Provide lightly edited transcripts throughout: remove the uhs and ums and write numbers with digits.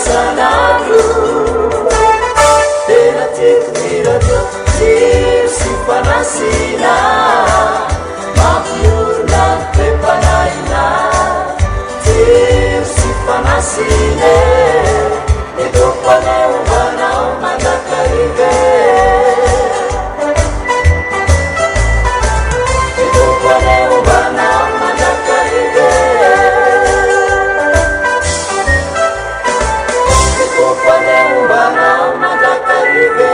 isanandro tena tiako miratra tsiry sy fanasina mampiorona pepanaina tsiry sy fanasine itompane ombanao mandakarive itompane ombanao mandakarive itompane ombanao mandakarive.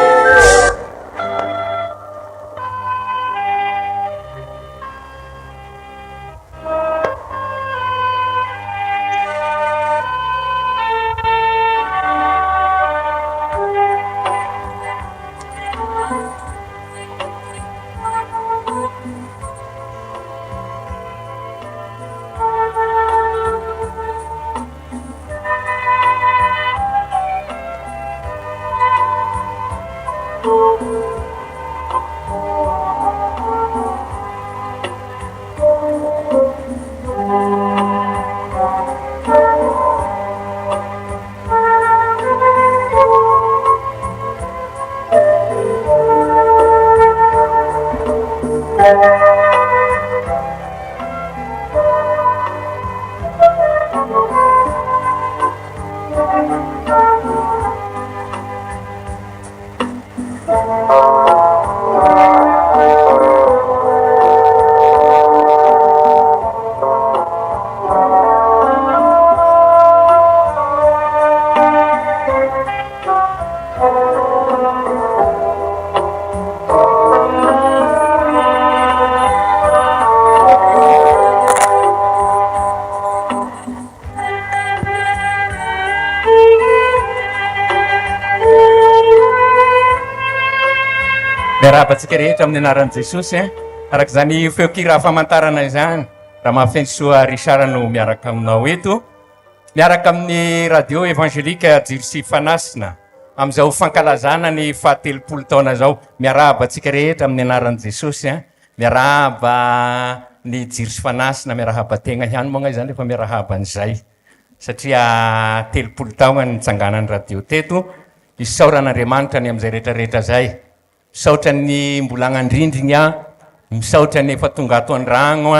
Miarabantsika rehetra amin'ny anaran'i Jesosy araka izany feokira famantarana izany raha mahafensoa Richard no miaraka aminao eto miaraka amin'ny radio évangélika Jirsy Fanasina amin'izao fankalazana ny fahatelopolo taona zao. Miarabantsika rehetra amin'ny anaran'i Jesosy miaraba ny Jirsy Fanasina miarahaba tegna ihany moa izany efa miarahaba an'izay satria telopolo taona ny tsanganan'ny radio teto isaoran'Andriamanitra ny amin'izay rehetrarehetra zay. Misaotra ny mbola agnandrindrigna misaotra ny efa tonga ato an-dragno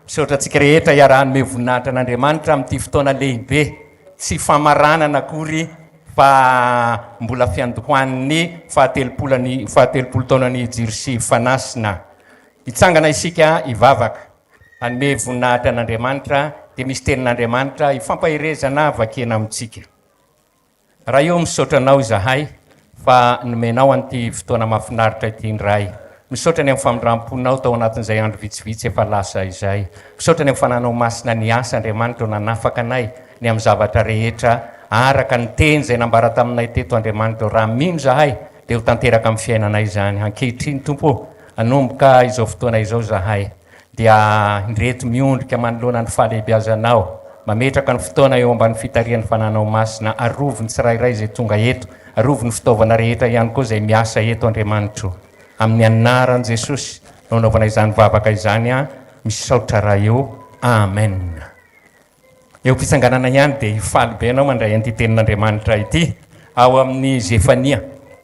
misaotra antsika rehetra iarahan'ny voninahitra an'Andriamanitra amin'ity fotoana lehibe tsy famaranana akory fa mbola fiandohan'ny fahatelopolo taonany Jirsy Fanasina. Hitsangana isika ivavaka hanome voninahitra an'Andriamanitra dia misy tenin'Andriamanitra ifampahirezana vakena amintsika. Raha io misaotra anao izahay fa nomenao an'ity fotoana mahafinaritra ity indray. Misaotra ny amin'ny famindram-ponao tao anatin'izay andro vitsivitsy efa lasa izay. Misaotra ny amin'ny fananao masina ny asa Andriamanitra nanafaka anay ny amin'ny zavatra rehetra araka ny teny izay nambara taminay teto Andriamanitra. Raha mino zahay dia ho tanteraka amin'ny fiainanay izany. Ankehitriny Tompo, anomboka izao fotoana izao zahay dia indreto miondrika manoloana ny fahalehibiazanao, mametraka ny fotoana eo ambany fitarian'ny fananao masina, arovy ny tsirairay izay tonga eto, arovy ny fitaovana rehetra ihany koa izay miasa eto Andriamanitra. Amin'ny anaran'i Jesosy no anaovana izany vavaka izany misaotra raha eo. Amen. Eo pitsanganana ihany dia hifaly be anao mandray an'ity tenin'Andriamanitra ity ao amin'ny Zefania.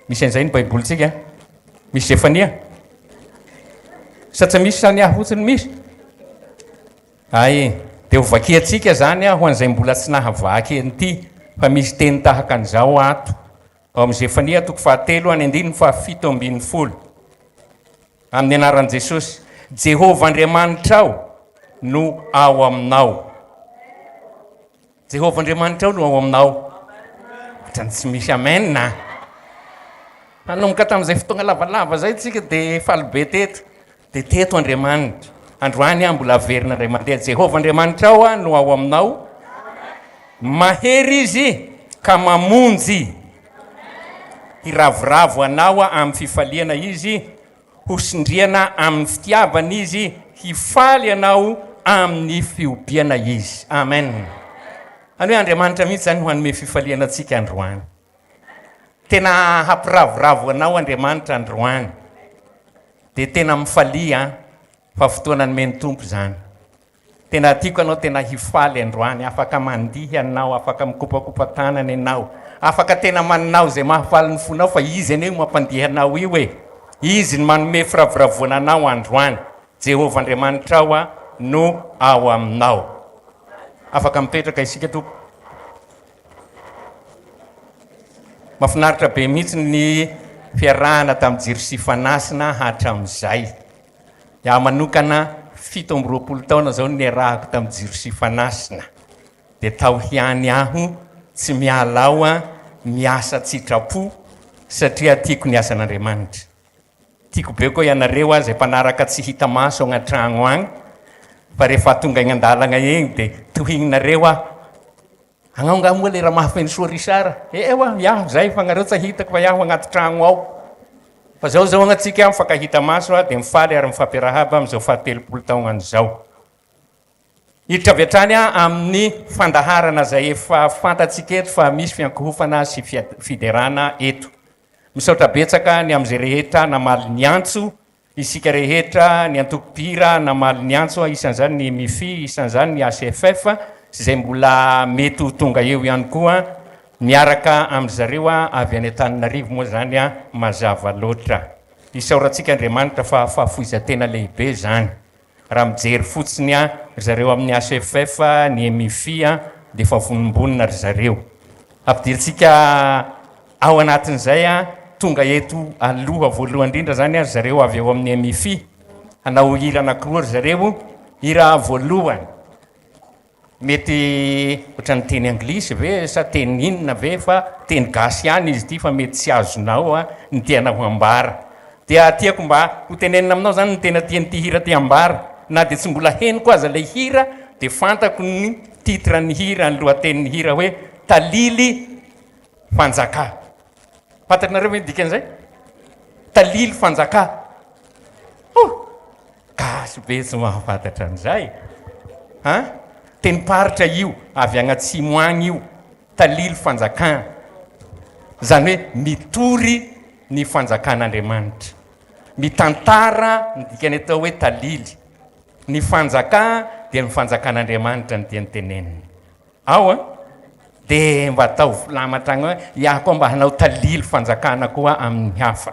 Misy an'izay ny baibolitsika? Misy Zefania? Sa tsy misy sany fotsiny misy? Ay, dia ho vakiantsika zany ho an'izay mbola tsy nahavaky an'ity fa misy teny tahaka an'izao ato. Ao amin'ny Zefania 4:7-7. Amin'ny anaran'i Jesosy, Jehovah Andriamanitrao no ao aminao. Jehovah Andriamanitrao no ao aminao. Ohatrany tsy misy amen na. Nanomboka tamin'izay fotoana lavalava zay tsika dia falibe teto. Dia teto Andriamanitra. Androany mbola averina ray mandeha. Jehovah Andriamanitrao no ao aminao. Mahery izy ka mamonjy. Hiravoravo anao amin'ny fifaliana izy, hosindriana amin'ny fitiavana izy, hifaly anao amin'ny fiobiana izy. Amen. Ano hoe Andriamanitra mihitsy zany ho hanome fifaliana antsika androany. Tena hampiravoravo anao Andriamanitra androany. Dia tena mifalia fa fotoana nomeny Tompo zany. tena tiako anao tena hifaly androany, afaka mandihy anao, afaka mikopakopa tanany anao, afaka tena maninao zay mahafaly ny fonao, fa izy ane mampandihy anao io e, izy ny manome firavoravoana anao androany. Jehovah Andriamanitra ao no ao aminao. Afaka mipetraka isika tompo. Mahafinaritra be mihitsy ny fiarahana tamin'ny jiro sy fanasina hatramin'izay. Iaho manokana 17 taona zao niarahako tamin'ny jiro sy fanasina. Dia tao hiany aho tsy miala ao miasa tsitrapo satria tiako ny asan'Andriamanitra. Tiako be koa ianareo zay mpanaraka tsy hita maso agnatragno agny, fa rehefa tonga eny andalana eny dia tohininareo Angaunga moa le raha mahafeny soa ry sara. Ewa, iaho zay fa nareo tsy hitako fa iaho agnaty tragno ao. Fa zao agnatsika mifankahita maso dia mifaly ary mifampiarahaba amin'izao 70 taona an'izao. Hiditra avy hatrany amin'ny fandaharana zay efa fantatsika eto fa misy fiankohofana sy fiderana eto. Misaotra betsaka ny amin'izay rehetra namaly ny antso, isika rehetra ny Antokompihira namaly ny antso, isan'izany ny MIFI, isan'izany ny ACFF, zay mbola mety tonga eo ihany koa miaraka amin'zareo avy any Antananarivo moa zany mazava loatra. Isaorantsika Andriamanitra fa fahafoizatena lehibe zany. Raha mijery fotsiny zareo amin'ny ACFF, ny MIFI dia fa vonimbonina ry zareo. Ampidiritsika ao anatin'izay tonga eto aloha voalohany indrindra zany zareo avy eo amin'ny MIFI. Hanao hira anankiroa ry zareo. Hira voalohany mety ohatran'ny teny anglisy ve sa teny inona ve fa teny gasy ihany izy ity fa mety tsy azonao ny tianao ambara. Dia tiako mba ho tenenina aminao zany ny tena tian'ity hira ty ambara. Na dia tsy mbola henoko aza ilay hira dia fantako ny titre ny hira, ny lohatenin'ny hira hoe Talily Fanjakà. Fantatrinareo hoe dikan'izay? Talily Fanjakà. Gasy be tsy mahafantatra an'izay. Teniparitra io avy agnatsimo agny io, Talily Fanjakà. Zany hoe mitory ny fanjakan'Andriamanitra. Mitantara ny dikany atao hoe Talily. Ny fanjakà dia ny fanjakan'Andriamanitra ny tiany teneniny. Ao dia mba atao filamatra agny iaho koa mba hanao Talily Fanjakana koa amin'ny hafa.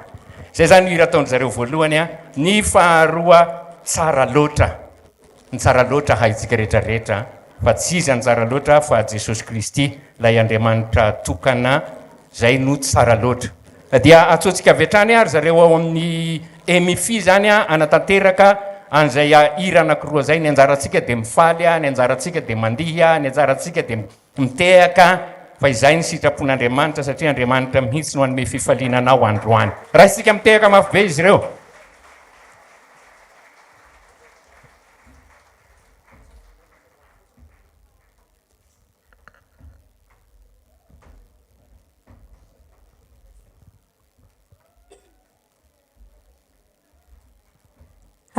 Zay zany hira ataon'ny zareo voalohany ny faharoa tsara loatra. Ny tsara loatra haitsika rehetrarehetra, fa tsy izy ny tsara loatra fa Jesosy Kristy lay Andriamanitra tokana zay no tsara loatra. Dia atsotsika avy hatrany ary zareo ao amin'ny MIFI zany anatanteraka an'izay hira anankiroa zay. Ny anjarantsika dia mifaly, ny anjarantsika dia mandihy, ny anjarantsika dia mitehaka, fa izay ny sitrapon'Andriamanitra satria Andriamanitra mihitsy no hanome fifaliana anao androany. Raha isika mitehaka mafy be izy ireo.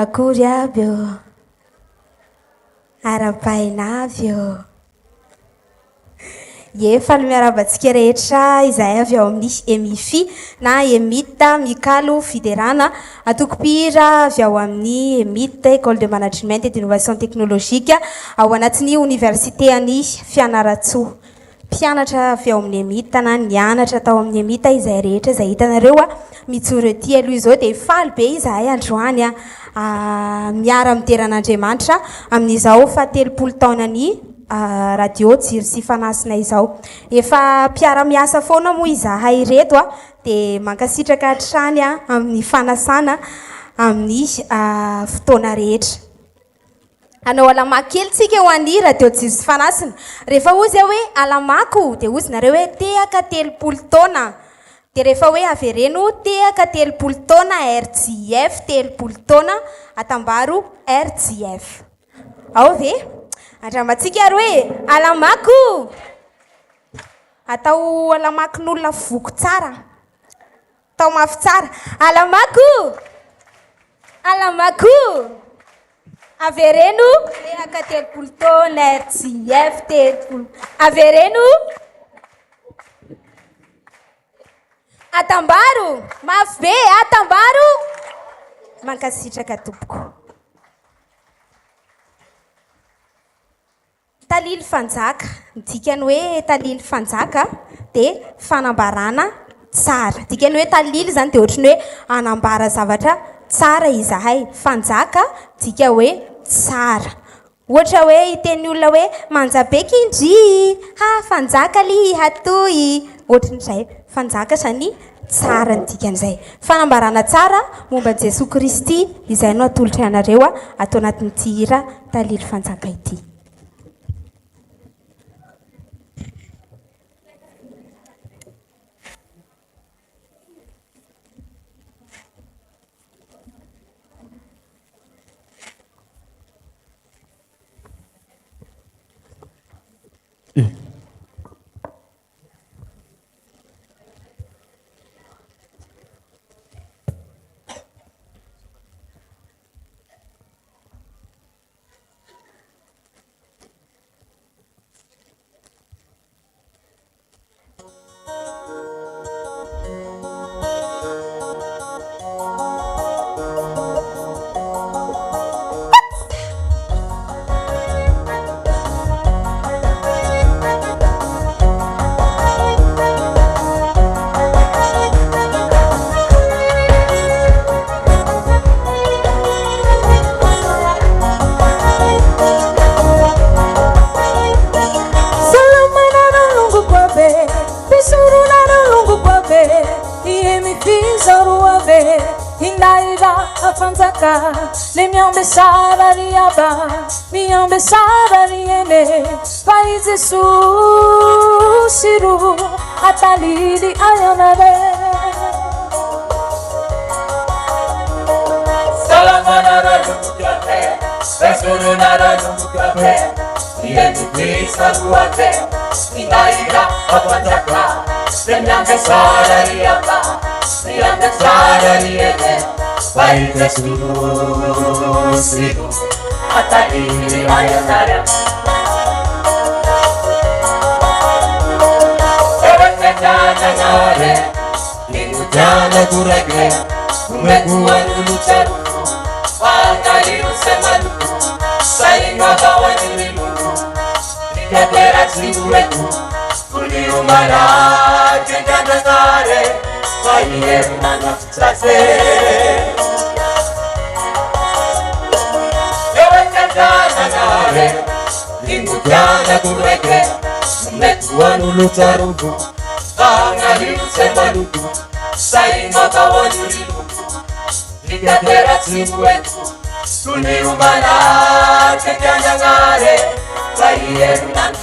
Akory aby eo, ara-paina avy eo. Faly miarabantsika rehetra izay avy ao amin'ny MIFI na EMIT, Mikalo, FIDERANA, Antokompihira avy ao amin'ny EMIT, École de Management et d'Innovation Technologique, ao anatin'ny Université any FIanarantsoa. Mpianatra avy ao amin'ny EMIT na nianatra tao amin'ny EMIT izay rehetra izay hitanareo mijoro ety aloha izao dia faly be izahay androany miara mideran'Andriamanitra amin'izao 70 taonany radio jiro sy fanasina izao. Efa mpiara-miasa foana moa izahay reto dia mankasitraka hatrany amin'ny fanasana amin'ny fotoana rehetra. Anao alamako kely tsika ho an'ny radio jiro sy fanasina. Rehefa ozy hoe alamako dia ozy nareo hoe tehaka 30 taona. Dia rehefa hoe avereno tehaka 30 taona RJF 30 taona atambaro RJF. Ao ve? Andrambatsika ary hoe alamako. Atao alamakon'olona voko tsara. Atao mafy tsara. Alamako. Alamako. Avereno tehaka 30 taona RJF 30. Avereno atambaro mafy be atambaro mankasitraka tompoko. talily fanjaka dikany hoe talily fanjaka dia fanambarana tsara dikany hoe talily zany dia ohatrany hoe anambara zavatra tsara izahay fanjaka dika hoe tsara ohatra hoe iteny olona hoe manjabeky indry ha fanjaka li hatoy ohatran'izay fanjaka zany tsara ny dikan'izay fanambarana tsara momba n Jesosy Kristy izay no atolotra ianareo atao anatin'ity hira talily fanjaka ity. Le miambe sarariaba, miambe sarariene, vai Gesù siru atalili ayanare. Salamanara numukape, Resurunara numukape, Yenti saruate, Inaira apataka, le miambe sarariaba, miambe sarariene. Vai Gesù siru atalili ayanare. Evangelizare, linguiana durege, umekuanu lucharu, wangari usemanu, sainga bawaniru, nikatera siruetu, kuliumara jenganare, vai Herinandron'i Fitoriana, linguiana durege, umekuanu lucharu, wangari usemanu, sainga bawaniru. Nikatera siruetu, kuliumara jenganare, vai Herinandron'i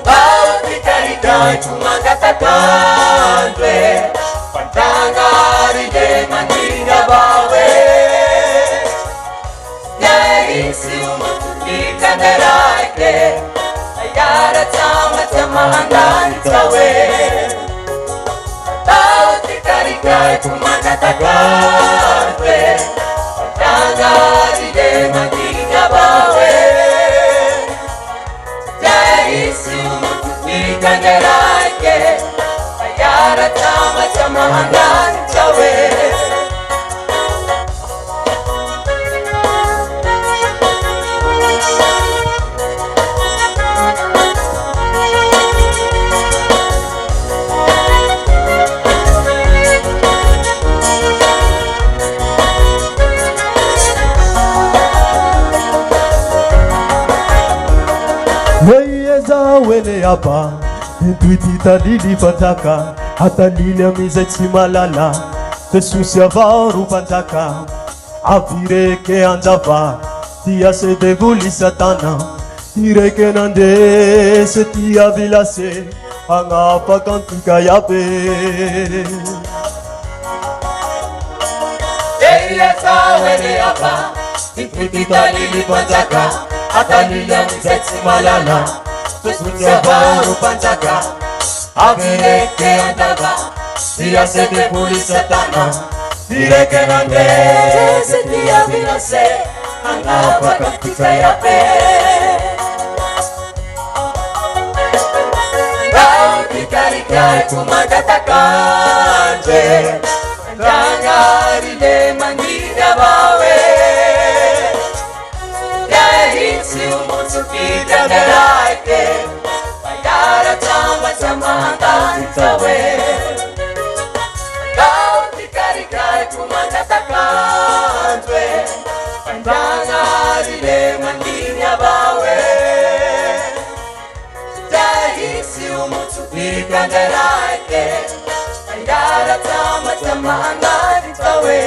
Bautikarikai kumangatakanwe, pantangari de mandinga bawe. Yaisi umanikanderaike, ayara chama chama angani chawe. Bautikarikai kumangatakanwe, pantangari de mandinga bawe. Yaisi Nikanderaike, ayara chama chama angani chawe. Wele hapa Intuiti talili pantaka Atalili amize chimalala Jesusi avaru pantaka Avireke anjava Tia se devuli satana Tireke nande se tia vilase Angapa kantika yabe Eyesa wele hapa Intuiti talili pantaka Atalili amize chimalala Jesusi avaru pantaka Avireke andava Tia se devuli satana Tireke nande se tia vilase Angapa kantika yabe Bautikarikai kumangatakanwe Pantangari de mandinga bawe marile mandinya bawe Jahisi umutsufika nderake Ayara tama tamana ditawe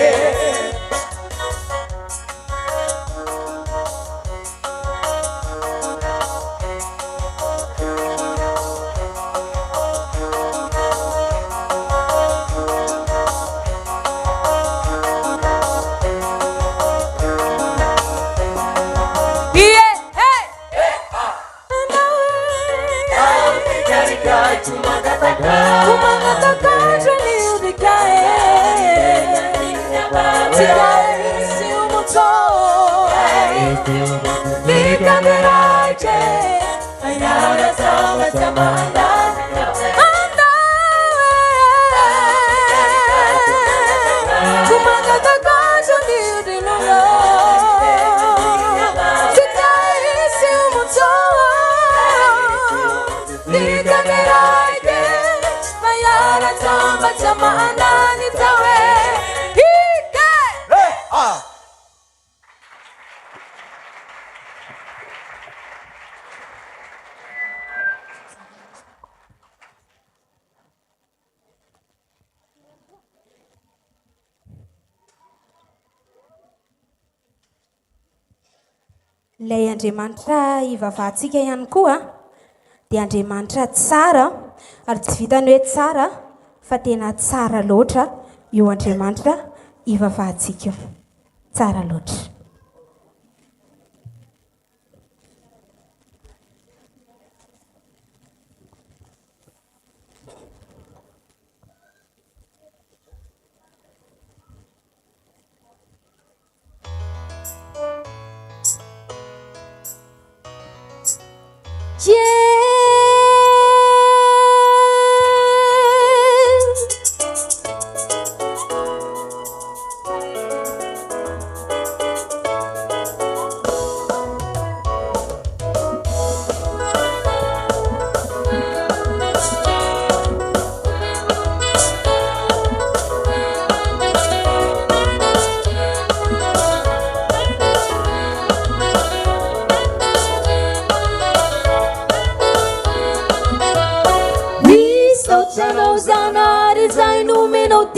Lay Andriamanitra ivavahantsika ihany koa dia Andriamanitra tsara ary tsy vitany hoe tsara fa tena tsara loatra io Andriamanitra ivavahantsika io tsara loatra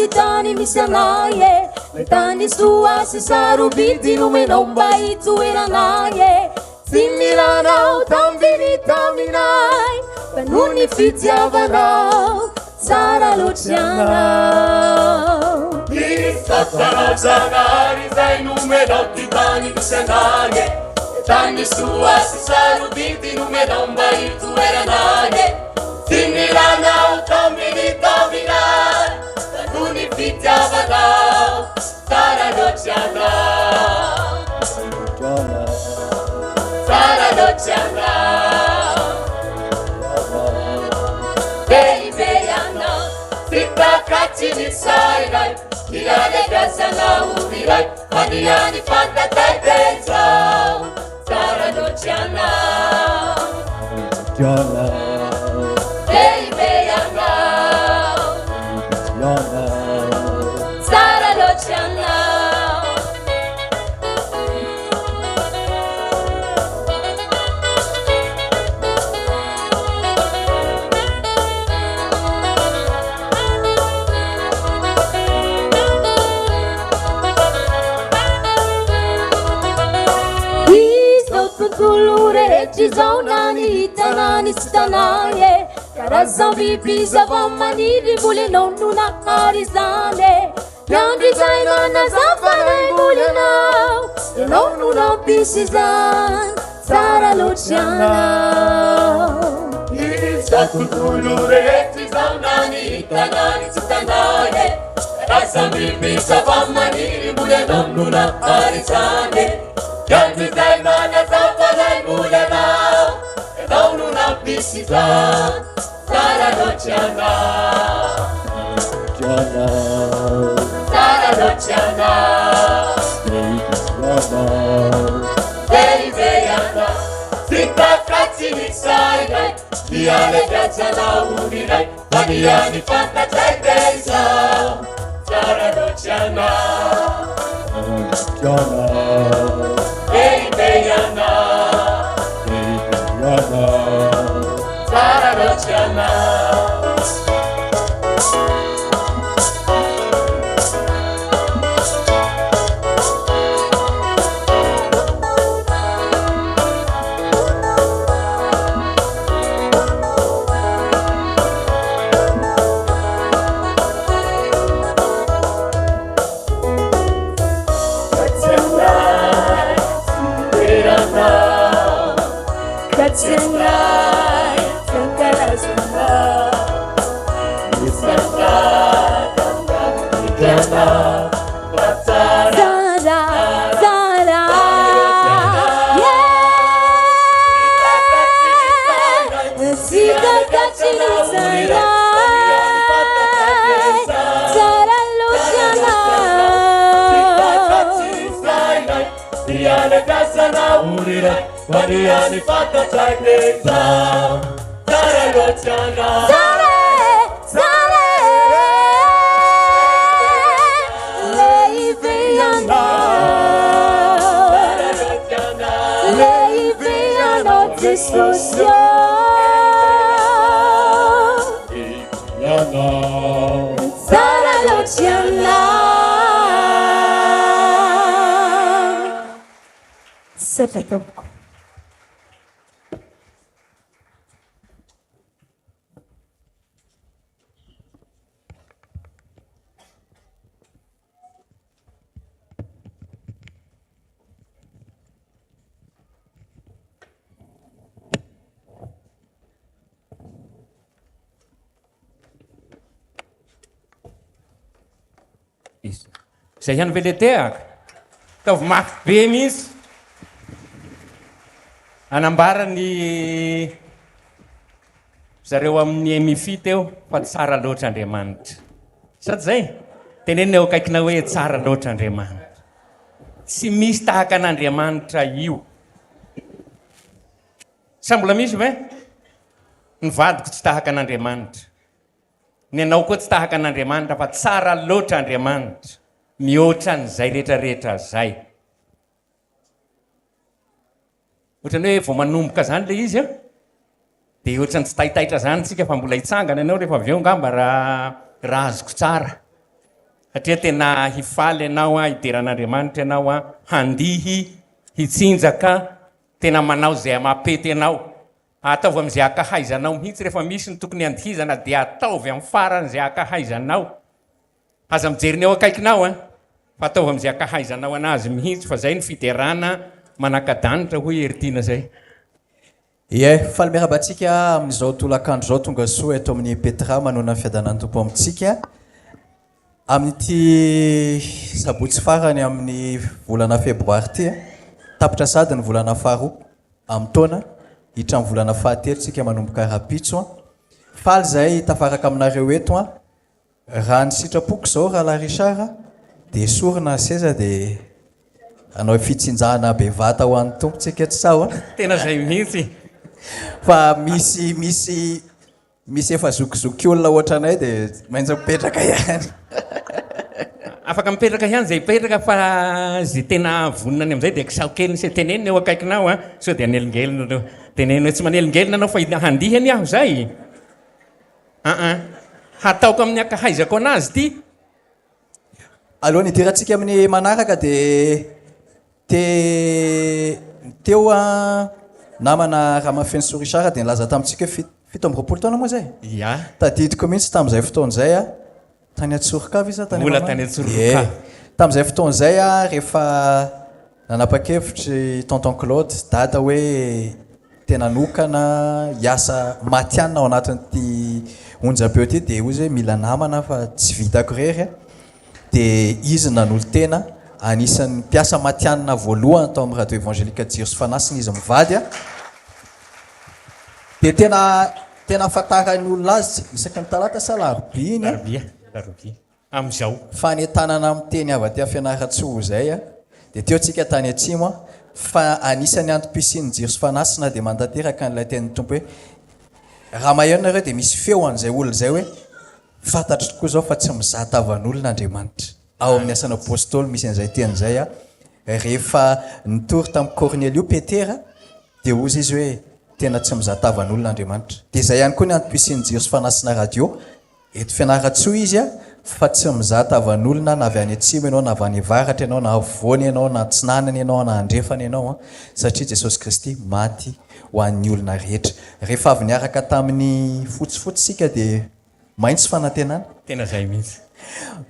Tani misanaye Tani suasi sarubiti numeno mbaitu eranaye Simirana utambini taminai Kanuni fitiavanau Sara luciana Isatana zanari Zai numeno titani misanaye Tani suasi sarubiti numeno mbaitu eranaye Simirana utambini taminai Fitiavanau, Sara Luciana, Sara Luciana, Beibeana, Fita Katini Sainai, Diane Gasana Ubirai, Maniani Fanta Taiteza, Sara Luciana, Beibeana. Sara Luciana Tulure Gizaunani Tanani Stanaye Karazan bibi zavamani bule nonuna karizane Yandi zainana zafanai bule now Nonuna pisizan Sara Luciana Tulure Gizaunani Tanani Stanaye Karazan bibi zavamani bule nonuna karizane Yandi zainana zafanai bule now Nonuna pisizan Sara Luciana Sara Luciana Beibeana Sita Katini Sainai Diane Gazzana Urinai Maniani Fanta Taiteza Sara Luciana Beibeana Tianai, fankalazana, nisangata, tiana, batara, Zara, yeah. Sika kachina Zara, Zara Luciana. Tiana kasana urira, Mariani fata chakeza, Zara Luciana. Zay ihany veleteaka taovy mafy be mihitsy anambara ny zareo amin'ny emify teo fa tsara loatra Andriamanitra sady zay tenenina eo akaikina hoe tsara loatra Andriamanitra tsy misy tahaka an'Andriamanitra io sa mbola misy ve ny vadiko tsy tahaka an'Andriamanitra ny anao koa tsy tahaka an'Andriamanitra fa tsara loatra Andriamanitra mihoatra n'izay rehetrarehetra zay ohatrany hoe vao manomboka zany le izy dia ohatrany tsy tahitaitra zany tsika fa mbola hitsangana ianao rehefa avy eo ngamba raha azoko tsara satria tena hifaly ianao hideran'Andriamanitra ianao handihy hitsinjaka tena manao zay amapety ianao ataovy amin'izay akahaizanao mihitsy rehefa misy ny tokony andihizana dia ataovy amin'ny faran'izay akahaizanao aza mijery ny eo akaikinao fa ataovy amin'izay akahaizanao anazy mihitsy fa zay ny fiderana manakadanitra hoy heritina zay faly miarabantsika amin'izao tolakandro zao tonga soa eto amin'ny Petra manona ny fiadanan'ny tompo amintsika amin'ity sabotsy farany amin'ny volana Febroary ty tapitra sady ny volana faharoa amin'ny taona hitra amin'ny volana fahatelo tsika manomboka rapitso faly zay tafaraka aminareo eto raha ny sitrapoko zao raha la Richard dia sorina seza dia anao fitsinjahana bevata ho an'ny tompontsika tsy sao tena zay mihitsy fa misy efa zokizoky olona ohatranay dia maintsy mipetraka ihany afaka mipetraka ihany zay mipetraka fa zay tena vononany am'izay dia kisao kely sy tenenina eo akaikinao so dia anelingelina anao tenenina hoe tsy manelingelina anao fa handihany aho zay hataoko amin'ny akahaizako anazy ty aloha nidirantsika amin'ny manaraka dia teo namana raha mafeny sorisara dia nilaza tamintsika hoe 17 taona moa zay ya tadidiko mihitsy tamin'izay fotoan'izay tany Atsorokavy izy mbola tany Atsorokavy tamin'izay fotoan'izay rehefa nanapa-kevitry tonton Claude dada hoe tena nokana hiasa matianina ao anatin'ity onjam-peo ty dia ozy hoe mila namana fa tsy vitako rery dia izy nanolo tena anisan'ny mpiasa matianina voalohany tao amin'ny radio évangélika jiro sy fanasina izy mivady dia tena fatarany olona azy isaka ny talata sa larobia larobia am'izao fanentanana amin'ny teny avy aty FIanarantsoa zay dia teo tsika tany atsimo fa anisany antom-pisiny jiro sy fanasina dia mantanteraka an'ilay tenin'ny tompo hoe raha maheno nareo dia misy feo an'izay olona zay hoe fantatro tokoa zao fa tsy mizatavan'olon'Andriamanitra ao amin'ny asana apôstôly misy an'izay tenyzay rehefa nitory tamin'ny Cornelio Petera dia ozy izy hoe tena tsy mizatavan'olon'Andriamanitra dia zay ihany koa ny antom-pisiny jiro sy fanasina radio eto Fianarantsoa izy fa tsy mizatavan'olona na avy any atsimo ianao na avy any avaratra ianao na avoany ianao na tsinanany ianao na andrefany ianao satria Jesosy Kristy maty ho an'ny olona rehetra rehefa avy niaraka tamin'ny fotsifotsy sika dia maintsy fanantenana tena zay mihitsy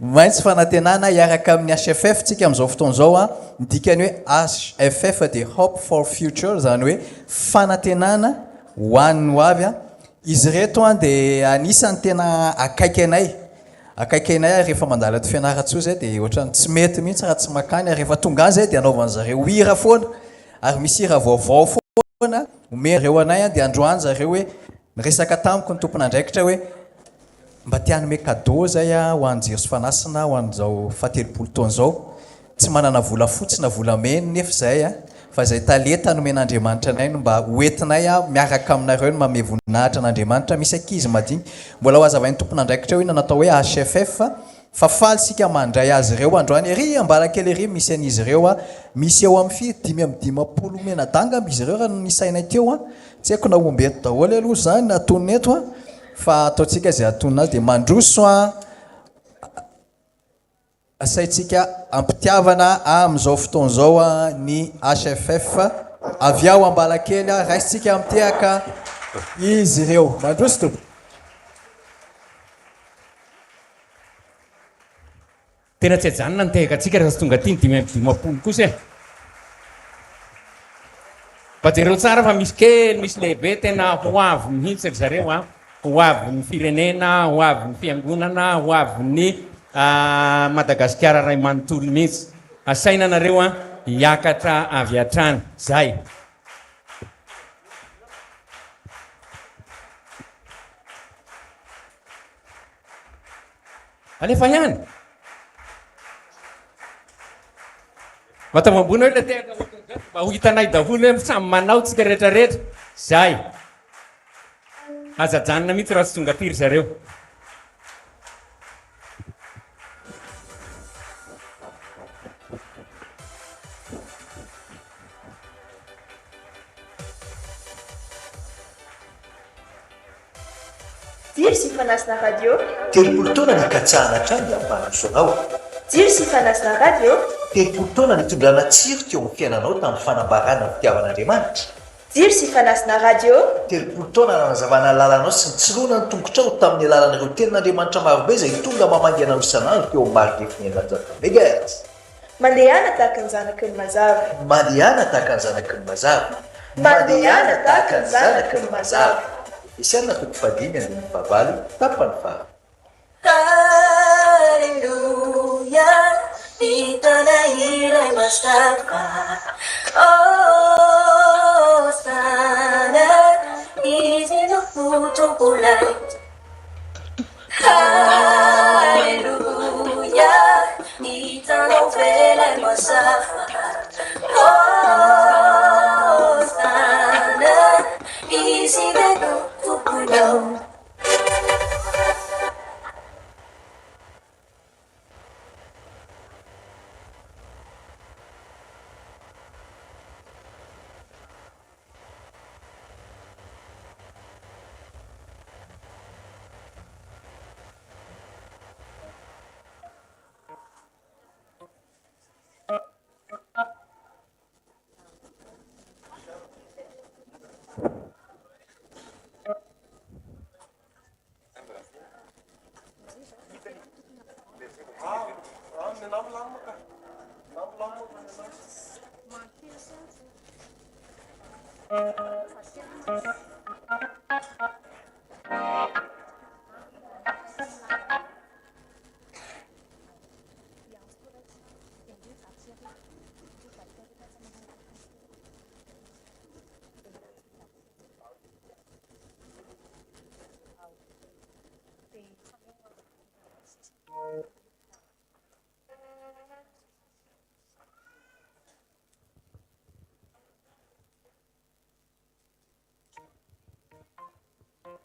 maintsy fanantenana iaraka amin'ny HFF tsika amin'izao fotoana izao a midikany hoe HFF de Hope for Future zany hoe fanantenana ho an'ny ho avy a izy reto a dia anisany tena akaiky anay rehefa mandalo ato Fianarantsoa zay dia ohatrany tsy mety mihitsy raha tsy makany rehefa tonga any zay dia anaovany zareo hira foana ary misy hira vaovao foana omereo anay a dia androany zareo hoe miresaka tamiko ny tompon'andraikitra hoe mba tianome cadeau zay a ho an'ny jiro sy fanasina ho an'izao fatelopolo taona zao tsy manana vola fotsy na vola meny nefa zay a fa zay talenta nomen'Andriamanitra anay no mba hoentinay a miaraka aminareo no manome voninahitra n'Andriamanitra misy ankizy madiny mbola ho azavain'ny tompon'andraikitra hoe natao hoe HFF fa faly sika mandray azy ireo androany ery ambalakely ery misy an'izy ireo a misy eo amin'ny 5-10 menadanga izy ireo raha nisainay teo a tsy haiko na ombeto daholo aloha zany natonina eto a fa ataontsika zay atonina azy dia mandroso a asaitsika ampitiavana amin'izao fotoana izao a ny HFF avy ao ambalakely a raisitsika amitiaka izy ireo mandroso tompo tena tsy ajanona nitehaka atsika raha tonga ty ny 5-10 kosa e fa jereo tsara fa misy kely misy lehibe tena ho avy mihitsy ry zareo a ho avy ny firenena ho avy ny fiangonana ho avy ny Madagasikara ray manontolo mihitsy asaina nareo a hiakatra avy hatrany zay alefa ihany vatavambona hoe latehaka mba ho hitanay daholo hoe samy manao tsika rehetrarehetra zay azajanona mihitsy raha tsy tonga tiry zareo Jiro sy fanasina radio. Telopolo taona nikatsahana hatrany ampanasoanao. Jiro sy fanasina radio. Telopolo taona nitondrana tsiro teo amin'ny fiainanao tamin'ny fanambarana ny fitiavan'Andriamanitra. Jiro sy fanasina radio. Telopolo taona nanazavana lalanao sy nitsirona ny tongotrao tamin'ny alalan'ireo tenin'Andriamanitra marobe izay tonga mamangy anao isanandro teo amin'ny marikefiny 100 MHz. Mandehana tahaka ny zanaky ny mazava. Mandehana tahaka ny zanaky ny mazava. Mandehana tahaka ny zanaky ny mazava. Isiana toko fadimy andiny favalo tapany fara. Haleluya, vitana iray mazava. Hosana, izy no fotobolay. Haleluya, vitana iray mazava. Hosana, izy no fotobolay.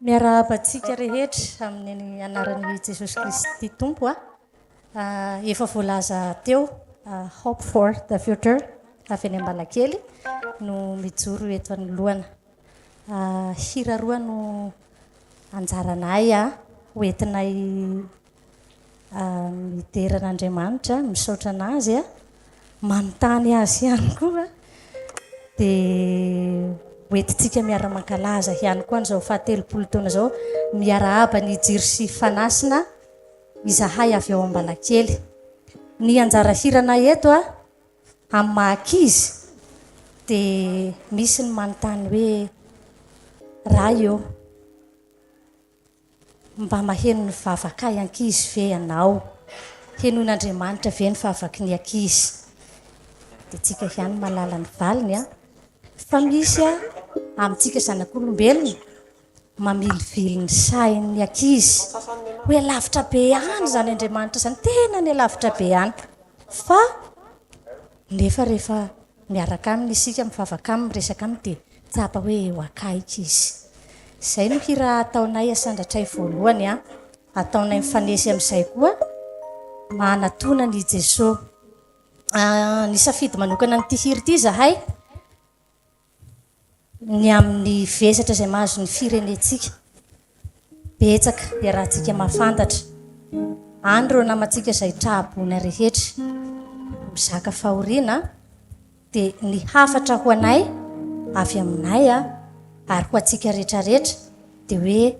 Miarabantsika rehetra amin'ny anaran'i Jesosy Kristy Tompo efa voalaza teo Hope for the Future avy any Ambalakely no mijoro eto anoloana. Hira roa no anjaranay hoentinay miteran'Andriamanitra misaotra anazy manontany azy ihany koa dia hoentintsika miara-mankalaza ihany koa an'izao 70 taona izao miara-aba ny jiro sy fanasina izahay avy eo ambalakely. Ny anjara hirana eto amin'ny mahakizy dia misy ny manontany hoe raha eo mba maheno ny vavakay ankizy ve ianao, henon'Andriamanitra ve ny vavaky ny ankizy. Dia tsika ihany malala ny valiny fa misy amintsika zanak'olombelona mamilivily ny sain'ny ankizy hoe lavitra be any zany Andriamanitra zany, tena ny lavitra be any, fa nefa rehefa miaraka aminy isika mivavaka aminy miresaka aminy dia tsapa hoe eo akaiky izy. Izay no hira ataonay asandratray voalohany ataonay mifanesy amin'izay koa manatona ny Jesosy. Ny safidy manokana nyity hiry ity zahay ny amin'ny vesatra izay mahazo ny firenetsika betsaka dia raha tsika mahafantatra andro namantsika izay trahabona rehetra mizaka fahoriana dia ny hafatra ho anay avy aminay ary ho antsika rehetrarehetra dia hoe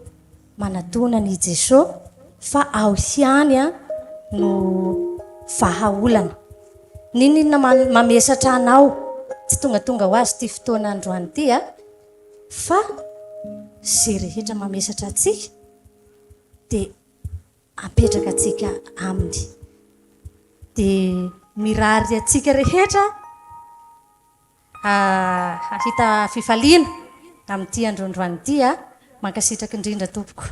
manatona ny Jesosy fa ao ihany no vahaolana. Ninona mamesatra anao tsy tonga ho azy ty fotoana androany ity fa zay rehetra mamesatra atsika dia apetraka atsika aminy dia mirary atsika rehetra hahita fifaliana amin'ity androandroany ity mankasitraka indrindra tompoko.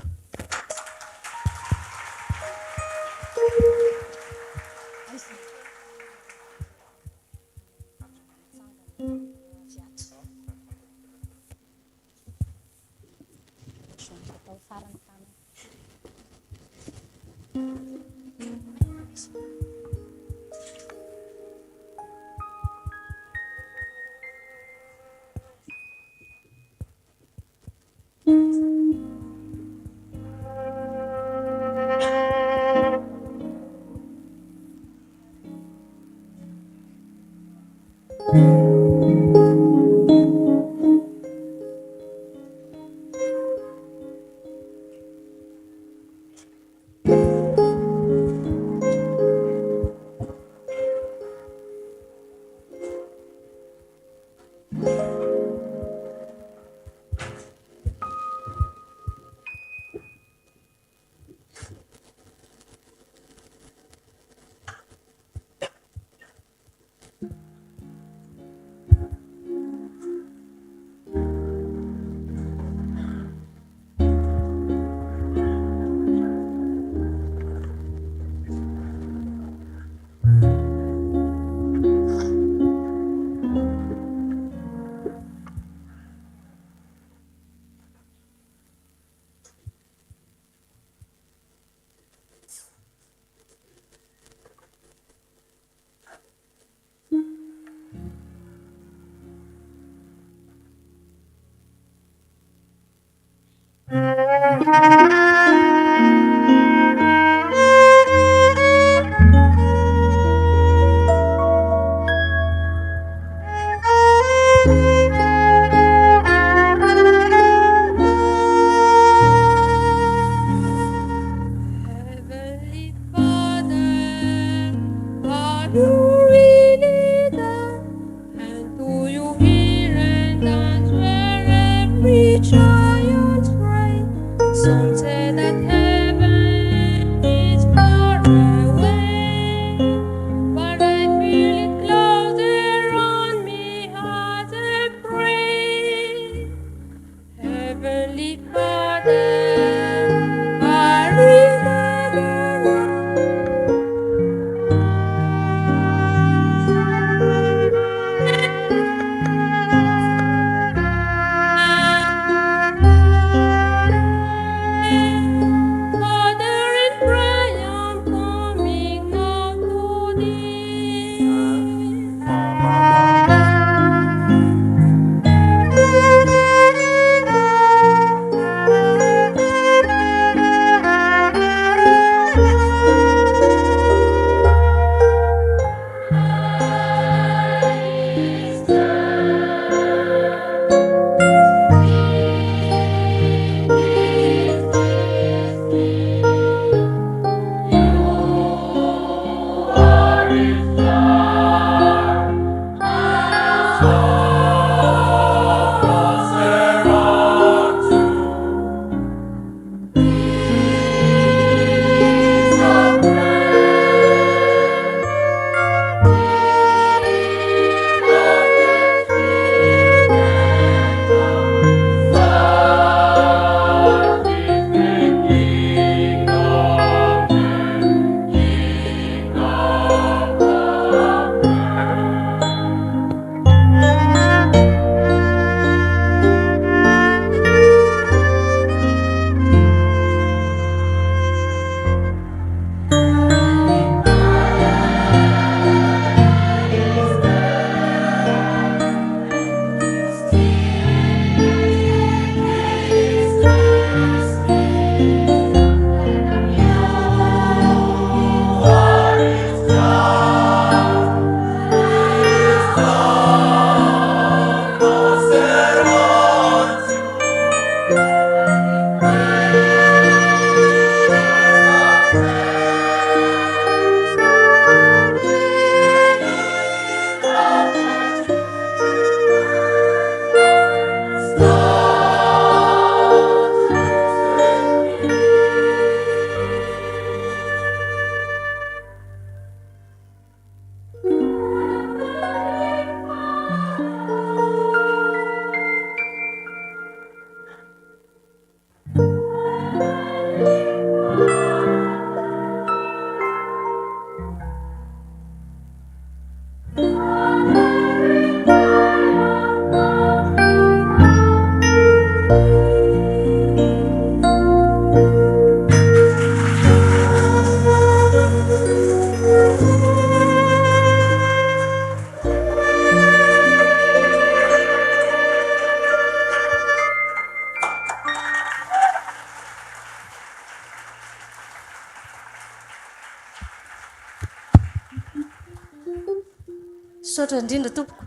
misaotra indrindra tompoko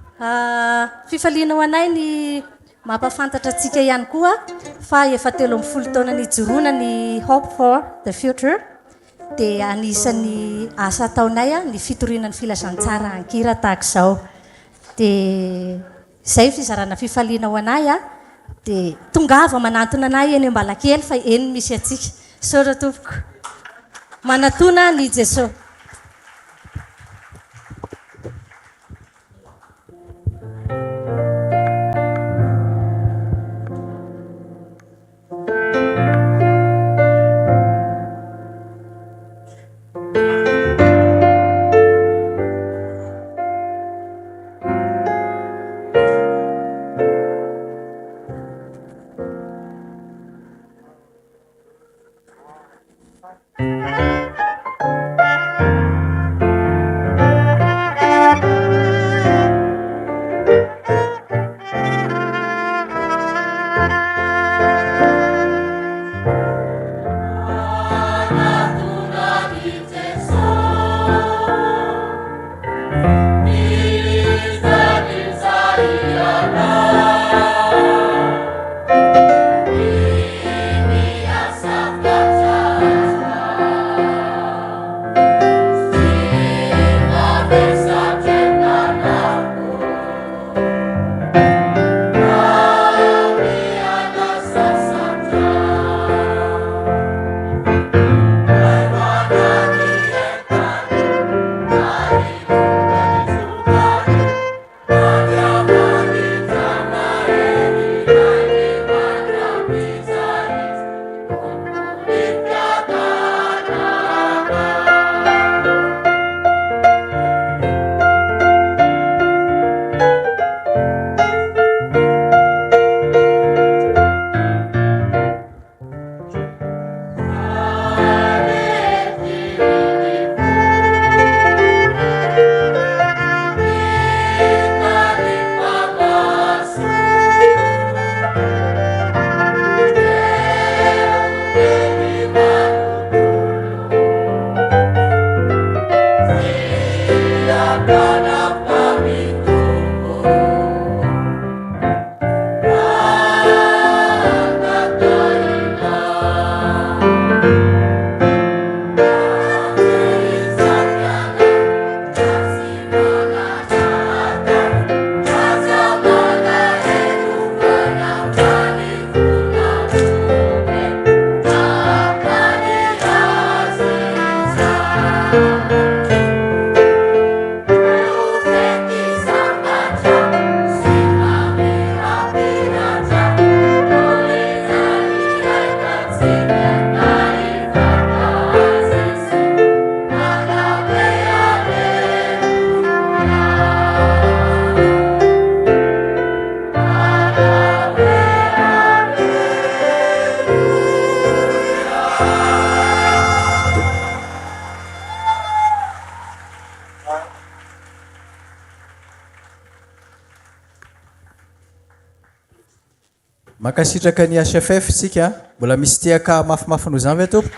fifaliana ho anay ny mampafantatra atsika ihany koa fa efa 13 taona nijoroana ny hope for the future dia anisan'ny asa ataonay ny fitoriana ny filazantsara ankira tahaka izao dia izay fizarana fifaliana ho anay dia tongava manantona anay eny Ambalakely fa eny misy atsika saotra tompoko manatona ny Jesosy. Makasitraka ny HFF sika mbola misy tiaka mafimafy no zany ve tompo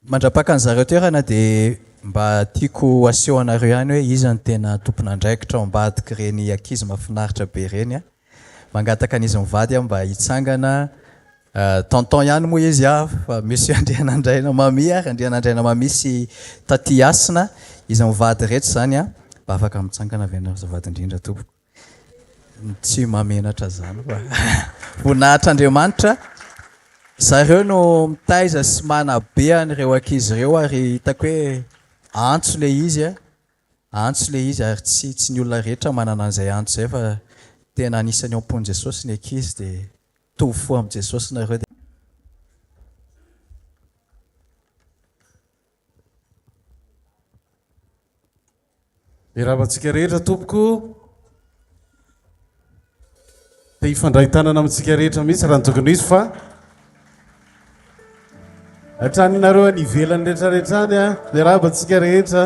mandrapaka ny zareo toerana dia mba tiako aseho anareo ihany hoe izy ny tena tompon'andraikitra ambadiky reny ankizy mahafinaritra be reny mangataka an'izy mivady mba hitsangana tonton ihany moa izy fa monsieur Andrianandraina Mami ary Andrianandraina Mami sy Taty Asina izy mivady rehetra zany mba afaka mitsangana avy anareo zavady indrindra tompo tsy mamenatra zany fa voninahitra Andriamanitra zareo no mitaiza sy manabe an'ireo ankizy ireo ary hitako hoe antso le izy ary tsy ny olona rehetra manana an'izay antso zay fa tena anisany ampony Jesosy ny ankizy dia tovy fo amin'ny Jesosy nareo iravantsika rehetra tompoko dia hifandray tanana amintsika rehetra mihitsy raha ny tokony izy fa hatrany nareo any ivelany rehetrarehetrany dia rabantsika rehetra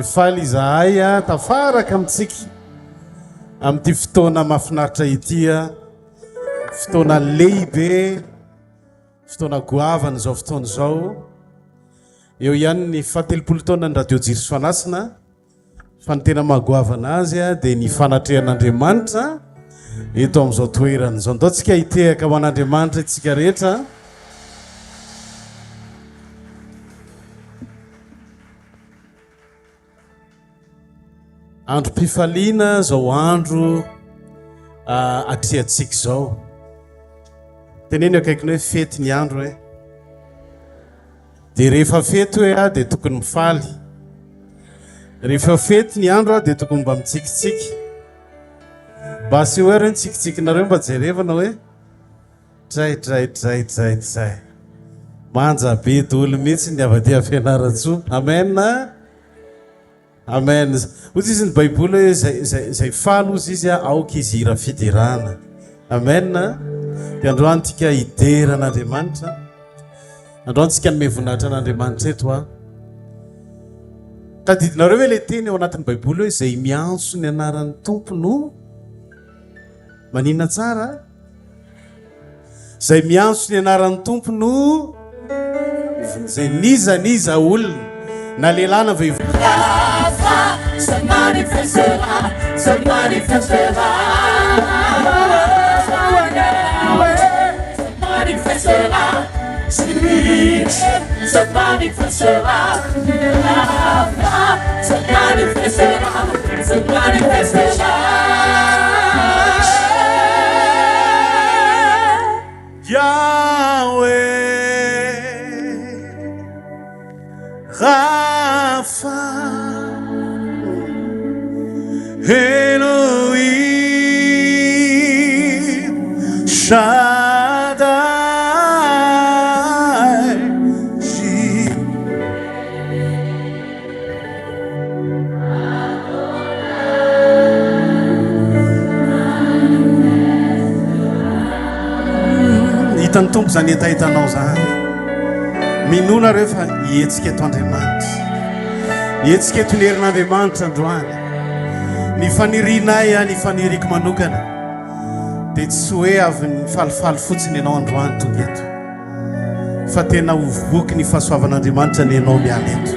faly izahay a tafaraka amitsika amin'ity fotoana mahafinaritra itya fotoana lehibe fotoana goavana zao fotoana zao eo ihany ny fatelopolo taona ny radio jiry sy fanasina fa ny tena mahagoavana azy a dia ny fanatrehan'Andriamanitra eto amin'izao toerana zao ndao tsika hitehaka ho an'Andriamanitra itsika rehetra andro mpifaliana zao andro atriatsika zao teneny akaikiny hoe fety ny andro hoe dia rehefa fety hoe a dia tokony mifaly rehefa fety ny andro a dia tokony mba mitsikitsiky basy hoe reo nitsikitsikinareo mba jerevana hoe tray manja be dolo mihitsy ny avadia FIanarantsoa amen amen ozy izy ny baiboly hoe zay falo ozy izy a aoka izy ira fiderana amen dia androany tika hideran'Andriamanitra androany tsika nome voninahitra an'Andriamanitra eto a ka didinareo hoe le teny ao anatin'ny baiboly hoe zay miantso ny anaran'ny tompo no manina tsara zay miantso ny anaran'ny tompo no zay nizaniza olona na lehilahy na vehivavy Rafa Elohim Shaddai hitan'ny tompo zany etahitanao zany minona rehefa hietsika eto Andriamanitra hietsika eto ny herin'Andriamanitra androany ny fanirinay a ny faniriko manokana dia tsy hoe avy ny falifaly fotsiny ianao androany tonga eto fa tena hovoky ny fahasoavan'Andriamanitra ny ianao miala eto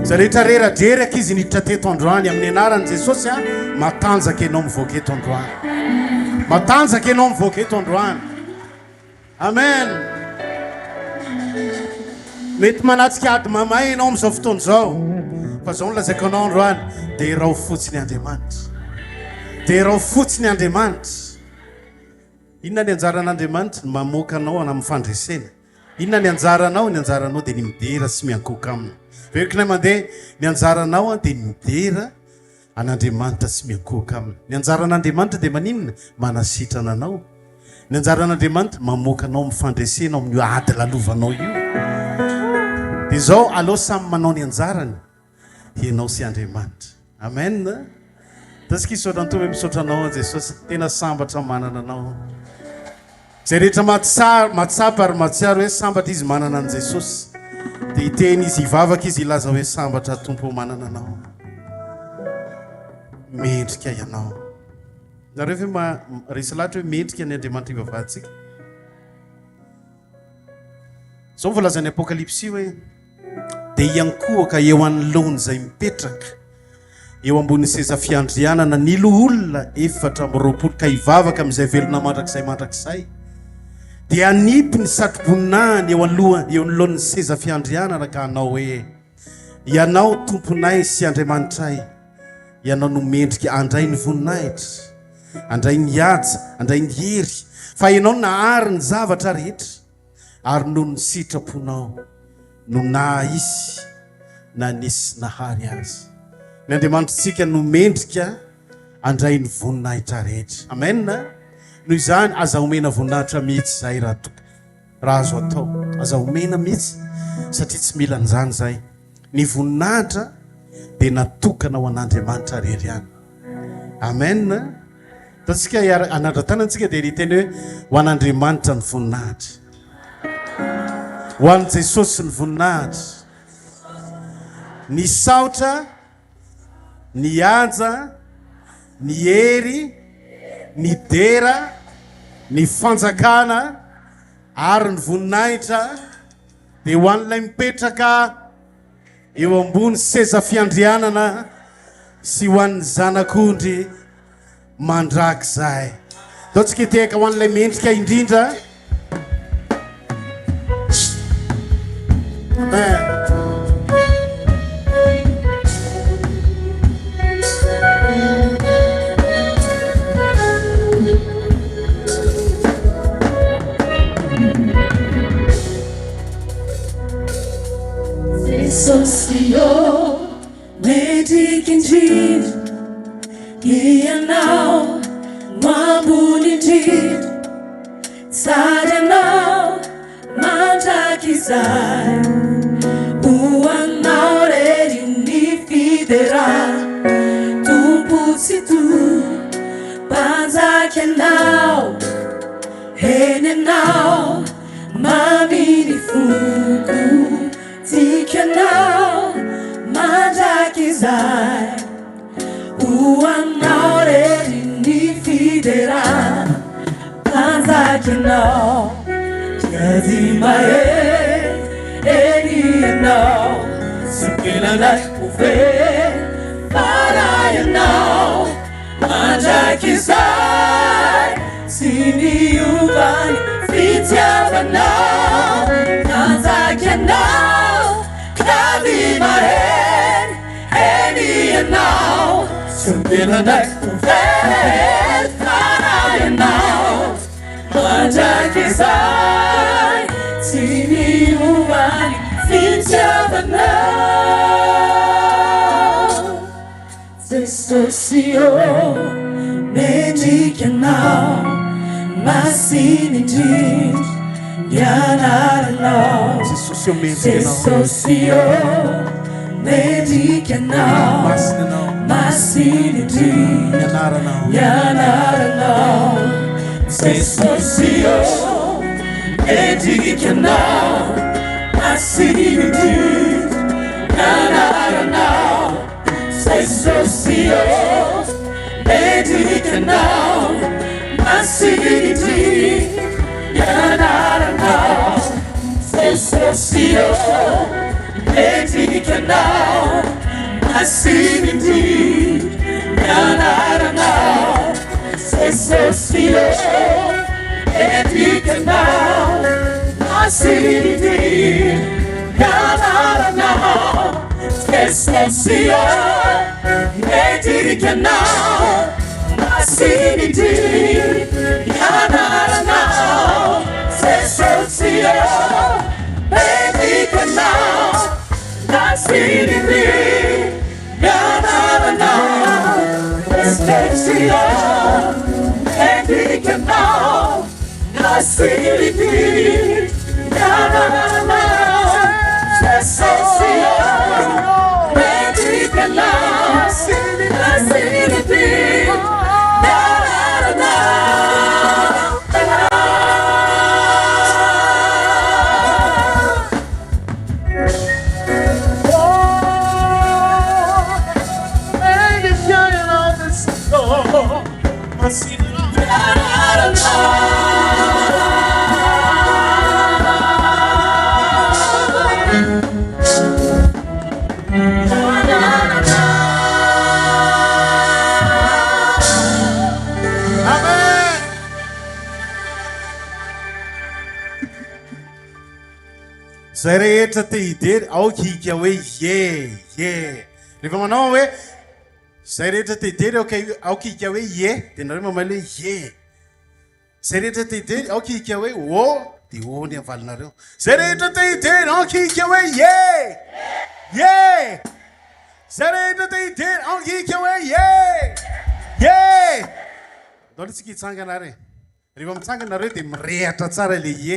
za rehetra reradreraka izy niditra teto androany amin'ny anaran'i Jesosy a matanjaka ianao mivoaka eto androany matanjaka ianao mivoaka eto androany amen mety manatsika ady mamay ianao amin'izao fotoana zao fa zao no lazaiko anao androany dia irao fotsiny Andriamanitra dia irao fotsiny Andriamanitra inona ny anjaran'Andriamanitra ny mamoaka anao amin'ny fandresena inona ny anjaranao ny anjaranao dia ny midera sy miankoka aminy veokina mandeha ny anjaranao dia ny midera an'Andriamanitra sy miankoka aminy ny anjaran'Andriamanitra dia maninona manasitrana anao ny anjaran'Andriamanitra mamoaka anao amin'ny fandresena amin'ny ady lalovanao io dia zao aloha samy manao ny anjarany ianao sy Andriamanitra amen tasika isotra antomy misotra anao Jesosy tena sambatra manana anao zay rehetra matsapa ary matsiaro hoe sambatra izy manana an Jesosy dia hiteny izy hivavaka izy ilaza hoe sambatra tompo manana anao mendrika ianao nareo fe resy lahatra hoe mendrika ny Andriamanitra ivavahantsika zao volazany apokalipsy hoe dia iankohaka eo anoloany zay mipetraka eo ambony seza fiandrianana nilo olona 420 ka hivavaka amin'izay velona mandrakizay dia anipy ny satroboninahany eo anoloan'ny seza fiandrianana ka hanao hoe ianao tomponay sy Andriamanitray ianao no mendrika andray ny voninahitra andray ny haja andray ny hery fa ianao nahary ny zavatra rehetra ary noho ny sitraponao no na isy na nisy nahary azy ny Andriamanitritsika no mendrika andray ny voninahitra rehetra amen noho izany aza omena voninahitra mihitsy zay raha azo atao aza omena mihitsy satria tsy mila an'izany zay ny voninahitra dia natokana ho an'Andriamanitra rery ihany amen tatsika anandratanatsika dia riteny hoe ho an'Andriamanitra ny voninahitra ho an'i Jesosy ny voninahitra ny saotra ny anja, ny hery, ny dera, ny fanjakana ary ny voninahitra dia ho an'ilay mipetraka eo ambony seza fiandrianana sy ho an'ny zanak'ondry mandrakizay. Ataontsika tehaka ho an'ilay mendrika indrindra. Amen. Socio medic indeed, now mambun indeed, sada now manjakizai, buan now ready ni fidera, tu pusitu, banzaken now, hene now, mami ni fuku. Tika now, manjakizai, uan now ready ni fidera, banzaki now, kadi mae, eni now, simpila na ufe, para now, manjakizai, sini uvan, fitiava now, banzaki now. Be my head, and now, something a night to bed, and now, my jack is I, see me moving, feature now, the socio, magic and now, my scene indeed. Yanarana, c'est socio, medicana, massinity, Yanarana, c'est socio, medicana, massinity, Yanarana, c'est socio, medicana, massinity. Yanarana, c'est socio, medicana, acidity. Yanarana, c'est socio, medicana, acidity. Yanarana, c'est socio, medicana, acidity. Yanarana. Socio, medicana, acidity, Yanarana, socio, medicana, acidity, Yanarana, socio, medicana, acidity, Yanarana. Zay rehetra te hidery aoka hika hoe ye. Rehefa manao hoe zay rehetra te hidery aoka hika hoe ye, dia nareo mamaly hoe ye. Zay rehetra te hidery aoka hika hoe o, dia o ny avalinareo. Zay rehetra te hidery aoka hika hoe ye. Zay rehetra te hidery aoka hika hoe ye. Daolitsika hitsangana re. Rehefa mitsangana nareo dia mirehatra tsara le ye.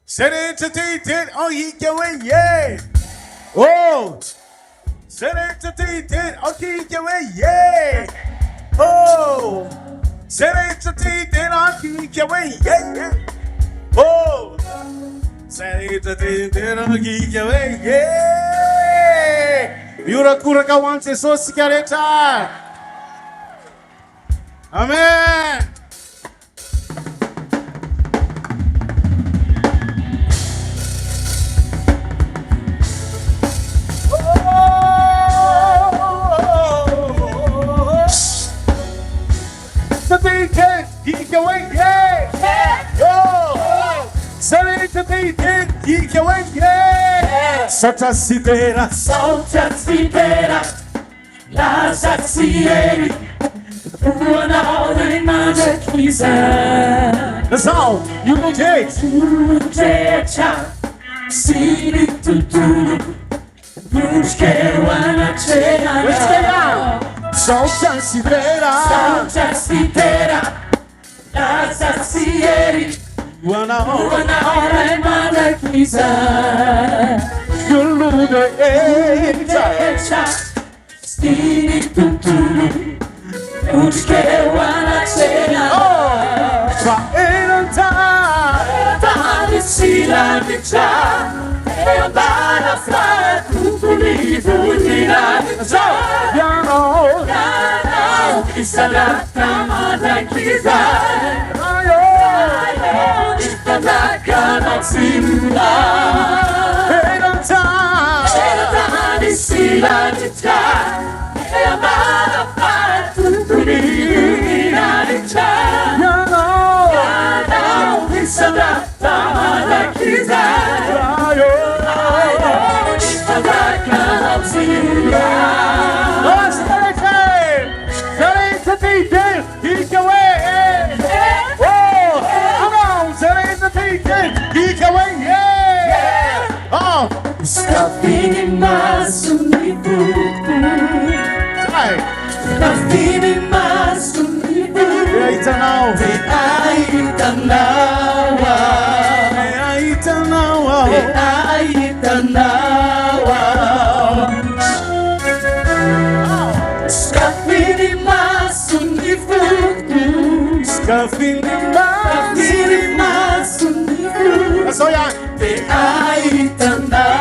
Zay rehetra te hidery aoka hika hoe ye. Oh! Zay rehetra te hidery aoka hika hoe ye. Oh! Zay rehetra te hidery aoka hika hoe ye. Oh! Zay rehetra te hidery aoka hika hoe ye. miorakoraka ho any jesosy sika rehetra amen Satasitera, Satasitera, la sazieri, buona rimane chiesa. The sound, you will take. Tutecha, sili tutulu, bushke wana chena. Let's get out. Satasitera, Satasitera, la sazieri, buona rimane chiesa. Tutecha, sili tutulu, bushke wana chena. Sila dicha, bana fra tutuli fulmina. Yano, isala tamada kiza. Ayo, itanaka natsila. Sila dicha, bana fra tutuli fulmina. Yano, isala tamada kiza. Ayo, itanaka natsila. Scafini masunibu, scafini masunibu. Aitanawa, aitanawa, aitanawa, aitanawa. Scafini masunibu, scafini masunibu. Soya, aitanawa.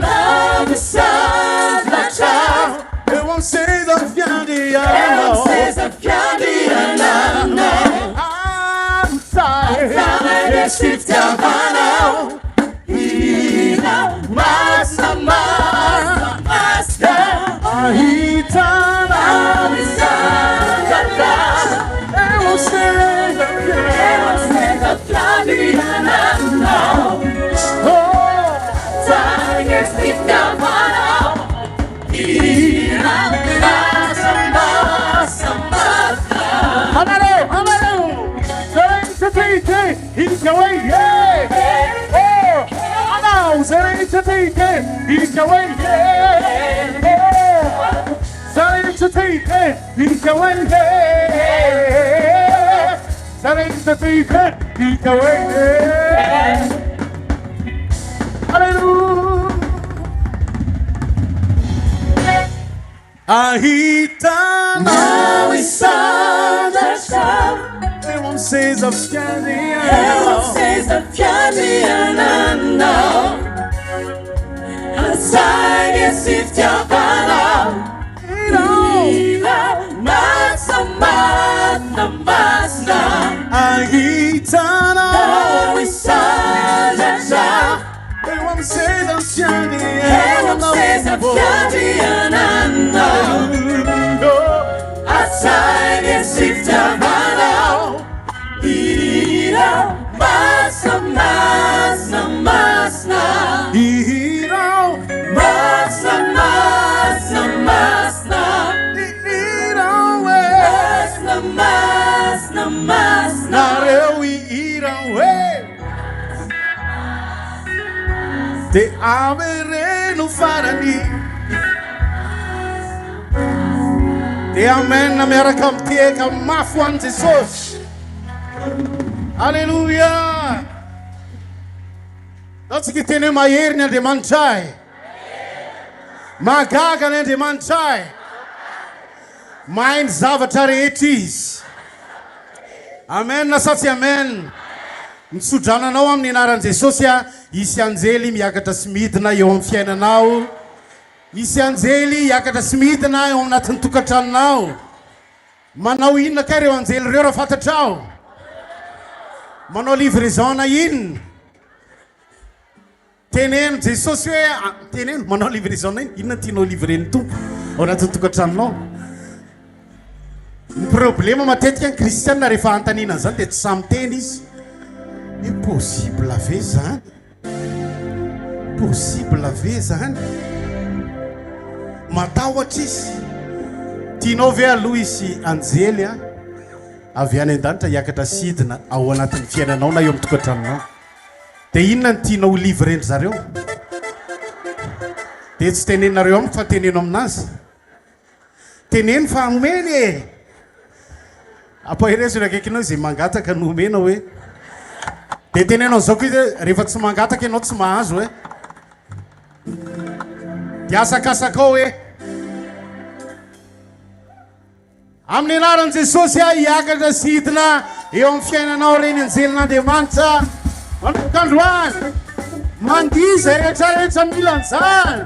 Now we sound the shout. Everyone says of Scandinavia. Everyone says of Scandinavia now. Aside yes if you're now. Masa masa. Ahitana. Now we sound the shout. Everyone says of Scandinavia. Everyone says of Scandinavia now. Aside yes if you're now. Masa masa masa. Masa masa masa. Masa masa. Narewi irawe. Te avere no farani. E amen miaraka amitieka mafy ho an' Jesosy. Alleluia. Tatsika teny hoe mahery ny Andriamanitray. Magaga ny Andriamanitray. Mahay ny zavatra rehetra izy. Amen na sa tsy amen. Mitsodrananao amin'ny anaran'i Jesosy isy anjely miakatra sy midina eo amin'ny fiainanao. Isy anjely hiakatra sy midina eo anatin'ny tokantranonao. Manao inona ka ireo anjely ireo raha fantatrao? Manao livraison na inona? Teneno Jesosy hoe teneno manao livraison na inona tianao livreny tompo ao anatin'ny tokantranonao? Ny problema matetika ny kristianina rehefa antanina zany dia tsy samy teny izy. E possible ve zany? Possible ve zany? Matahotra izy. Tianao ve aloha isy anjely avy any an-danitra hiakatra sidina ao anatin'ny fiainanao na eo amin'ny tokantranonao? Dia inona ny tianao livreny zareo? Dia tsy tenenareo amiko fa teneno aminazy. Teneno fa omeny e. Ampaherezona akaikinao izay mangataka no omena hoe. Dia tenenao zao koa izy rehefa tsy mangataka ianao tsy mahazo hoe. Dia asakasakao hoe amin'ny anaran'i Jesosy hiakatra sidina eo amin'ny fiainanao reny anjelin'Andriamanitra. Mankandroany mandiza rehetrarehetra mila an'izany.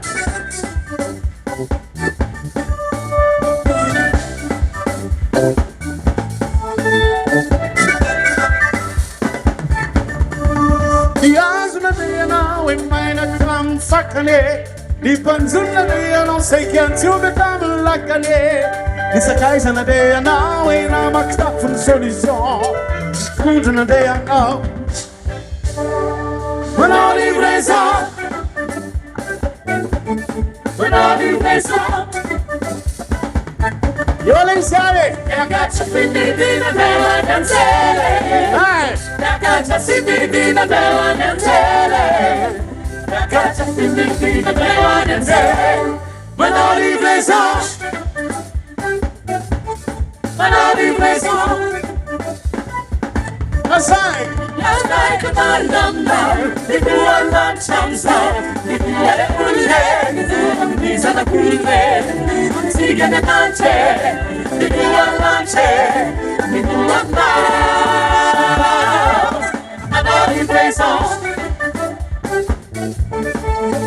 Niazona dia ianao e mainaka amin'ny fakane. Ny mpanjona dia ianao saika antsoina tamin'ny lakane. Ny sakaizana dia ianao e namakitafo ny solution. Kondrona dia ianao manao livraison. Manao livraison. Io lei sale e a caccia finita bella canzele. La caccia finita bella canzele. La caccia finita bella canzele. Manao livraison. Manao livraison. Asai Asai kamalamba Di buwan ng chamsa Di buwan ng ulit Di sana kulve Sige na tanche Di buwan lanche Di buwan na Another livraison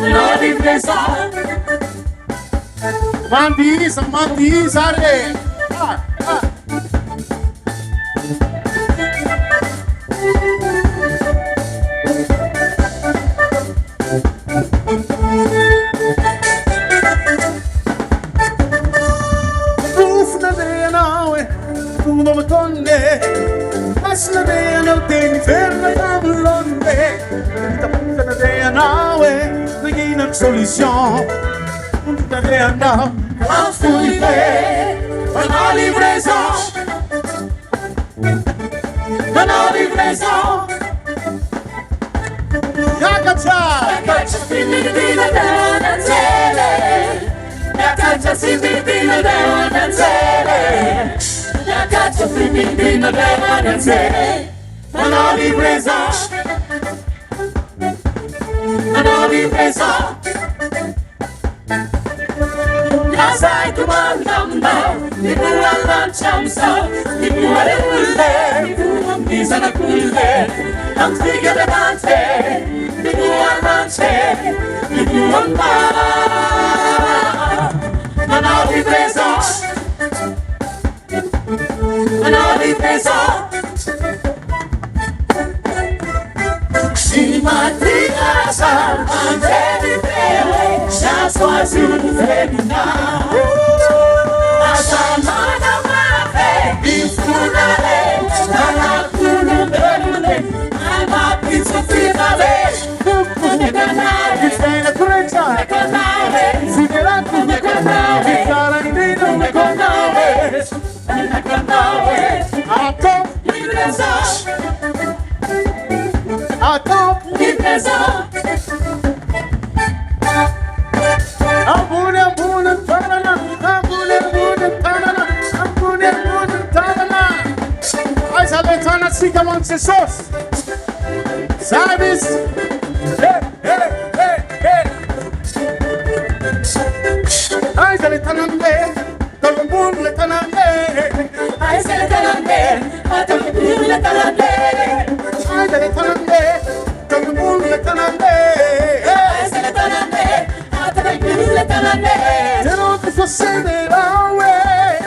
Another livraison Mandi sare Asla de no ten ferma tabulonde Ta puta de nawe Nagina solution Punta de andao Afulite Manao livraison Manao livraison Yakacha Finita danzele Yakacha Finita danzele La caccia finita bella danzele. Manao livraison. Manao livraison. La sai comandamba. Di buwan ng chamsa. Di buwan ng ulit. Di buwan di sana kulve. Ang tiga de dante. Di buwan ng che. Di buwan pa. Manao livraison. Manao livraison. Si Maria sa mangiare bene, sa sua zurfena. Asamana mafe, infunale, la kuno bene, ama pizza finale. Ne canale, stai na curenta, ne canale, siderando ne canale, carandino ne canale. Attends, livraison. Attends, livraison. Abuna, farana, Atsika man Jesus. Service. Hey, hey, hey, hey. Ay, se le tanambe. Todo el mundo le tanambe. Ay, se le tanambe. A todo el mundo le tanambe. Ay, se le tanambe. Todo el mundo le tanambe. Ay, se le tanambe. A todo el mundo le tanambe. Te lo que sucede away.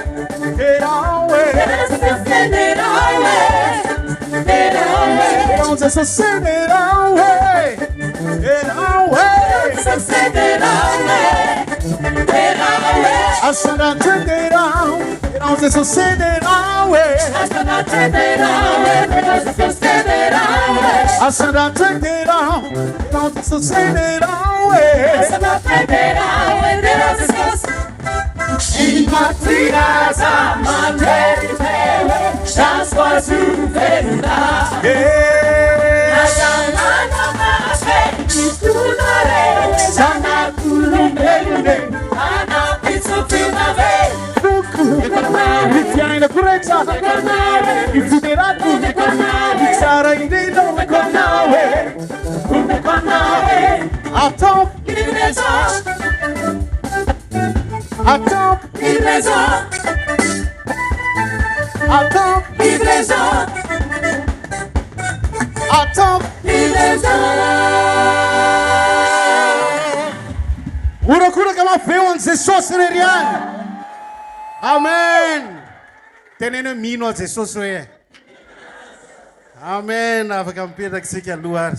Get away. Te lo que sucede away. Get away. Te lo que sucede away. Get away. Te lo que sucede away. Get away. I said I turn it on. It all just sucede away. I said I turn it on. It all just sucede away. I said I turn it on. It all just sucede away. I said I turn it on. It all just sucede. In my tears, I'm on ready to pay. That's what you feel now. Yeah. I don't know my face. It's too late. I'm not cool. Ana pizza fina ve. Rifiai na curezza. Il fiderato. Sarà in dentro con nawe. Con nawe. A top. A top. A top. A top. Urakura kama feon Jesus nerian. Amen. Tenene mino Jesus we. Amen. Avakampira ksika luar.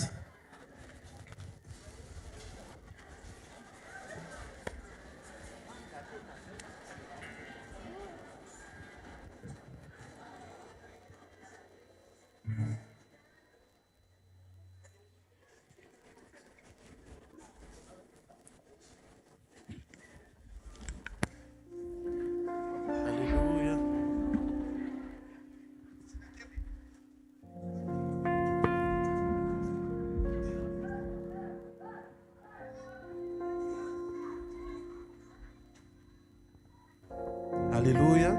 Hallelujah.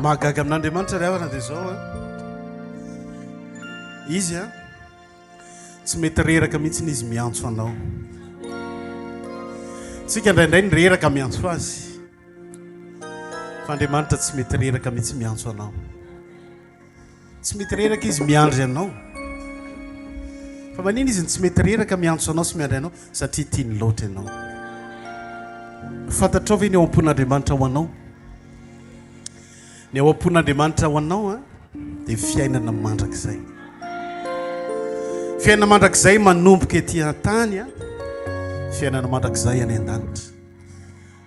Mahagaga amin'Andriamanitra ry avana dia zao izy tsy mety reraka mihitsy izy miantso anao. Tsika indraindray nireraka miantso azy fa Andriamanitra tsy mety reraka mihitsy miantso anao. Tsy mety reraka izy miandry anao fa manino izy tsy mety reraka miantso anao sy miandry anao satria tiany loatra ianao. Fantatrao ve ny ao am-pon'Andriamanitra ho anao? Ny ao am-pon'Andriamanitra ho anao dia fiainana mandrakizay. Fiainana mandrakizay manomboka etỳ an-tany fiainana mandrakizay any an-danitra.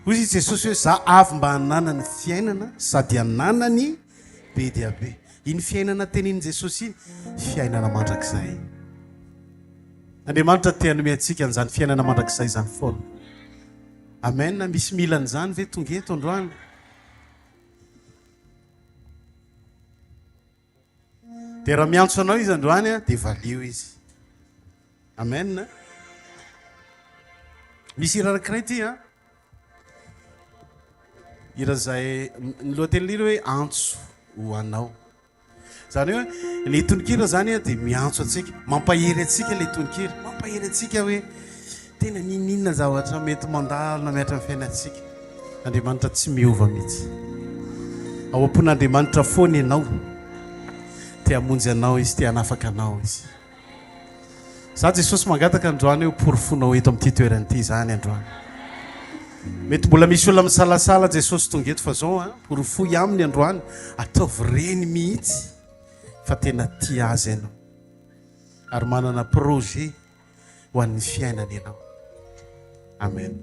Hoy izy Jesosy hoe za avy mba hanana ny fiainana sady hananany be dia be. Iny fiainana teniny Jesosy iny fiainana mandrakizay. Andriamanitra te hanome antsika an'izany fiainana mandrakizay zany foana. Amen. Misy milan'izany ve tonga eto androany? Dia raha miantso anao izy androany dia valio izy. Amen. Misy hira anankiray ty hira izay ny lohateny lira hoe antso ho anao. Zany hoe ilay tononkira zany dia miantso antsika, mampahery antsika ilay tononkira, mampahery antsika hoe tena ninina zavatra mety mandalina miatra amin'ny fiainantsika. Andriamanitra tsy miova mihitsy. Ao am-pon'Andriamanitra foana ianao, te hamonjy anao izy, te hanafaka anao izy. Za Jesosy mangataka androany hoe porofonao eto amin'ity toerana ity zany androany. Mety mbola misy olona misalasala Jesosy tonga eto fa zao porofoy aminy androany, ataovy reny mihitsy fa tena tia azy ianao ary manana projet ho an'ny fiainana ianao. Amen.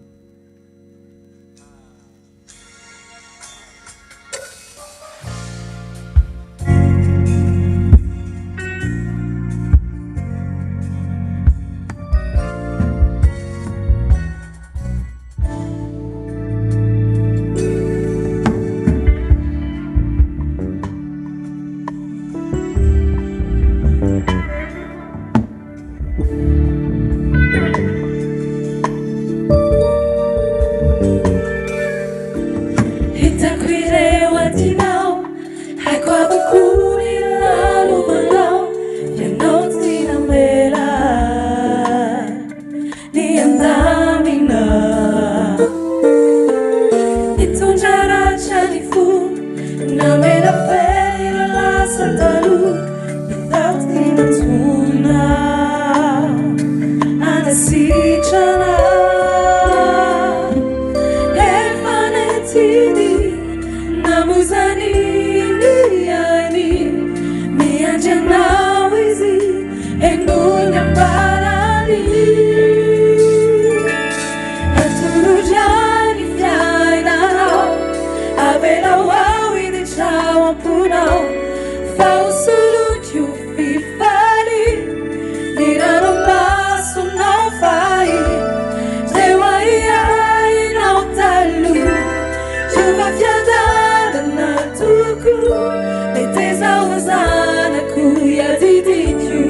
zanako iadidiko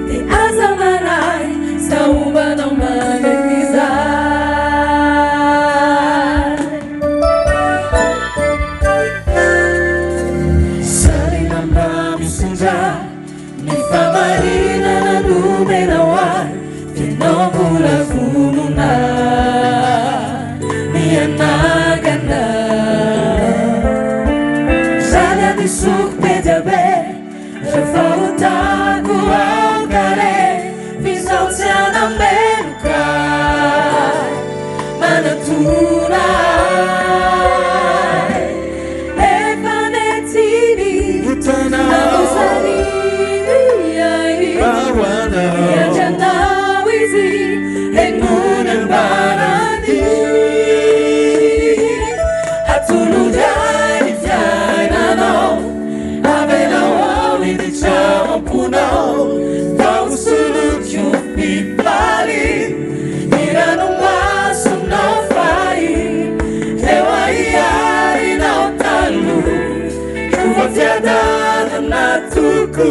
dia aza maray saobanao manakizay sarinamba misondra ny famarinana nomena hoay tenao mbola vonona mianagana zany adisoko pediabe rehefa hotako aokare fizao tsy anameloka manatonay efa netiny namosaniniay ianjanao izy enonambarany atolondrany fiainanao avelao ao iditraamponao faosolokyo pipaly irano masonao fay eo aiarinao talo ova fiadanana toko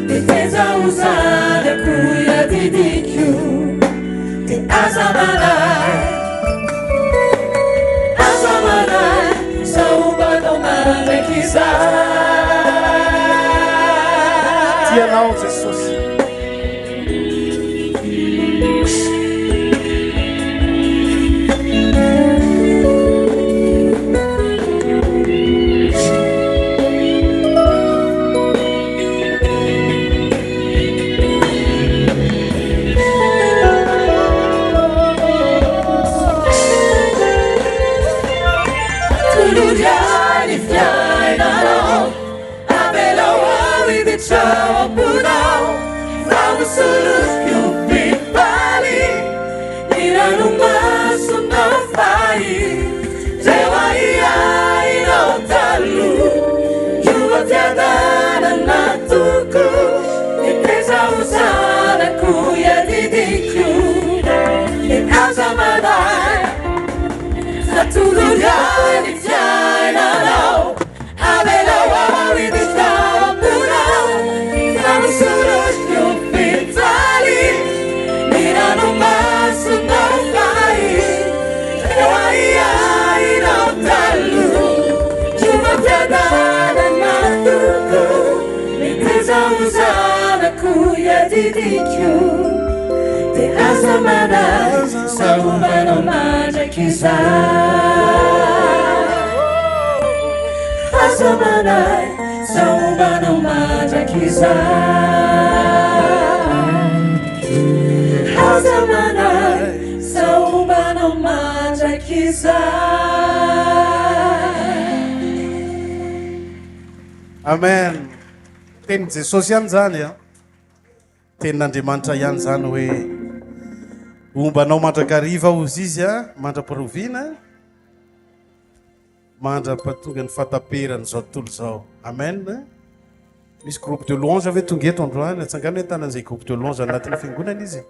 diteza ozanyako iadidiko di aza manay saobanao manakizay tianao Jesosy tulujani fiainanao avelao ao iditraamponao famosolokyo pipaly irano masonao fay reo aiainao talo ova fiadanana toko iteza ozanako iadidiko ikaza manay atolondrany fiainanao avelao ao iditraamponao famosolokyo pipaly irano masonao fay reo aiainao talo ova fiadanana toko iteza ozanako iadidiko di aza manay saobanao mandrakizay aza manay saobanao mandrakizay aza manay saobanao mandrakizay amen teny Jesosy ihany zany a tenin'Andriamanitra ihany zany hoe ombanao mandrakariva ozy izy a mandra-pirovina mandra-patonga ny fataperany zao tontolo zao amen misy groupe de louange ave tonga eto androany atsangano hoe tanan'izay groupe de louange anatin'ny fiangonana izy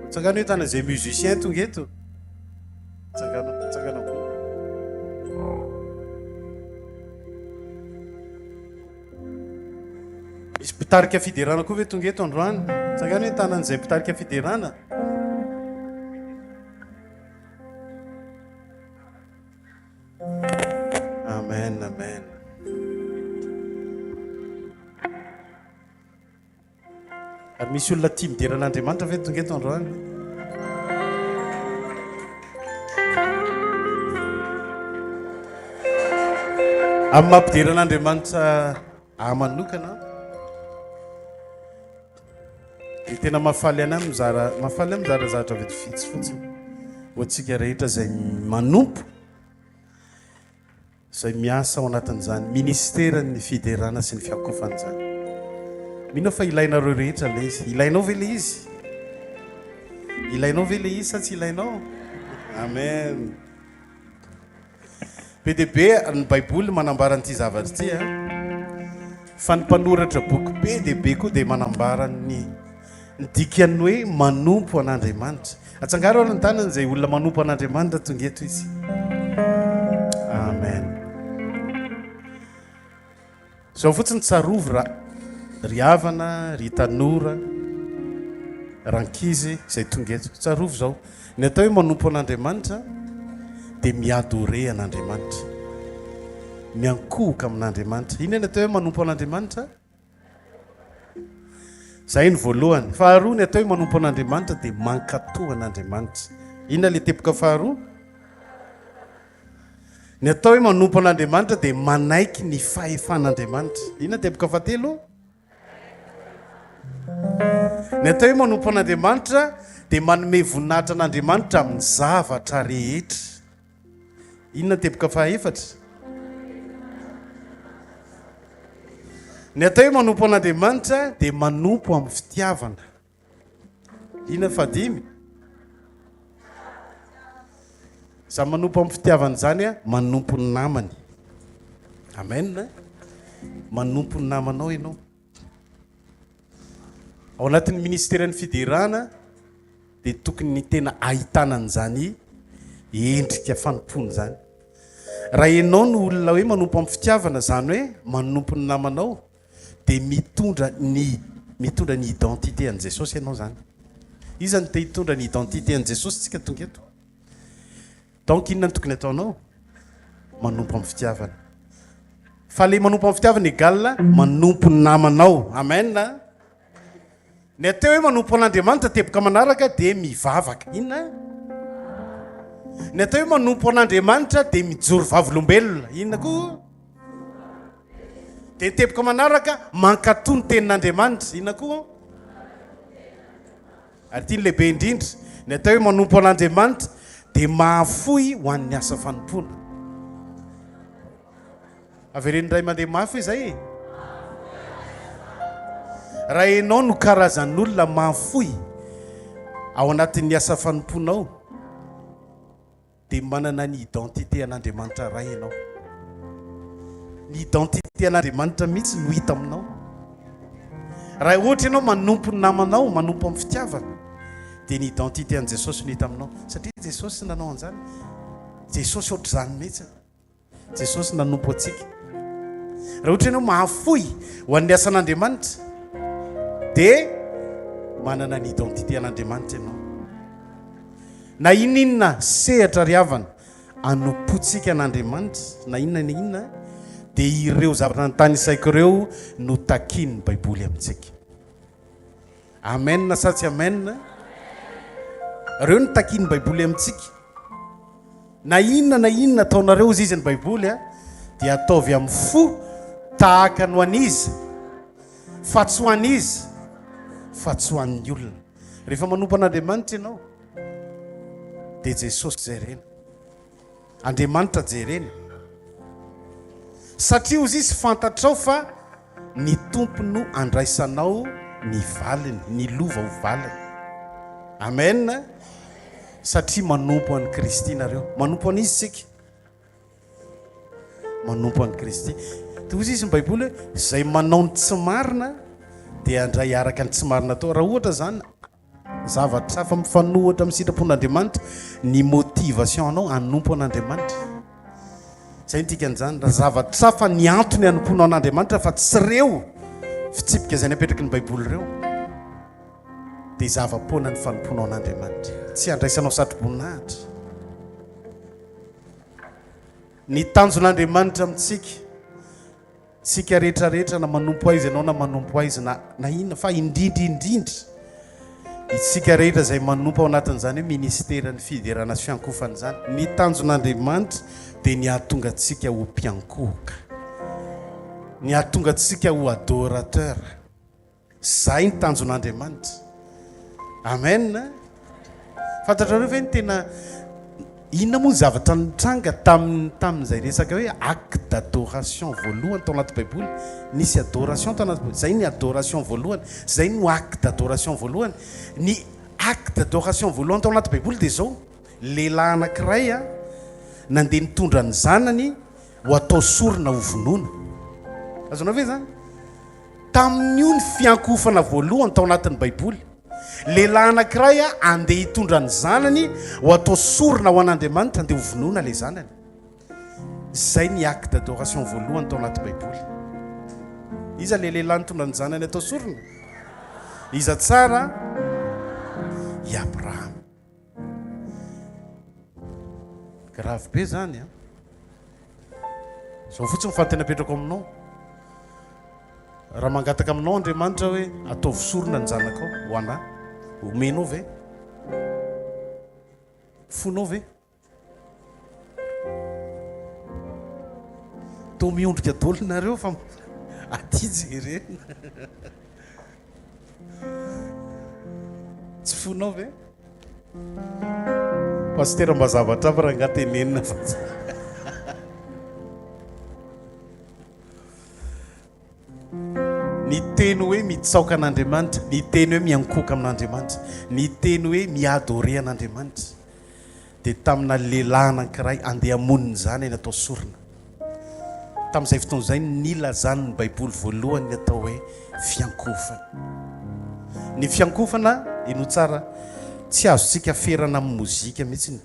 atsangano hoe tanan'izay musicien tonga eto atsangano misy mpitarika fiderana koa ve tonga eto androany atsangano hoe tanan'izay mpitarika fiderana amen amen ary misy olona tia mideran'Andriamanitra ve tonga eto androany amin'ny mampideran'Andriamanitra amanokana dia tena mahafaly ana mizara zavatra vetivitsy fotsiny ho antsika rehetra zay manompo zay miasa ao anatin'izany ministeran'ny fiderana sy ny fiakofana zany minao fa ilainareo rehetra le izy ilainao ve le izy ilainao ve le izy sa tsy ilainao amen be dia be ny baiboly manambara n'ity zavatra ity a fa ny mpanoratra boky be dia be koa dia manambara ny dikany hoe manompo an'Andriamanitra atsangaro ary ny tanany zay olona manompo an'Andriamanitra tonga eto izy amen zao fotsiny tsarovy ry havana ry tanora rankizy zay tonga eto tsarovy zao ny atao hoe manompo an'Andriamanitra dia miadore an'Andriamanitra miankohoka amin'Andriamanitra iny ny atao hoe manompo an'Andriamanitra zay ny voalohany faharoa ny atao hoe manompo an'Andriamanitra dia mankatoa an'Andriamanitra inona le tepoka faharoa ny atao hoe manompo an'Andriamanitra dia manaiky ny fahefan'Andriamanitra inona tepoka fahatelo ny atao hoe manompo an'Andriamanitra dia manome voninahitra an'Andriamanitra amin'ny zavatra rehetra inona tepoka fahaefatra ny atao hoe manompo an'Andriamanitra dia manompo amin'ny fitiavana inona fahadimy za manompo amin'ny fitiavana zany a manompo ny namany amen manompo ny namanao ianao ao anatin'ny ministèren'ny fiderana dia tokony ny tena ahitanan'izany endrika fanompony zany raha ianao no olona hoe manompo amin'ny fitiavana zany hoe manompo ny namanao dia mitondra ny identité an' Jesosy ianao zany izany te hitondra ny identité an' Jesosy tsika tonga eto donc inona ny tokony ataonao manompo amin'ny fitiavana fa le manompo amin'ny fitiavana égale manompo ny namanao amen ny atao hoe manompo an'Andriamanitra tepoka manaraka dia mivavaka inona ny atao hoe manompo an'Andriamanitra dia mijoro vavolombelona inona koa dia tepoka manaraka mankatoa ny tenin'Andriamanitra inona koa ary tia ny lehibe indrindra ny atao hoe manompo an'Andriamanitra dia mahafoy ho an'ny asa fanompona avereny ray mandeha mafy izay raha ianao no karazan'olona mahafoy ao anatin'ny asa fanomponao dia manana ny identité an'Andriamanitra ray ianao ny identité an'Andriamanitra mihitsy no hita aminao raha ohatra ianao manompo ny namanao manompo amin'ny fitiavana dia ny identité an' Jesosy no hita aminao satria Jesosy nanao an'izany Jesosy ohatr' izany mihitsy Jesosy nanompo atsika raha ohatra ianao mahafoy ho an'ny asan'Andriamanitra dia manana ny identité an'Andriamanitra ianao na ininona sehatra ry havana anompontsika an'Andriamanitra na inona dia ireo zavatra nytany isaiko ireo no takiny ny baiboly amintsika amen sa tsy amen ireo no takiny ny baiboly amintsika na inona ataonareo izy izy ny baiboly dia ataovy amin'ny fo tahaka no an'izy fa tsy ho an'izy fa tsy ho an'ny olona rehefa manompo an'Andriamanitra ianao dia Jesosy jerena Andriamanitra jerena satria ozy izy fantatrao fa ny tompo no andraisanao ny valiny ny lova ho valiny amen satria manompo an'i Kristy nareo manompo an'izy sika manompo an'i Kristy dia ozy izy ny baiboly hoe zay manao ny tsy marina dia andray araka ny tsy marina atao raha ohatra zany zavatra hafa mifanohatra amin'ny sitrapon'Andriamanitra ny motivation anao anompo an'Andriamanitra zay ntikan'izany raha zavatra hafa ny antony anomponao an'Andriamanitra fa tsy reo fitsipika izay ny apetraky ny baiboly ireo dia zava-poana ny fanomponao an'Andriamanitra tsy andraisanao satroboninahitra ny tanjon'Andriamanitra amintsika tsika rehetrarehetra na manompo aizy ianao na manompo aizy na inona fa indrindra itsika rehetra zay manompo ao anatin'izany hoe ministèren'ny FIDERANA fiankofana zany ny tanjon'Andriamanitra dia ny ahatonga antsika ho mpiankohoka ny ahatonga antsika ho adorateur zay ny tanjon'Andriamanitra amen fantatrareo ve ny tena inona moa ny zavatra nitranga tamin'izay resaka hoe acte d'adoration voalohany tao anaty baiboly nisy adoration tao anaty zay ny adoration voalohany zay no acte d'adoration voalohany ny acte d'adoration voalohany tao anaty baiboly dia zao lehilahy anankiray nandeha nitondra ny zanany ho atao sorona ho vonoana azonao ve zany tamin'io ny fiankofana voalohany tao anatin'ny baiboly lehilahy anankiray andeha hitondra ny zanany ho atao sorona ho an'Andriamanitra andeha hovonoana le zanany. Zay ny acte d'adoration voalohany tao anaty baiboly. Iza le lehilahy nitondra ny zanany atao sorona? Iza tsara? I Abraham. Grave be zany a. Zao fotsiny fantena petrako aminao. Raha mangataka aminao Andriamanitra hoe ataovy sorona ny zanakao ho ana, omenao ve? Fonao ve? Tô miondrika dolo nareo fa aty jerena. Tsy fonao ve? Pasteur mba zavatra fa raha ngatenenina fa ny teny hoe mitsaoka an'Andriamanitra, ny teny hoe miankoka amin'Andriamanitra, ny teny hoe miadore an'Andriamanitra dia tamina lehilahy anankiray andeha hamoniny zany ny atao sorona. Tamin'izay fotoana izay nilazany ny baiboly voalohany ny atao hoe fiankofana. Ny fiankofana ino tsara tsy azontsika ferana amin'ny mozika mihitsy,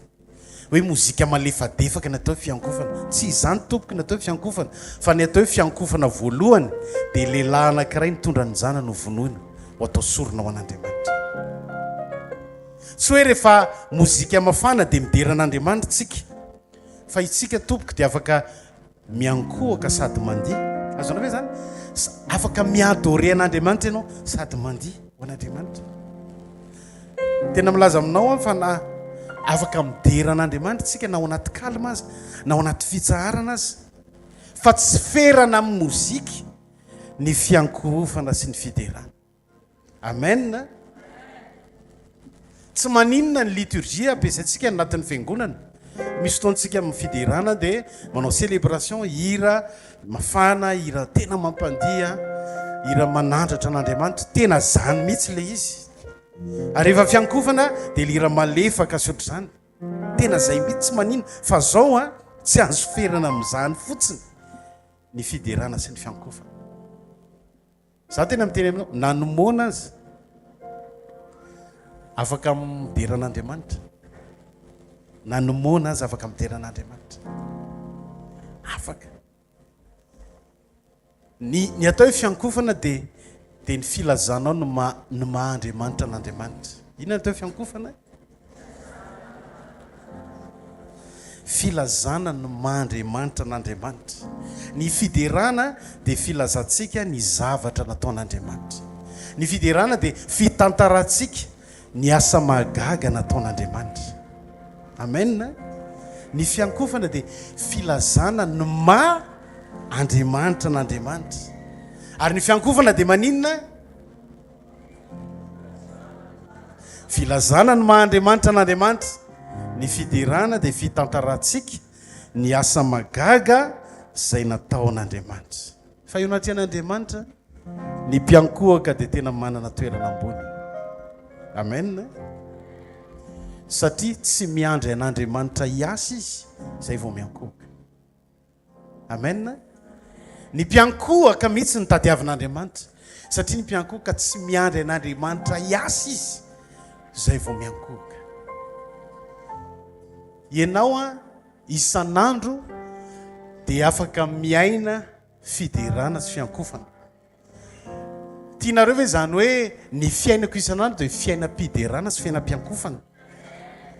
hoe mozika malefadefaka ny atao fiankofana. Tsy izany tompoky ny atao fiankofana, fa ny atao fiankofana voalohany dia lehilahy anankiray mitondra ny zanany ho vonoina ho atao sorona ho an'Andriamanitra. Tsy hoe rehefa mozika mafana dia mideran'Andriamanitra tsika, fa itsika tompoky dia afaka miankohaka sady mandiha. Azonao ve zany? Afaka miadore an'Andriamanitra ianao sady mandiha ho an'Andriamanitra. Tena milaza aminao fa na afaka midera an'Andriamanitra tsika na ao anaty kalma azy na ao anaty fitsaharana azy, fa tsy ferana amin'ny mozika ny fiankohofana sy ny fiderana. Amen. Tsy maninona ny liturgia ampiasaintsika anatin'ny fiangonana. Misy fotoantsika amin'ny fiderana dia manao célébration, hira mafana, hira tena mampandiha, hira manandratra an'Andriamanitra, tena zany mihitsy le izy. Ary rehefa fiankofana dia lira malefaka sy ohatr'izany, tena zay mihitsy tsy maninona. Fa zao tsy azo ferana amin'izany fotsiny ny fiderana sy ny fiankofana. Za tena miteny aminao, nanomona azy afaka midera an'Andriamanitra, nanomona azy afaka midera an'Andriamanitra, afaka. Ny atao hoe fiankofana dia ny filazanao no maha-Andriamanitra an'Andriamanitra. Inona ny atao fiankofana? Filazana no maha-Andriamanitra an'Andriamanitra. Ny fiderana dia filazantsika ny zavatra nataon'Andriamanitra. Ny fiderana dia fitantarantsika ny asa mahagaga nataon'Andriamanitra. Amen. Ny fiankofana dia filazana no maha-Andriamanitra an'Andriamanitra. Ary ny fiankofana dia maninona? Filazana no maha-Andriamanitra an'Andriamanitra. Ny fiderana dia fitantarantsika ny asa mahagaga izay nataon'Andriamanitra. Fa eo anaty an'Andriamanitra ny mpiankohaka dia tena manana toerana ambony. Amen. Satria tsy miandry an'Andriamanitra hiasa izy, izay vao miankohaka. Amen. Ny mpiankohaka mihitsy ny tadiavin'Andriamanitra, satria ny mpiankohaka tsy miandry an'Andriamanitra hiasa izy, izay vao miankohaka. Ianao isan'andro dia afaka miaina fiderana sy fiankofana. Tianareo ve zany hoe ny fiainako isan'andro dia fiainam-piderana sy fiainam-piankofana?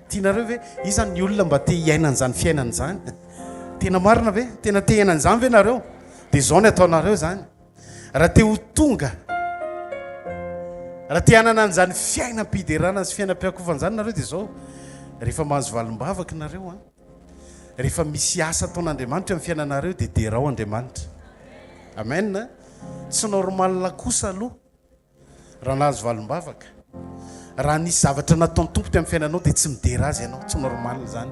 Tianareo ve izany ny olona mba te hiaina an'izany fiainana izany? Tena marina ve? Tena te hiaina an'izany ve nareo? Dia zao ny ataonareo zany. Raha te ho tonga, raha te hanana an'izany fiainam-piderana sy fiainam-piankofana izany nareo dia zao. Rehefa mahazo valim-bavaka nareo, rehefa misy asa ataon'Andriamanitra amin'ny fiainanareo dia derao Andriamanitra. Amen. Tsy normalna kosa aloha raha nahazo valim-bavaka, raha nisy zavatra nataon'ny tompo ty amin'ny fiainanao dia tsy midera azy ianao, tsy normalna zany.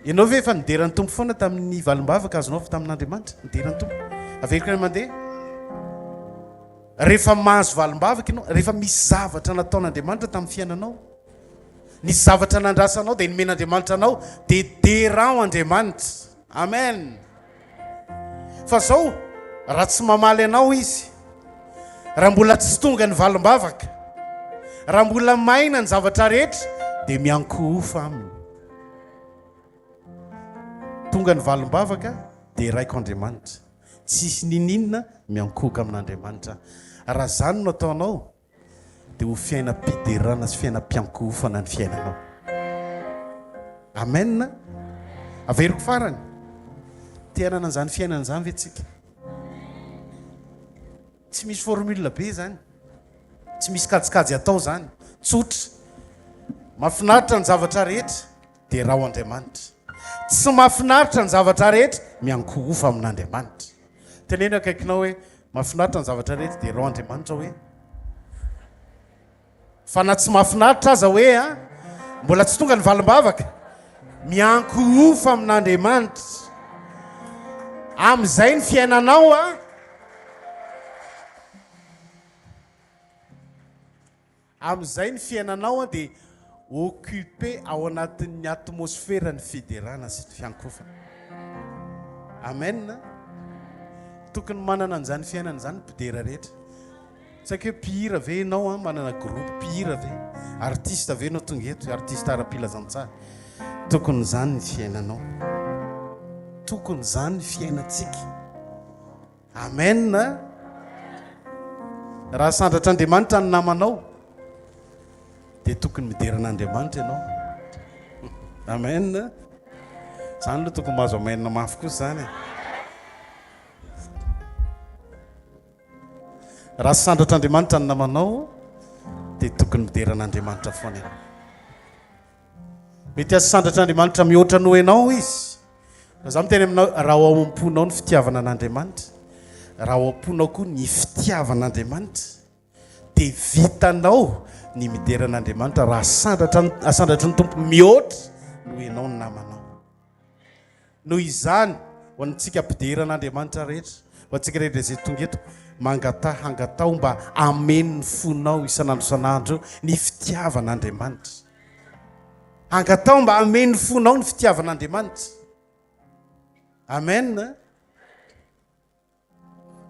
Ianao ve efa nideran'ny tompo foana tamin'ny valim-bavaka azonao fa tamin'Andriamanitra? Nideran'ny tompo averika ny mandeha. Rehefa mahazo valim-bavaka ianao, rehefa misy zavatra nataon'Andriamanitra tamin'ny fiainanao, nisy zavatra nandrasanao dia nomen'Andriamanitra anao, dia derao Andriamanitra. Amen. Fa zao raha tsy mamaly anao izy, raha mbola tsy tonga ny valim-bavaka, raha mbola maina ny zavatra rehetra dia miankofa aminy. Tonga ny valim-bavaka dia raiko Andriamanitra. Tsisy nininona miankoka amin'Andriamanitra. Raha zany no ataonao dia ho fiainam-piderana sy fiainam-piankofana ny fiainanao. Amen. Averiko farany. Tianana an'izany fiainana izany ve tsika? Tsy misy formule be zany. Tsy misy kajikajy atao zany. Tsotra. Mahafinaritra ny zavatra rehetra dia raha ho Andriamanitra. Tsy mahafinaritra ny zavatra rehetra miankofa amin'Andriamanitra. Teneno akaikinao hoe mahafinaritra ny zavatra rehetra dia raha ho Andriamanitra hoe. Fa na tsy mahafinaritra aza hoe mbola tsy tonga ny valim-bavaka miankofa amin'Andriamanitra. Amin'izay ny fiainanao amin'izay ny fiainanao dia occupé ao anatin'ny atmosfera ny fiderana sy ny fiankofana. Amen. Tokony manana an'izany fiainana izany mpidera rehetra. Tsy haiko hoe mpihira ve ianao manana groupe mpihira ve artiste ve ianao tonga eto artiste ara Filazantsara. Tokony izany ny fiainanao. Tokony izany ny fiainantsika. Amen. Raha sandratr'Andriamanitra ny namanao dia tokony mideran'Andriamanitra ianao. Amen. Zany aloha tokony mahazo amen mafy kosa zany. Raha sandratr'Andriamanitra ny namanao dia tokony mideran'Andriamanitra foana ianao. Mety azo sandratr'Andriamanitra mihoatra noho ianao izy. Za miteny aminao raha ao am-ponao ny fitiavana an'Andriamanitra, raha ao am-ponao koa ny fitiavan'Andriamanitra dia vitanao ny mideran'Andriamanitra raha sandratry ny tompo mihoatra noho ianao ny namanao. Noho izany ho antsika mpideran'Andriamanitra rehetra, ho antsika rehetra izay tonga eto hangatao mba ameny ny fonao isan'andro isan'andro ny fitiavan'Andriamanitra. Hangatao mba ameny ny fonao ny fitiavan'Andriamanitra. Amen.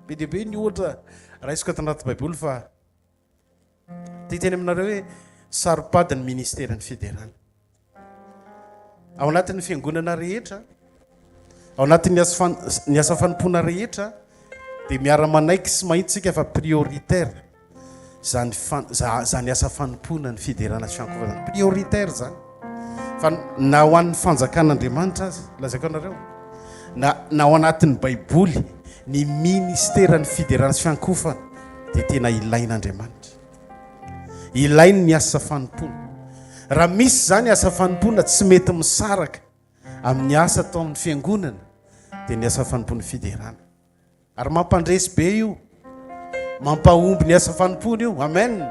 Be dia be ny ohatra raha isika tanaty Baiboly fa teny aminareo hoe saripady ny ministera ny fiderana. Ao anatin'ny fiangonana rehetra, ao anatin'ny asa fanompoana rehetra dia miara-manaiky sy mahitsika fa prioritaire zany asa fanompoana ny fiderana sy fiankofana. Prioritaire zany. Fa na ho an'ny fanjakan'Andriamanitra azy lazaiko anareo. Na ao anatin'ny Baiboly ny ministera ny fiderana sy fiankofana dia tena ilain'Andriamanitra. Ilainy ny asa fanompoana. Raha misy zany asa fanompoana tsy mety misaraka amin'ny asa atao amin'ny fiangonana dia ny asa fanompoana fiderana. Ary mampandresy be io, mampahomby ny asa fanompoana io. Amen.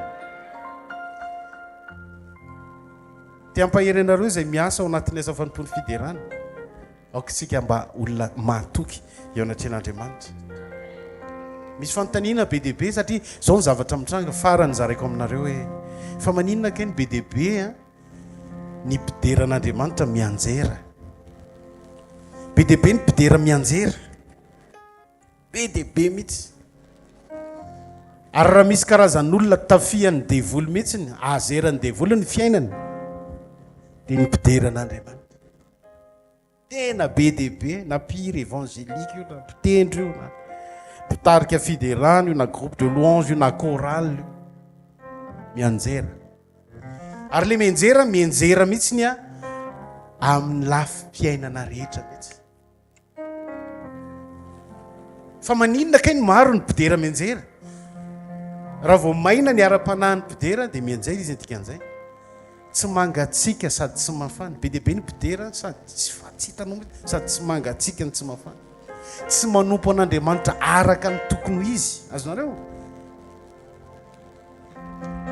Tiampahery anareo izay miasa ao anatin'ny asa fanompoana fiderana. Aoka isika mba olona mahatoky eo anatrehan'Andriamanitra. Misy fanontaniana be dia be satria izao ny zavatra mitranga farany zaraiko aminareo hoe fa maninona kay ny be dia be ny mpideran'Andriamanitra mianjera. Be dia be ny mpidera mianjera. Be dia be mihitsy. Ary raha misy karazan'olona tafian'ny devoly mihitsy azeran'ny devoly ny fiainany dia ny mpideran'Andriamanitra. Tena be dia be na mpihira évangélique io na mpitendry io na mpitarika FIDERANA io na Groupe de Louange io na chorale io mianjera. Ary le mianjera mihitsy ny amin'ny lafim-piainana rehetra mihitsy. Fa maninona kay ny maro ny mpidera mianjera? Raha vao maina ny ara-panahy ny mpidera dia mianjera izy dikan'izay. Tsy mangatsika sady tsy mafana. Be dia be ny mpidera sady tsy fatsitanao sady tsy mangatsika ny tsy mafana. Tsy manompo an'Andriamanitra araka ny tokony izy. Azonareo?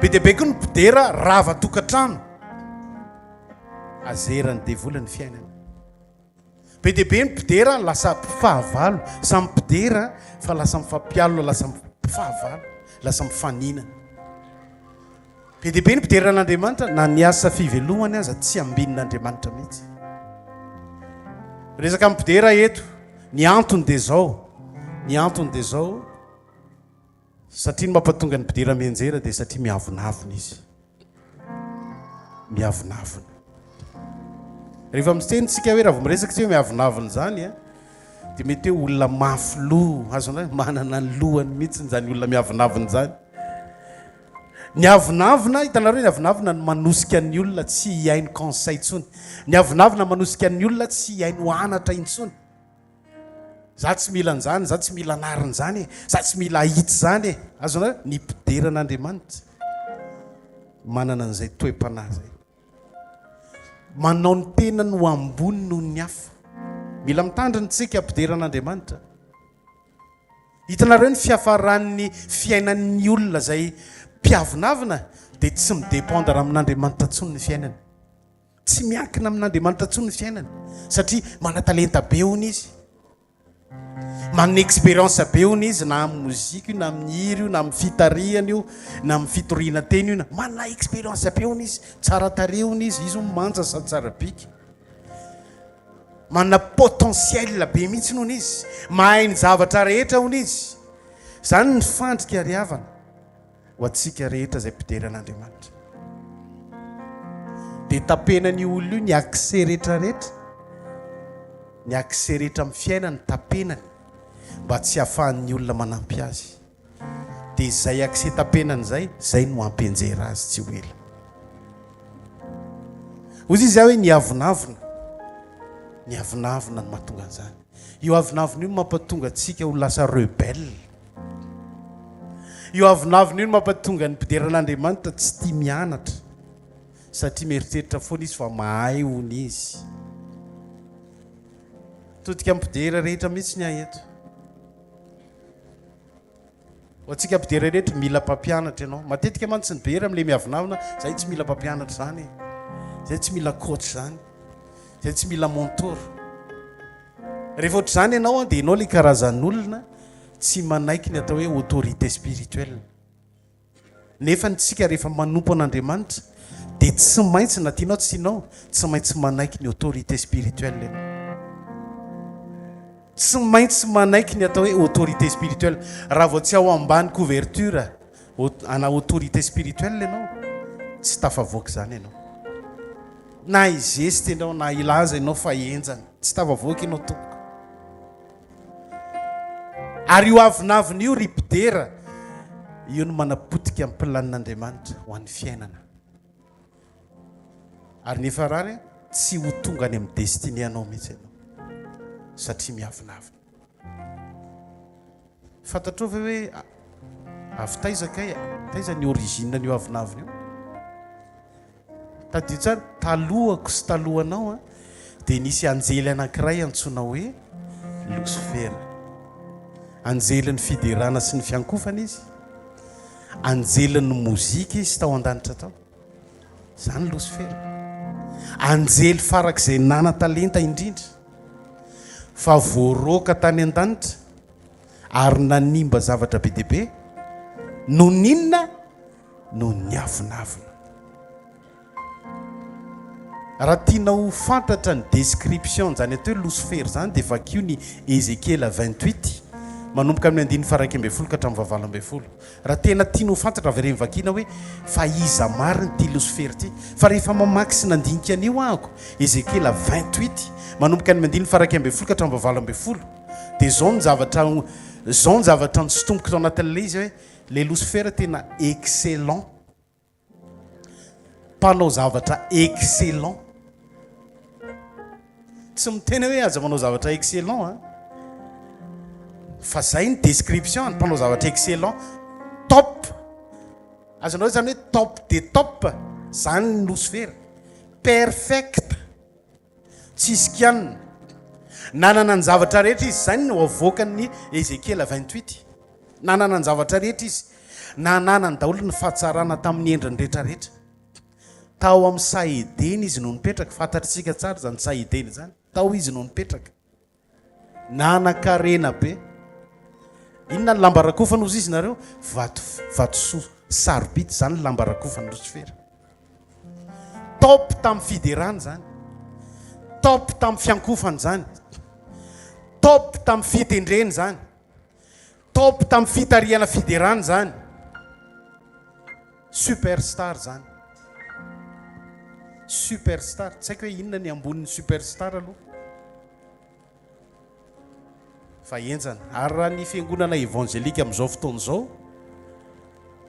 Be dia be koa ny mpidera rava tokantrano. Azerany devoly ny fiainana. Be dia be ny mpidera lasa mpifahavalo. Samy mpidera fa lasa mifampialina, lasa mpifahavalo, lasa mifaninana. Be dia be ny mpideran'Andriamanitra na ny asa fivelomany aza tsy ambin'Andriamanitra mihitsy. Resaka mpidera eto, ny antony dia zao. Ny antony dia zao satria ny mampatonga ny mpidera mianjera dia satria miavonavona izy. miavinavina. Rehefa mitentsika hoe raha vao miresaka tsy hoe miavinavina zany a dia mety hoe olona mafy loha azonao manana ny lohany mihitsy zany olona miavinavina zany. Ny avinavina hitanareo ny avinavina no manosika ny olona tsy hiaino conseil intsony. Ny avinavina manosika ny olona tsy hiaino anatra intsony. Za tsy mila an'izany, za tsy mila anarina zany, za tsy mila ahitsy zany e. Azonareo ny mpideran'Andriamanitra manana an'izay toe-panahy zay. Manao ny tenany ho ambony noho ny hafa. Mila mitandrina tsika ampideran'Andriamanitra. Hitanareo ny fiafaran'ny fiainan'ny olona zay mpiavinavina dia tsy midépendre amin'Andriamanitra intsony ny fiainany. Tsy miankina amin'Andriamanitra intsony ny fiainany satria mana-talenta be hony izy. Manana expérience be hony izy na amin'ny mozika io na amin'ny hira io na amin'ny fitariana io na amin'ny fitoriana teny io. Manana expérience be hony izy, tsara tarehy hony izy, izy manja sady tsara bika. Manana potentiel be mihitsy noho izy, mahay ny zavatra rehetra hony izy. Zany ny fandrika ariavana ho antsika rehetra izay mpideran'Andriamanitra. Dia tapenany olona io ny accès rehetrarehetra, ny accès rehetra amin'ny fiainany tapenany mba tsy hahafahan'ny olona manampy azy. Dia izay accès tapenany zay no ampenjera azy tsy ho ela. Ozy izy hoe ny avinavina no mahatonga an'izany. Io avinavina io mampatonga antsika ho lasa rebelle. Io avinavina io mampatonga ny mpideran'Andriamanitra tsy tia mianatra satria mieritreritra foana izy fa mahay hony izy. Todika mpidera rehetra mihitsy ny aheto. Ho antsika mpidera rehetra mila mpampianatra ianao. Matetika mantsy ny bera amin'ilay miavinavina, zay tsy mila mpampianatra zany, zay tsy mila coach zany, zay tsy mila mentor. Rehefa ohatr' zany ianao dia ianao ilay karazan'olona tsy manaiky ny atao hoe autorité spirituelle. Nefa ntsika rehefa manompo an'Andriamanitra dia tsy maintsy na tianao tsy tianao tsy maintsy manaiky ny autorité spirituelle ianao. Tsy maintsy manaiky ny atao hoe autorité spirituelle. Raha vao tsy ao ambany couverture ana autorité spirituelle ianao tsy tafavoaka zany ianao. Na izesty ianao na ilaza ianao fa enjana tsy tafavoaka ianao tompoko. Ary io avinavina io ry mpidera io no manapotika amin'ny planin'Andriamanitra ho an'ny fiainana. Ary nefa rary tsy ho tonga any amin'ny destiné anao mihitsy ianao satria miavinavina. Fantatrao ve hoe avy taizaka taiza ny origine n'io avinavina io? Tadio tsara talohako sy talohanao dia nisy anjely anankiray antsoina hoe Lucifer. Anjelin'ny fiderana sy ny fiankofana izy, anjelin'ny mozika izy tao an-danitra tao. Zany Lucifer. Anjely farak'izay nana-talenta indrindra fa voaroaka tany an-danitra ary nanimba zavatra be dia be no ninona no ny avinavina. Raha tianao fantatra ny description zany atao hoe Lucifer zany dia vakio ny Ezekiel 28 manomboka amin'ny 9:20 ka hatramin'ny 20:20. Raha tena tianao fantatra avy ireny vakina hoe fa iza mariny ty Lucifer ty. Fa rehefa mamaky sy nandinika an'io ahako Ezekiel 28 manomboka amin'ny 9:20 ka hatramin'ny 20:20 dia zao ny zavatra nsotomboko tao anatin'ilay izy hoe le Lucifer tena excellent, mpanao zavatra excellent. Tsy miteny hoe aza manao zavatra excellent fa zay ny description ny mpanao zavatra excellent, top. Azonao zany hoe top de top, zany ny Lucifer. Perfect, tsisy kianina, nanana ny zavatra rehetra izy. Zany no avoakany Ezekiel 28. Nanana ny zavatra rehetra izy, nanana ny daholo ny fahatsarana tamin'ny endriny rehetrarehetra. Tao amin'ny Saedeny izy no nipetraka. Fantatritsika tsara zany Saedeny zany, tao izy no nipetraka. Nanan-karena be. Inona ny lamba rakofana ozy izy nareo? Vatosoa sarobity, zany lamba rakofana Lucifer. Top tamin'ny fiderana zany, top tamin'ny fiankofana zany, top tamin'ny fitendreny zany, top tamin'ny fitariana fiderana zany, superstar zany. superstar tsy haiko hoe inona ny ambonin'ny superstar aloha fa enjana ary raha ny fiangonana évangélika amin'izao fotoan'izao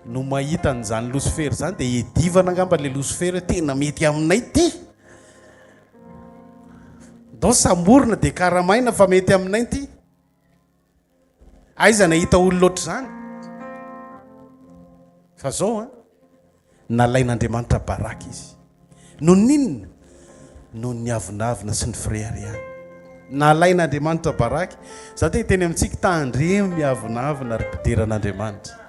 no mahita an'izany Lucifer zany dia edivana angamba le Lucifer tena mety aminay ty dao samborina dia karamaina fa mety aminay ty aiza nahita olo loatra zany fa zao nalain'Andriamanitra baraka izy no ninona no ny avinavina sy ny frériana nalain'Andriamanitra baraka za te teny amintsika tandremo miavinavina ary mpideran'Andriamanitra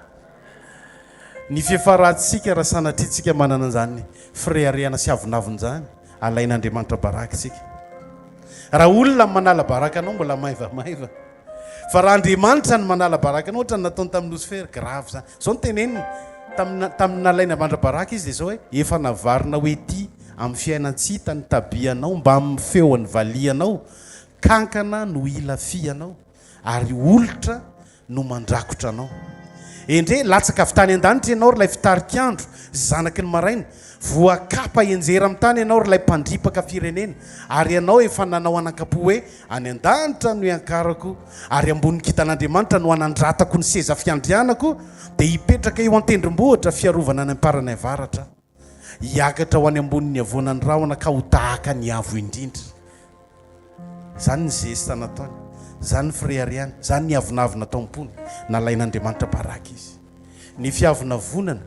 ny fiafaratsika raha sanatritsika manana an'izany frériana sy avinavina zany alain'Andriamanitra baraka isika raha olona manala baraka anao mbola maivamaiva fa raha Andriamanitra ny manala baraka anao ohatra nataony tamin'ny Lucifer grave zany zao no teneniny tamin'ny nalain'Andriamanitra baraka izy dia zao hoe efa navarina hoe ty amin'ny fiainantsita ny tabianao mba amin'ny feon'ny valianao kankana no ilafianao ary olitra no mandrakotra anao endre latsaka avy tany an-danitra ianao ry lay fitarikandro zanaky ny maraina voakapa enjera amin'ny tany ianao ry lay mpandripaka firenena ary ianao efa nanao anakapo hoe any an-danitra no iankarako ary ambony kitan'Andriamanitra no anandratako ny seza fiandrianako dia hipetraka eo an-tendrombohitra fiarovana any amparany avaratra hiakatra ho any ambonin'ny avoanany rahona ka ho tahaka ny avo indrindra zany ny zesta nataony zany ny frériana zany ny avinavina tao ampony nalain'Andriamanitra baraka izy ny fiavinavonana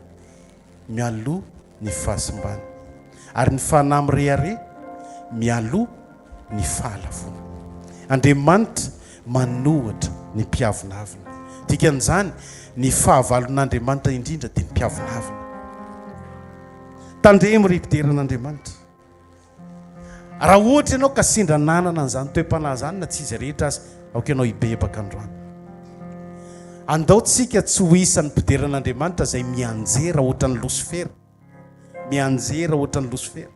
mialoha ny fahasimbana ary ny fanahy mirehare mialoha ny fahalavona Andriamanitra manohatra ny mpiavinavina dikan'izany ny fahavalon'Andriamanitra indrindra dia ny mpiavinavina tandremo ry mpideran'Andriamanitra raha ohatra ianao ka sendra nanana an'izany toe-panahy zany na tsy izy rehetra azy aoka ianao hibebaka androany andao tsika tsy ho isan'ny mpideran'Andriamanitra izay mianjera ohatran'ny Lucifer mianjera ohatran'ny Lucifer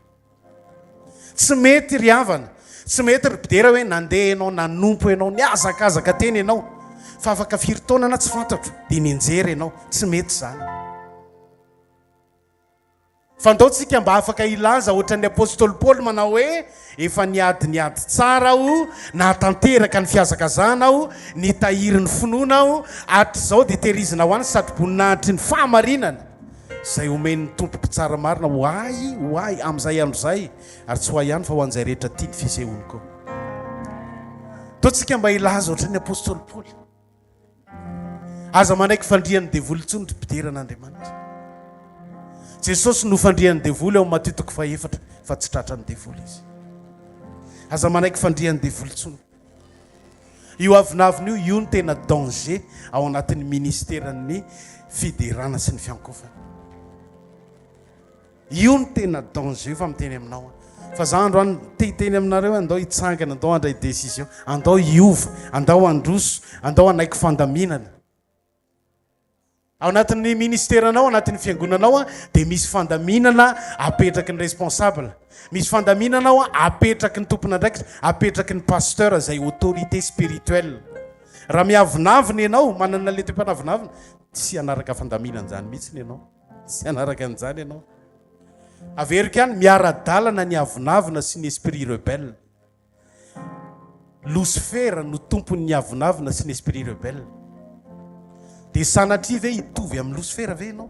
tsy mety ry havana tsy mety ry mpidera hoe nandeha ianao nanompo ianao niazakazaka teny ianao fa afaka firy taona na tsy fantatro dia nianjera ianao tsy mety zany fa ndao tsika mba afaka ilaza ohatran'ny apôstôly Paoly manao hoe efa niady tsara aho natanteraka ny fiazakazana aho nitahiry ny finoana aho hatrizao dia tehirizina ho any satroboninahitry ny fahamarinana zay omen'ny tompo mpitsara marina hoay amin'izay andro zay ary tsy ho ay ihany fa ho an'izay rehetra tia ny fisehony koa taontsika mba ilaza ohatran'ny apôstôly Paoly aza manaiky fandrian'ny devoly tsony ry mpideran'Andriamanitra Jesosy no fandrian'ny devoly ao Matthieu 4 fa tsy tratra ny devoly izy aza manaiky fandrian'ny devoly tsony io avinavina io no tena danger ao anatin'ny ministeran'ny fiderana sy ny fiankofana io no tena danger fa miteny aminao fa za andro any teny aminareo andao hitsangana andao handray décision andao hiova andao handroso andao anaiky fandaminana ao anatin'ny ministeranao anatin'ny fiangonanao dia misy fandaminana apetraky ny responsable misy fandaminanao apetraky ny tompon'andraikitra apetraky ny pasteur zay autorité spirituelle raha miavinavina ianao manana le toe-panavinavina tsy anaraka fandaminana zany mihitsy ianao tsy anaraka an'izany ianao averika any miara-dalana ny avinavina sy ny esprit rebelle Lucifer no tompony ny avinavina sy ny esprit rebelle dia sanatria ve hitovy amin'ny Lucifer ve ianao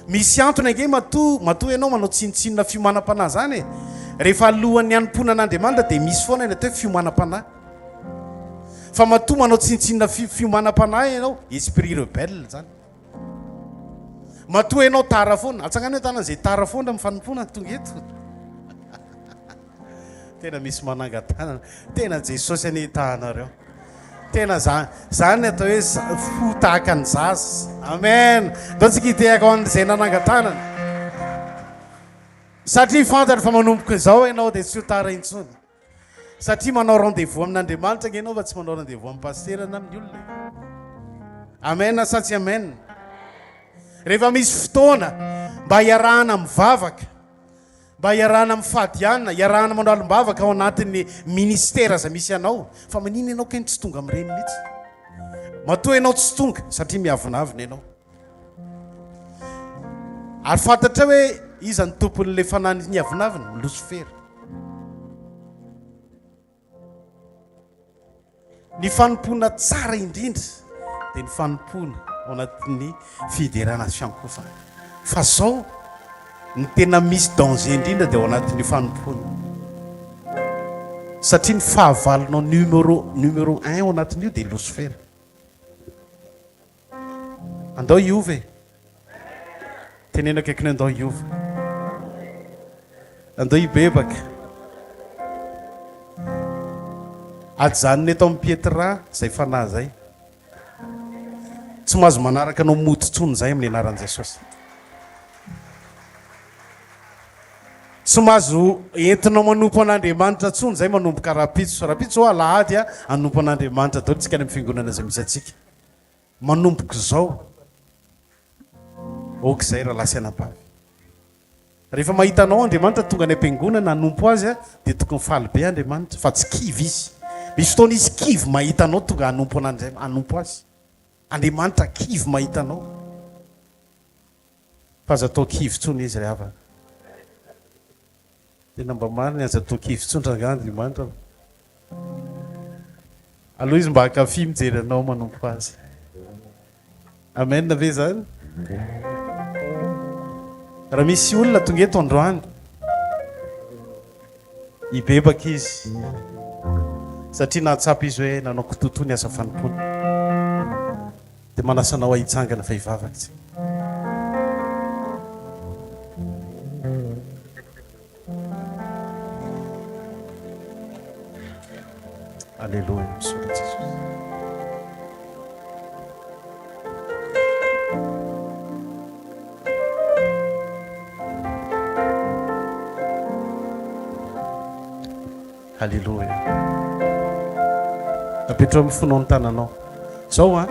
misy antony ange matoa ianao manao tsinitsinina fiomanam-panahy zany e rehefa alohan'ny hanomponan'Andriamanitra dia misy foana ina teo fiomanam-panahy fa matoa manao tsinitsinina fiomanam-panahy ianao esprit rebelle zany matoa ianao tara foana atsagnany hoe tanan'izay tara foana mifanompona tonga eto tena misy manangatanana tena Jesosy anetahanareo tena zany atao hoe fo tahaka ny zaza amen ndao tsika hitehaka ao an'izay nanangatanana satria fantatra fa manomboka izao ianao dia tsy ho tara intsony satria manao rendez-vous amin'Andriamanitra nge ianao fa tsy manao rendez-vous amin'ny pasteur na amin'ny olona amen sa tsy amen rehefa misy fotoana mba hiarahana mivavaka mba hiarahana mifadiana hiarahana manao alim-bavaka ao anatin'ny ministera za misy anao fa manina ianao keny tsy tonga amin'ireny mihitsy matoa ianao tsy tonga satria miavinavina ianao ary fantatra hoe iza ny tompon'le fanany ny avinaviny Lucifer. Ny fanompona tsara indrindra dia ny fanompona ao anatin'ny fiderana fiankofana. Fa zao ny tena misy danger indrindra dia ao anatin'ny fanompona. Satria ny fahavalonao numéro 1 ao anatin'io dia Lucifer. Andao iove. Tenena akaiky ny andao iove. Andao ibebaka. Ajanony eto amin'ny Pietra zay fanahy zay. Tsy mahazo manaraka anao mototsony zay amin'ny anaran'i Jesosy. Tsy mahazo entinao manompo an'Andriamanitra tsony zay manomboka rapitso. Rapitso ho alahady anompo an'Andriamanitra daholo tsika any amin'ny fiangonana zay misy atsika. Manomboka zao. Ok zay raha lasy anapavy. Rehefa mahita anao Andriamanitra tonga any am-piangonana anompo azy dia tokony faly be Andriamanitra fa tsy kivy izy. Misy fotoana izy kivy mahita anao tonga anompo an'Andriamanitra anompo azy. Andriamanitra kivy mahita anao. Fa aza atao kivy tsony izy rehefa. Tena mba marina aza atao kivy tsony raha Andriamanitra. Aloha izy mba akafi mijery anao manompo azy. Amen na ve zany? Raha misy olona tonga eto androany ibebaka izy satria nahatsapa izy hoe nanao kototo ny asa fanompony dia manasanao ahitsangana fa hivavaka tsy. Alleluia, misory Jesosy. Alleluia. Apetra amin'ny fonao ny tananao. Zao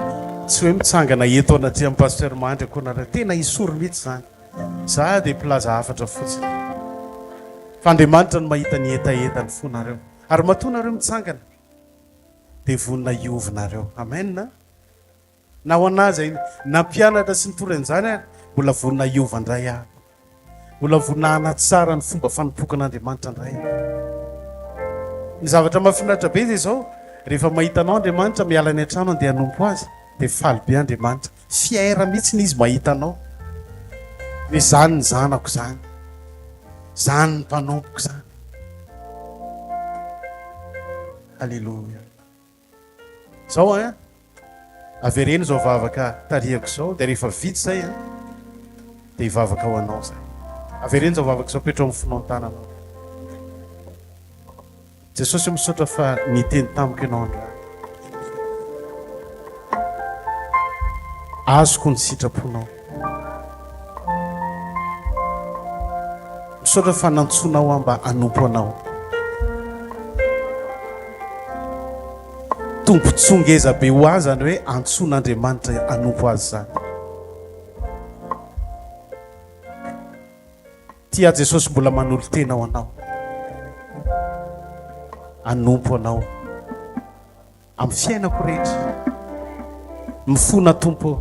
tsy hoe mitsangana eto anaty amin'ny Pasteur Mahandry akonara tena isory mihitsy zany. Za dia plaza hafatra fotsiny. Fa Andriamanitra no mahita ny etaeta ny fonareo. Ary matonareo mitsangana dia vonina iovinareo. Amen na? Na ho anazy na mpianatra sy ny toran'izany mbola vonina iovandray aho. Mbola vonina anatsara ny fomba fanompokan'Andriamanitra ndray. Ny zavatra mahafinaritra be dia zao rehefa mahita anao Andriamanitra miala ny an-trano andeha hanompo azy dia faly be Andriamanitra. Fiaira mihitsy ny izy mahita anao. Hoe zany ny zanako zany. Zany ny mpanompoko zany. Alleluia. Zao avereny zao vavaka tarihako zao dia rehefa vitsy zay dia hivavaka ho anao zay. Avereny zao vavaka zao petra amin'ny fonao ny tananao. Jesosy misaotra fa niteny tamiko ianao androany. Azoko ny sitraponao. Misaotra fa nantsonao mba hanompo anao. Tompontsongeza be ho azy zany hoe antson'Andriamanitra hanompo azy zany. Tia Jesosy mbola manolo tena ho anao. Hanompo anao amin'ny fiainako rehetra. Mifona tompo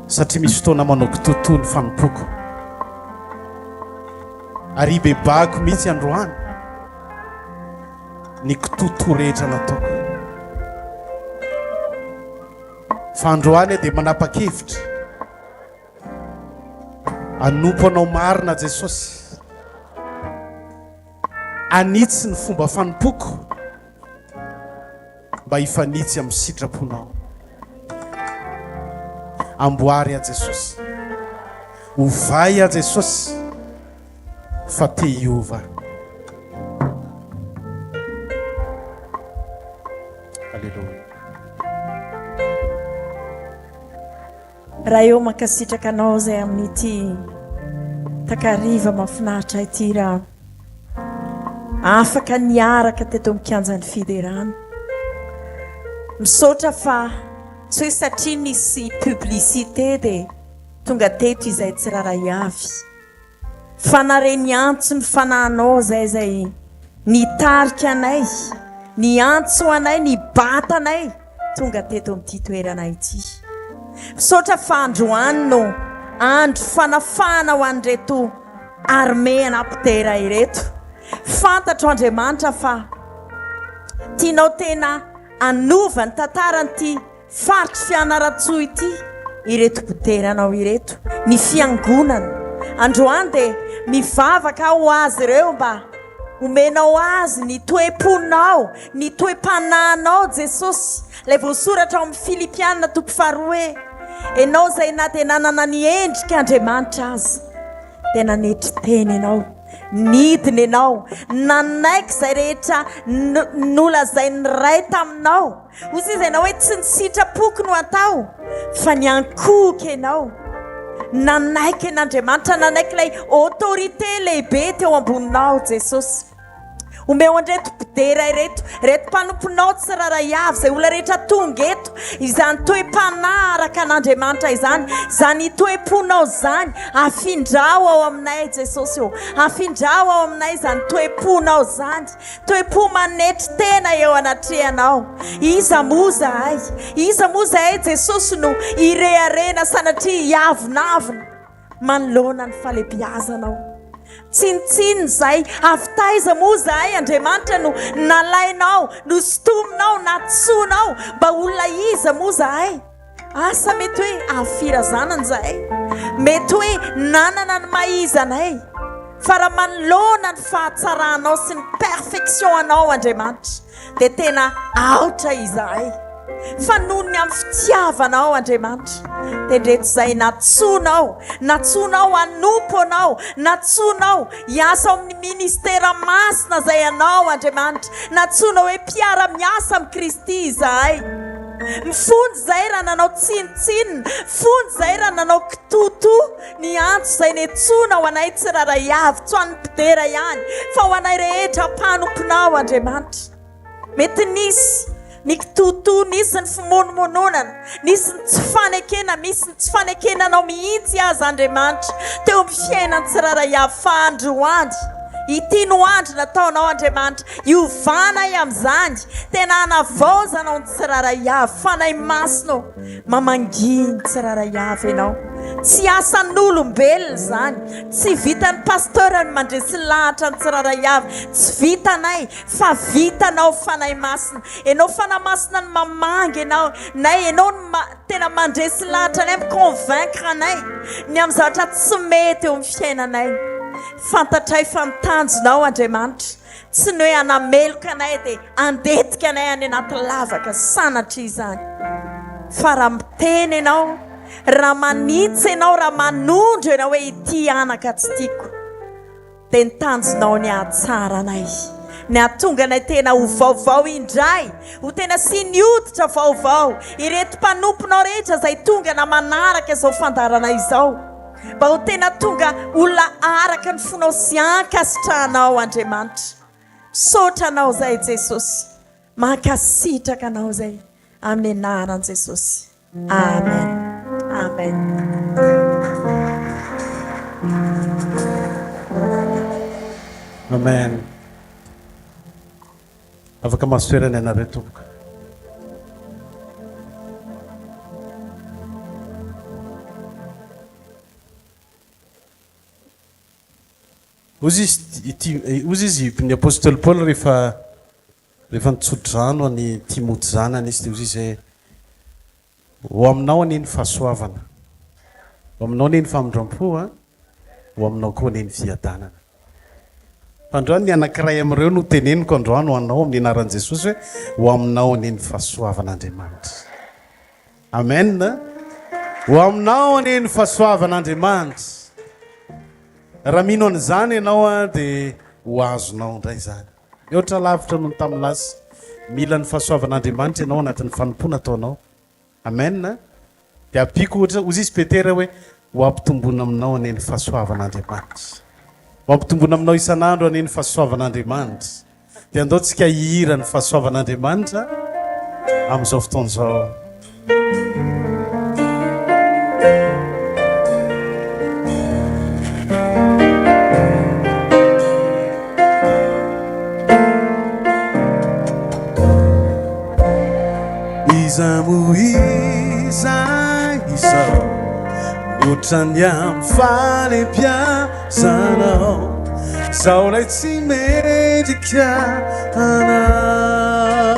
satria misy fotoana manao kitoto ny fanompoko. Ary bebako mihitsy androany ny kitoto rehetra nataoko. Fa androany dia manapa-kevitra hanompo anao marina Jesosy. Anitsy ny fomba fanompoko mba hifanitsy amin'ny sitraponao. Amboary a Jesosy. Ovay a Jesosy fa te hiova. Alleluia. Raha eo mankasitraka anao zay amin'ity takariva mahafinaritra ity raha afaka niaraka teto mikianjan'ny fiderana. Misaotra fa tsy hoe satria nisy publicité dia tonga teto izay tsy raray avy. Fa nareny antso ny fanahinao zay nitarika anay, ny antso anay, ny bata anay tonga teto amin'ity toerana ity. Misaotra fa androany no andro fanafana ho an'ireto armé anapotera ireto. Fantatro Andriamanitra fa tianao tena anova ny tantaran'ity faritry fianarantsoa ity, ireto poteranao ireto, ny fiangonana. Androany dia mivavaka ho azy ireo mba omenao azy ny toe-ponao, ny toe-pananao Jesosy. Ilay voasoratra ao amin'ny Filipianina 4 hoe ianao izay na dia nanana ny endrika Andriamanitra azy dia nanetry teny ianao, nidiny ianao, nanaiky izay rehetra nolazainy ray taminao. Hozy izy ianao hoe tsy ny sitrapoko no atao fa ny ankoky ianao. Nanaiky an'Andriamanitra, nanaiky ilay autorité lehibe teo amboninao Jesosy. Omeo andreto podera ireto, reto mpanomponao tsy raray avy izay olona rehetra tonga eto, izany toe-panaraka an'Andriamanitra izany, izany toe-ponao izany, afindrao ao aminay Jesosy eo, afindrao ao aminay izany toe-ponao izany, toe-po manetry tena eo anatrehanao. Iza moa zahay, iza moa zahay Jesosy no ireharena sanatria hiavonavina manoloana ny falebiazanao. Tsinitsiny zay, avitaiza moa zahay Andriamanitra no nalainao, no stominao, natsonao mba olona iza moa zahay. Asa mety hoe afilazanana zahay, mety hoe nanana ny maizanay, fa raha manoloana ny fahatsaranao sy ny perfection anao Andriamanitra dia tena aotra izahay. Fa noho ny amin'ny fitiavanao Andriamanitra dia ndreto izay natsonao anompo anao, natsonao hiasa amin'ny ministera masina izay anao Andriamanitra, natsonao hoe mpiara-miasa amin'ny Kristy izahay. Mifonjy izay raha nanao tsinitsinina, fonjy izay raha nanao kitoto, ny antso izay netsona ho anay tsy raray avy, tsy ho an'ny mpidera ihany fa ho anay rehetra mpanomponao Andriamanitra. Mety nisy ny kitoto, nisy ny fimonomononana, nisy ny tsy fanekena, misy ny tsy fanekenanao mihitsy azy Andriamanitra teo amin'ny fiainany tsy raray avy. Fa androany ity no andro nataonao Andriamanitra iovanay amin'izany, tena hanavaozanao ny tsy raray avy, fanay masino mamanginy tsy raray avy ianao. Tsy asan'olombelona izany, tsy vitan'ny pasteur ny mandresy lahatra ny tsy raray avy, tsy vitanay fa vitanao fanay masina. Ianao fanahy masina ny mamangy ianao, nay ianao tena mandresy lahatra anay, miconvaincre anay ny amin'ny zavatra tsy mety eo amin'ny fiainanay. Fantatray fantanjonao Andriamanitra, tsy ny hoe anameloka anay dia andetika anay any anaty lavaka sanatra izany, fa raha miteny ianao, raha manitsy ianao, raha manondro ianao hoe ity anaka tsy tiako, dia nitanjonao ny ahatsara anay, ny ahatonga anay tena ho vaovao indray, ho tena sy ny hoditra vaovao. Ireto mpanomponao rehetra izay tonga na manaraka izao fandarana izao, mba ho tena tonga olona araka ny fonao sy ankasitrahanao Andriamanitra. Misaotra anao zay Jesosy, mankasitraka anao zay amin'ny anaran'i Jesosy. Amen. Amen. Amen. Afaka masoerana ianareo tomboka. Ozy izy ny apôstôly Paul rehefa nitsodrano any Timoty zanany izy dia ozy izy ho aminao aneny fahasoavana, ho aminao aneny famindram-po, ho aminao koa aneny fiadanana. Androany ny anankiray amin'ireo no teneniko androany ho anao amin'ny anaran'i Jesosy hoe ho aminao aneny fahasoavan'Andriamanitra. Amen. Ho aminao aneny fahasoavan'Andriamanitra. Raha mino an'izany ianao dia ho azonao indray izany. Mihoatra lavitra noho ny tamin'ny lasa, mila ny fahasoavan'Andriamanitra ianao anatin'ny fanompona ataonao. Amen. Dia apiako ohatra ozy izy Petera hoe ho ampitombona aminao aneny fahasoavan'Andriamanitra, ho ampitombona aminao isan'andro aneny fahasoavan'Andriamanitra. Dia andao tsika hihira ny fahasoavan'Andriamanitra amin'izao fotoan'izao. otrany am falempiazanao zao lay tsy mendrika anao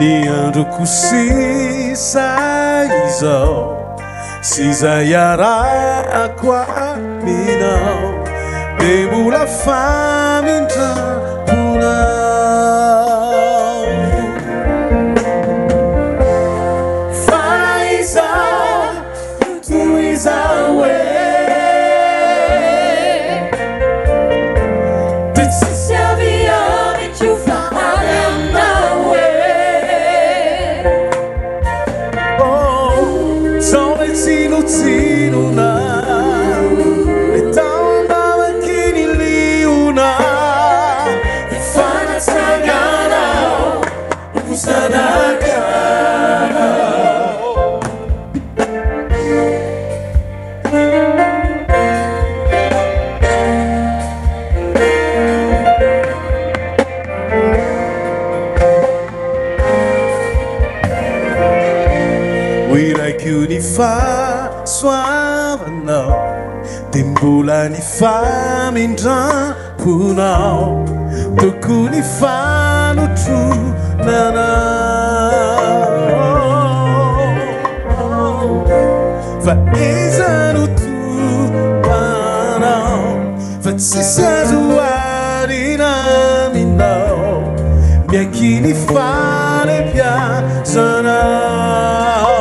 ny androko sisa izao sy zay arako aminao de mbola famindraponao fa izao toy izao hoe de tsisy aviany tiofa any aminao hoe zao le tsinotsinona le taondavakiny liona ifanatsaganao kosanakao oiraikio ny fahasoavanao de mbola ny famindramponao tokony fanotronanao fa iza no topanao fa tsisy azo arina aminao miakiny falempiazanao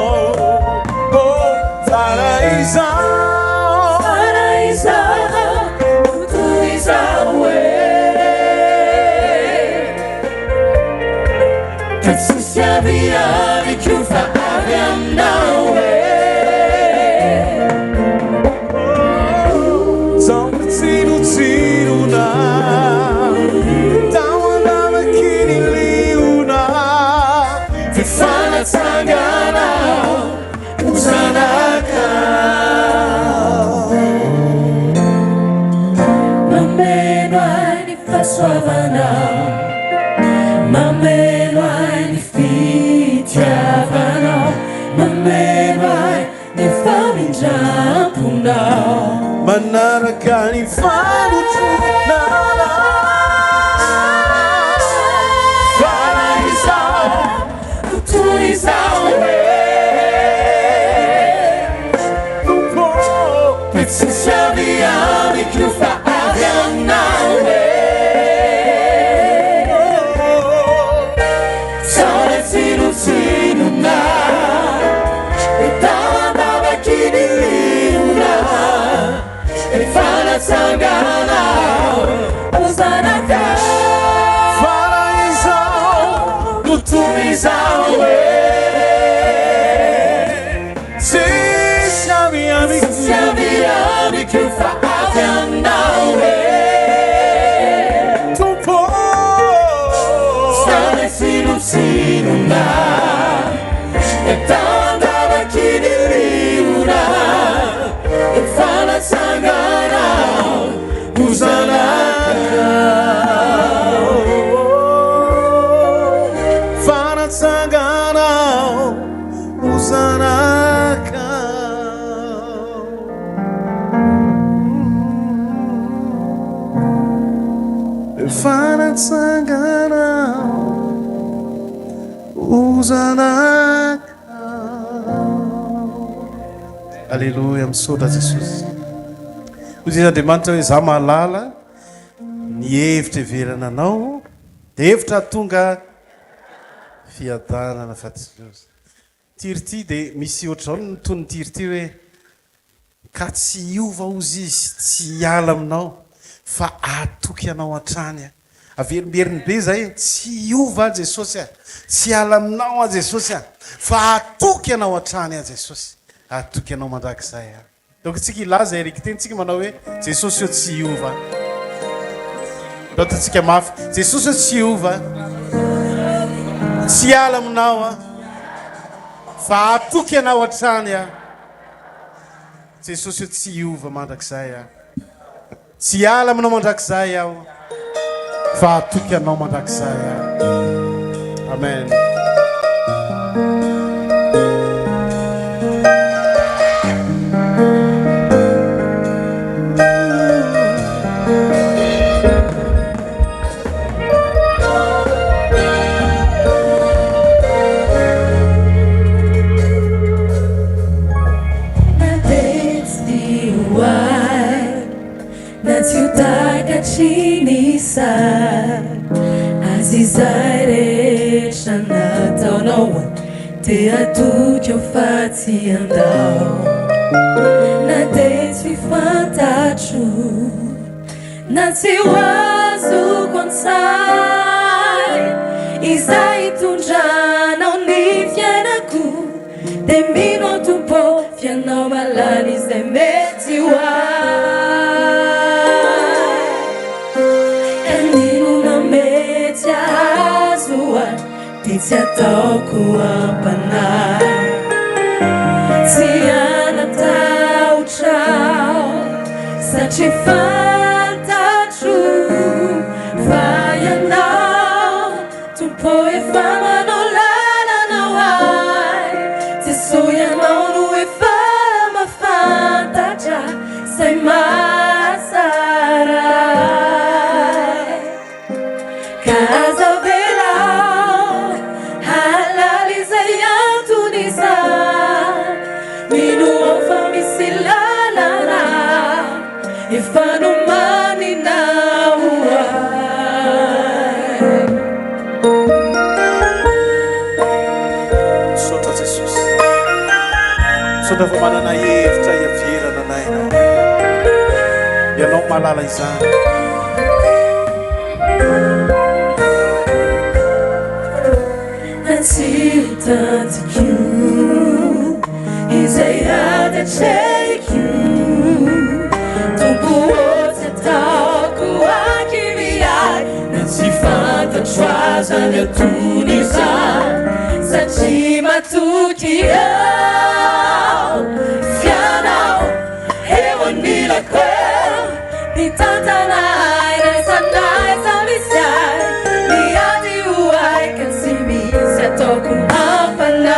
Viani chiusa aviannaue Zinu na Tawana kini liuna Fifana tsangana Usanaka Mameno ani faswavana Mameno ani fitiavana Mameno ani famindrampunao Manaraka ni falutunana Falaisao Tutuisao Pezzisaviami chiufa aviannaue Sole sinuna E tandava chini liuna E fala sangana Osanaka Falaisao Tutuisao Siaviami chiufa aviannaue Tupo Sale sinuna E tandava chini liuna E fala sangana Usanaka Fana sangana Usanaka Fana sangana Usanaka Alléluia, misaotra Jesosy. Hoy Andriamanitra hoe za mahalala ny hevitra heverana anao dia hevitra tonga fiadanana fatsiloza. Tirity dia misy ohatr'izao ny tony tirity hoe ka tsy hiova ozy izy tsy hiala aminao fa atoky anao hatrany. Averimberiny be zay tsy hiova Jesosy tsy hiala aminao Jesosy fa atoky anao hatrany Jesosy. Atoky anao mandrakizay. Donc tsika ilaza eriky tentsika manao hoe Jesosy io tsy hiova. Loatantsika mafy Jesosy io tsy hiova. Tsy hiala aminao fa atoky anao hatrany. Jesosy io tsy hiova mandrakizay. Tsy hiala aminao mandrakizay aho fa atoky anao mandrakizay. Amen. dia atoky ao fatsy andao na dia tsy fantatro na tsy ho azoko ansay izay tondranao ny fiainako dia mino tompo fianao malany izay mety ho ay anino na mety azo ay dia tsy ataoko ampanay tsy anatahotrao satria fantatro fa ianao tompo efa manao lalana ay Jeso ianao no efa mafantatra say mahasara ka aza velao halala izay antony izay mino ao fa misy lalana efa nomaninao ay Sotra Jesosy sotra fa manana hevitra iaverana anay ianao malala izany Natsiro tantiko izay adatreko tompo ohatsy ataoko akiriay na tsy fantatro aza ny atony izay satria matoky ao fianao eo anilako eo ny tantanay naisanaiza misy ay miady ho ay ka tsy misy ataoko ampanay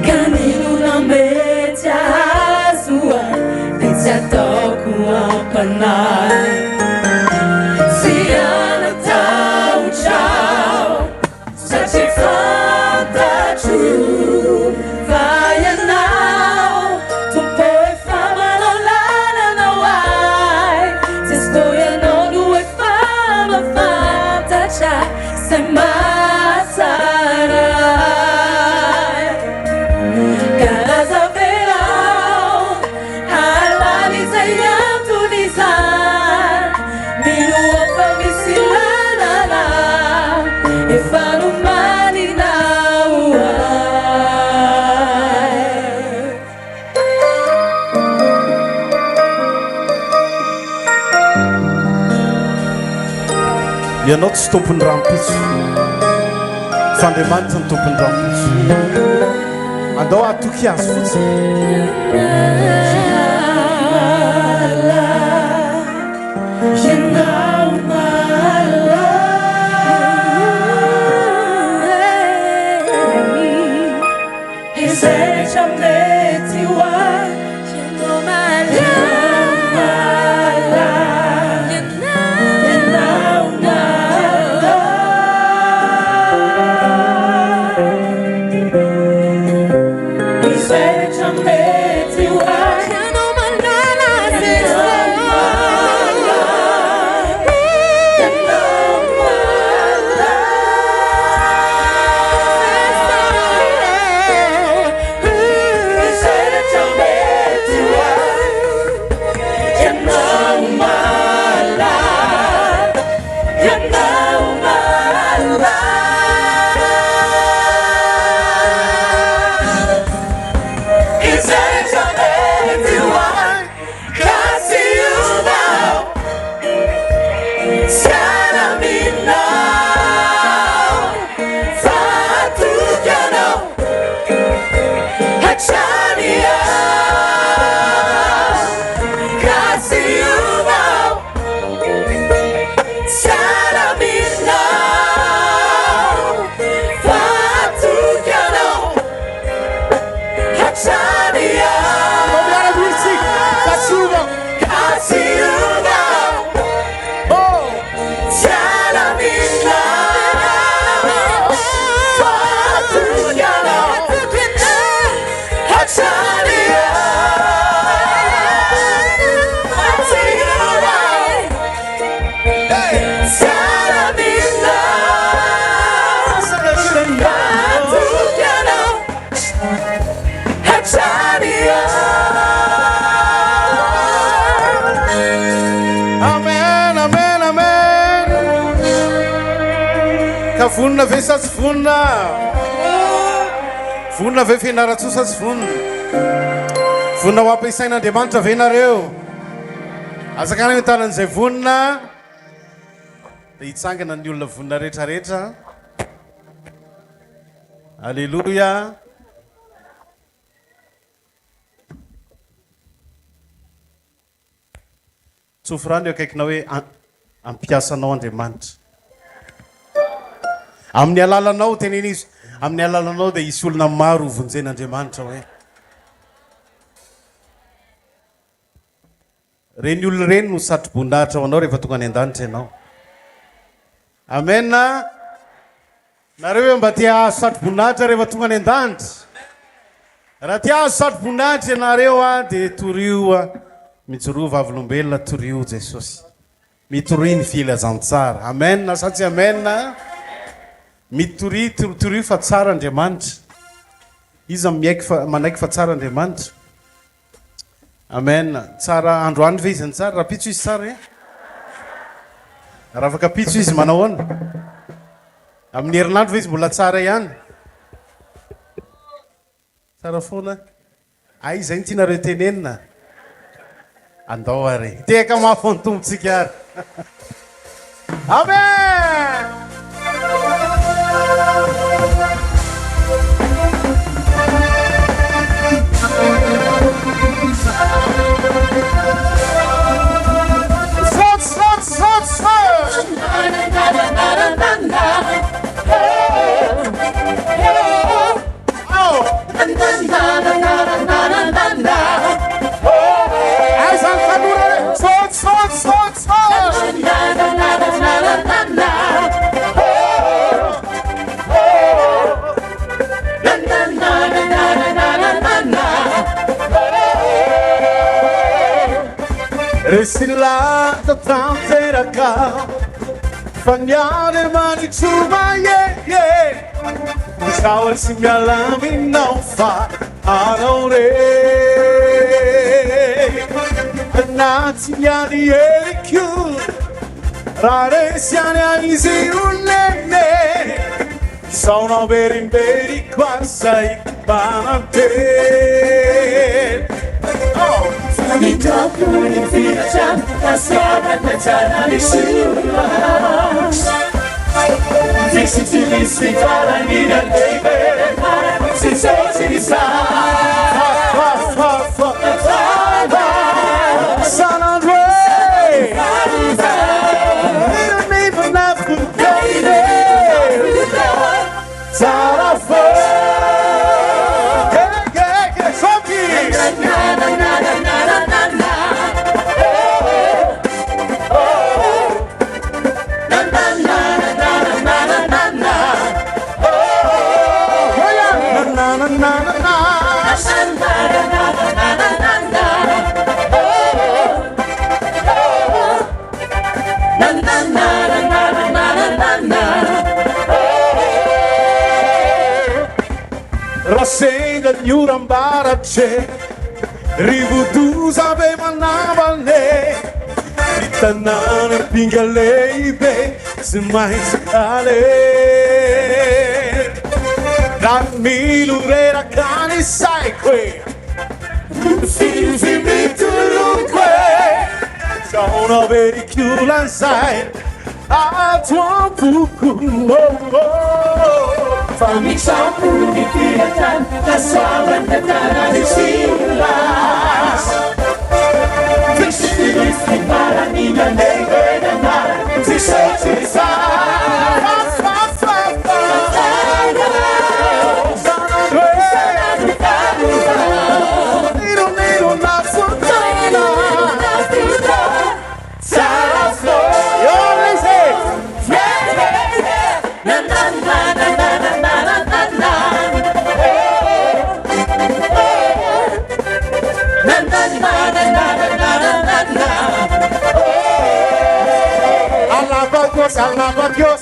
kanino na mety azo ay dia tsy ataoko ampanay tsy anatahotrao satria fantatro fa ianao tompo efa manao lalana ay Jesto ianao no efa mafantatra say mahasara ka aza velao halala izay antony izay mino ao fa misy lalana efa nomaninao ay ianao tsy tompony rampitso fa Andriamanitra ny tompony rampitso andao atoky azy fotsiny ianao mala izay rehetra mety ho ay ianao mala ianao mala izay rehetra mety ho ay ianao malala vonona ve sa tsy vonona vonona ve fianarantsoa sa tsy vonona vonona ho ampiasain'andriamanitra ve nareo azakana mitanan'izay vonona dia hitsangana ny olona vonina rehetrarehetra alleloia tsofirano io akaikina hoe ampiasanao andriamanitra amin'ny alalanao teneny izy amin'ny alalanao dia isy olona maro vonjen'andriamanitra hoe reny olona reny no satroboninahitra ho anao rehefa tonga any an-danitra ianao amena nareo hoe mba tia azo satroboninahitra rehefa tonga any an-danitra raha tia azo satroboninahitra ianareo a dia torio mijoroa vavolombelona torio jesosy mitory ny filazantsara amena sa tsy amena mitorio fa tsara andriamanitra izy manaiky fa tsara andriamanitra amen tsara androany ve izy ny tsara raha pitso izy tsara e raha afaka pitso izy manao ana amin'ny herinandro ve izy mbola tsara ihany tsara foana ay izay ny tianareo tenenina andao ary teka mafo ny tombotsika ary amen Resilata tanteraka Fagnare mani ciuba Sao si mi alami non fa Anore Nati mi ani più Rare siane anisi unene Sono veri qua sei banante Mi tocco in fiducia, la strada che c'è nell'isura. Dixi ti visti fare in REJF, si si sa. Son of Ray, don't even have to baby. Sarafo, Rassegna di urambarace Rivutusa aveva navalne Ritanane pinga leibe Se mai scale Dammi l'urera cani sai qui Filmi dunque Sono veri chiula sai A tuo buco Fammi ciao di pietà, la sua ventana di silas. Vestiti visti para niga neve da mare, si sa. Alaba Dios,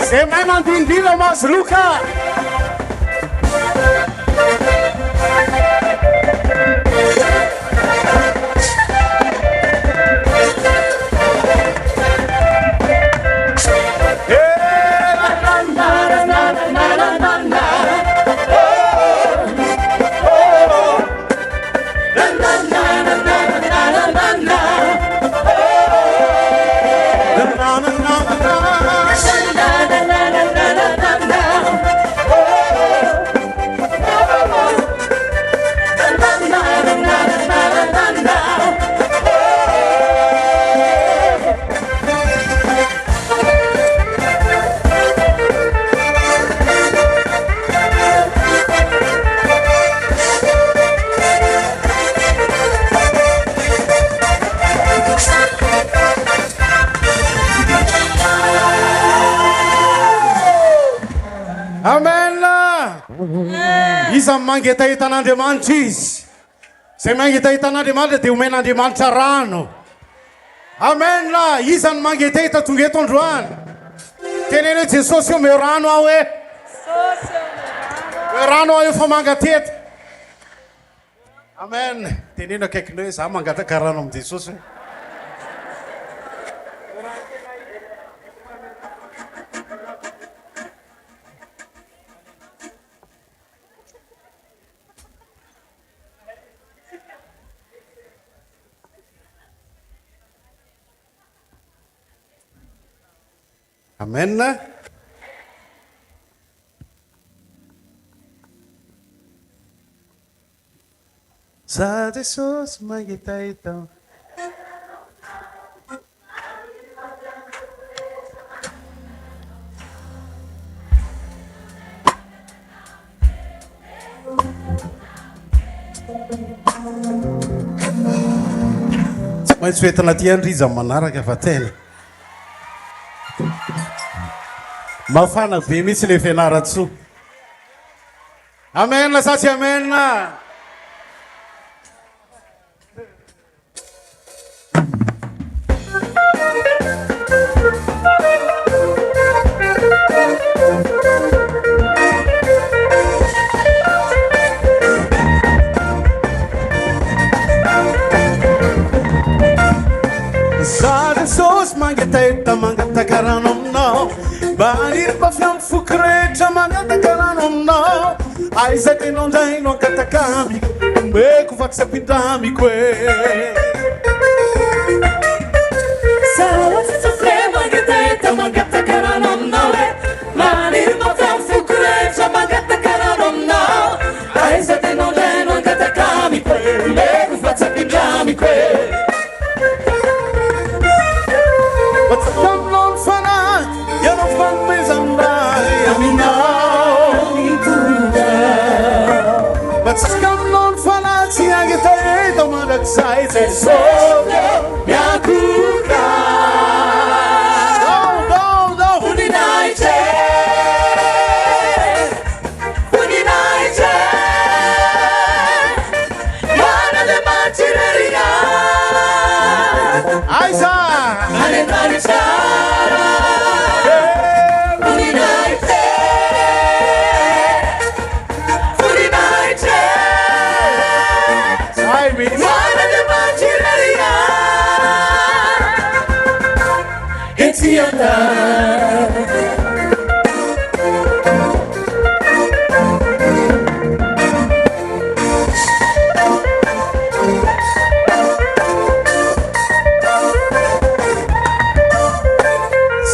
se me mandindilo más Luca. iza mangetahitan'Andriamanitra izy zay mangetahitan'Andriamanitra dia omen'Andriamanitra rano. Amen la iza ny mangetahita tonga eto androany. Teneneo Jesosy eo me rano aho e. Me rano aho efa mangateta. Amen. Teneneo akaikinao hoe za mangataka rano amin'ny Jesosy. Amen. Za Jesosy mangetaita. Tsy maintsy hoentina ty andriza manaraka fa tena. Mafana be mihitsy le FIanarantsoa. Amen sa tsy amen. Za Jesosy mangetahita mangataka rano aminao. Maniry mba fiampifoky rehetra mangataka rano aminao. Aiza tenao ndray no angataka amiko, ombeko vaky sy ampindramiko e. Sabotsy sofre mangetahita mangataka rano aminao e. Maniry mba fiampifoky rehetra mangataka rano aminao. Aiza tenao ndray no angataka amiko, ombeko vaky sy ampindramiko e. Sai Jesosy miakuka. Uninaite, uninaite. Yana de mantireria. Aiza. Anenarichara. Uninaite, uninaite. Sai mi.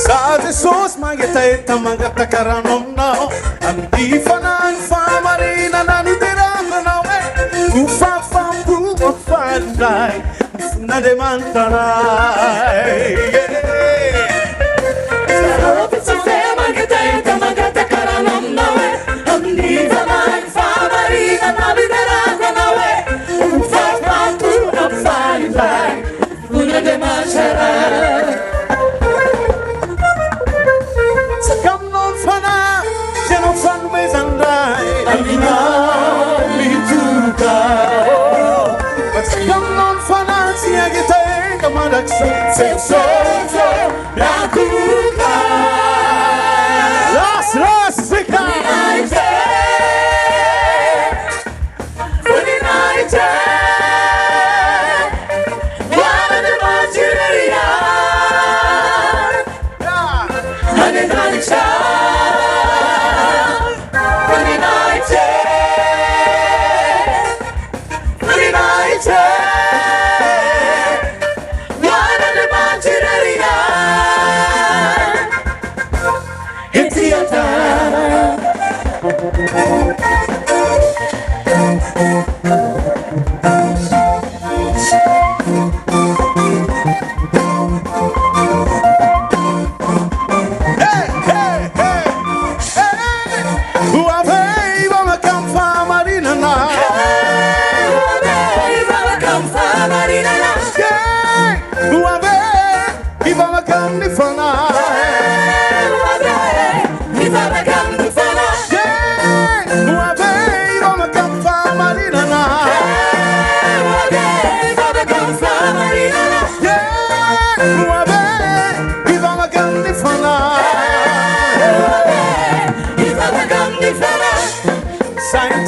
Za Jesosy mangetahita mangataka rano aminao. Amin'ny fanany famarinana niterahana hoe ho fafampo mafandray fon'Andriamanitra ray.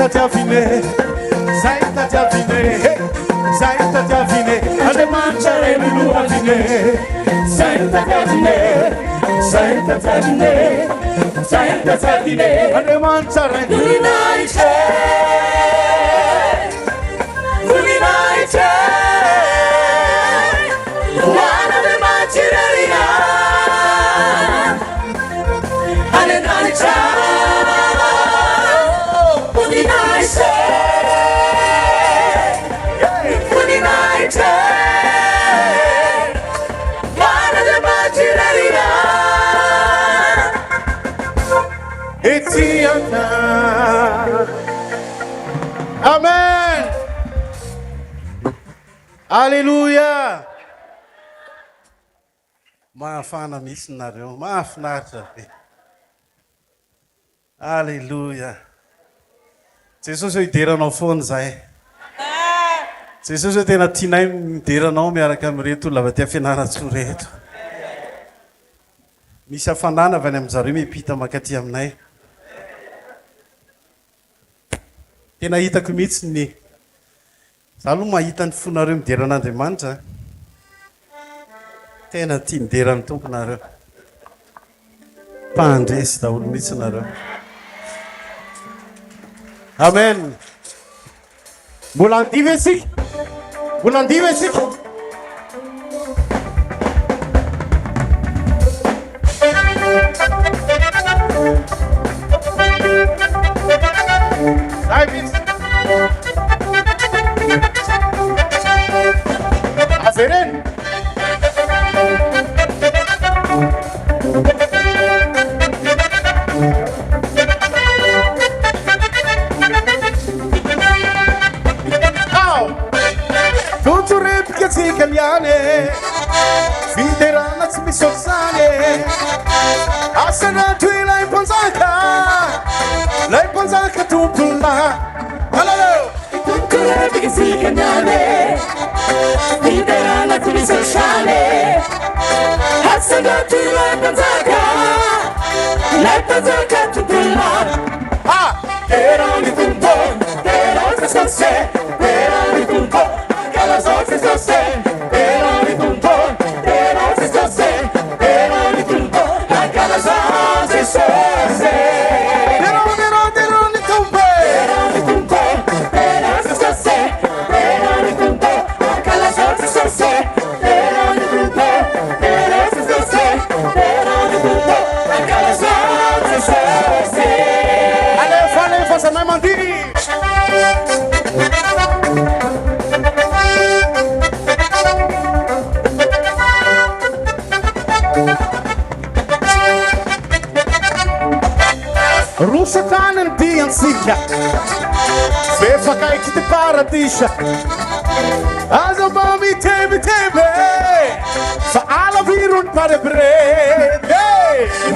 tatiavine zay tatiavine zay tatiavine Andriamanitra ray milohavine zay tatiavine zay tatiavine zay tatiavine Andriamanitra ray voninahitra voninahitra Andriamanitra rarina Herinandron'ny voninahitra voninahitra Andriamanitra rarina Etiana Amen Alléluia Mahafana misy nareo mahafinaritra be Alléluia Jesosy hoe hideranao foana zahay Jesosy hoe tena tianay mideranao miaraka amin'ireto olona avy aty FIanarantsoa reto misy hafanana avy any amin'izareo miampita makaty aminay tena hitako mihitsy ny za aloha mahita ny fonareo mideran'Andriamanitra tena tia mideran'ny tomponareo mpandresy daholo mihitsy nareo Amen mbola andiva isika mbola andiva isika Zay mihitsy Avereny Tuturepika tsika liane Fiderana tsy misy ohatr'izany Asana toy ilay mpanjaka tompona Alalo Tuturepika tsika liane Fiderana tsy misy ohatr'izany Asana toy ilay mpanjaka tompona Terani tumbo, terani sose, terani tumbo, calazose sose, terani tumbo, terani sose, terani tumbo, calazose sose. Terani tumbo, terani tumbo, terani sose, terani tumbo, calazose sose, terani tumbo, terani sose, terani tumbo, calazose sose. Faça Mahandry Rosa tanany diantsika Fefakaiky ty paradisa Aza mba mitebitebe Fa alavirony parebrede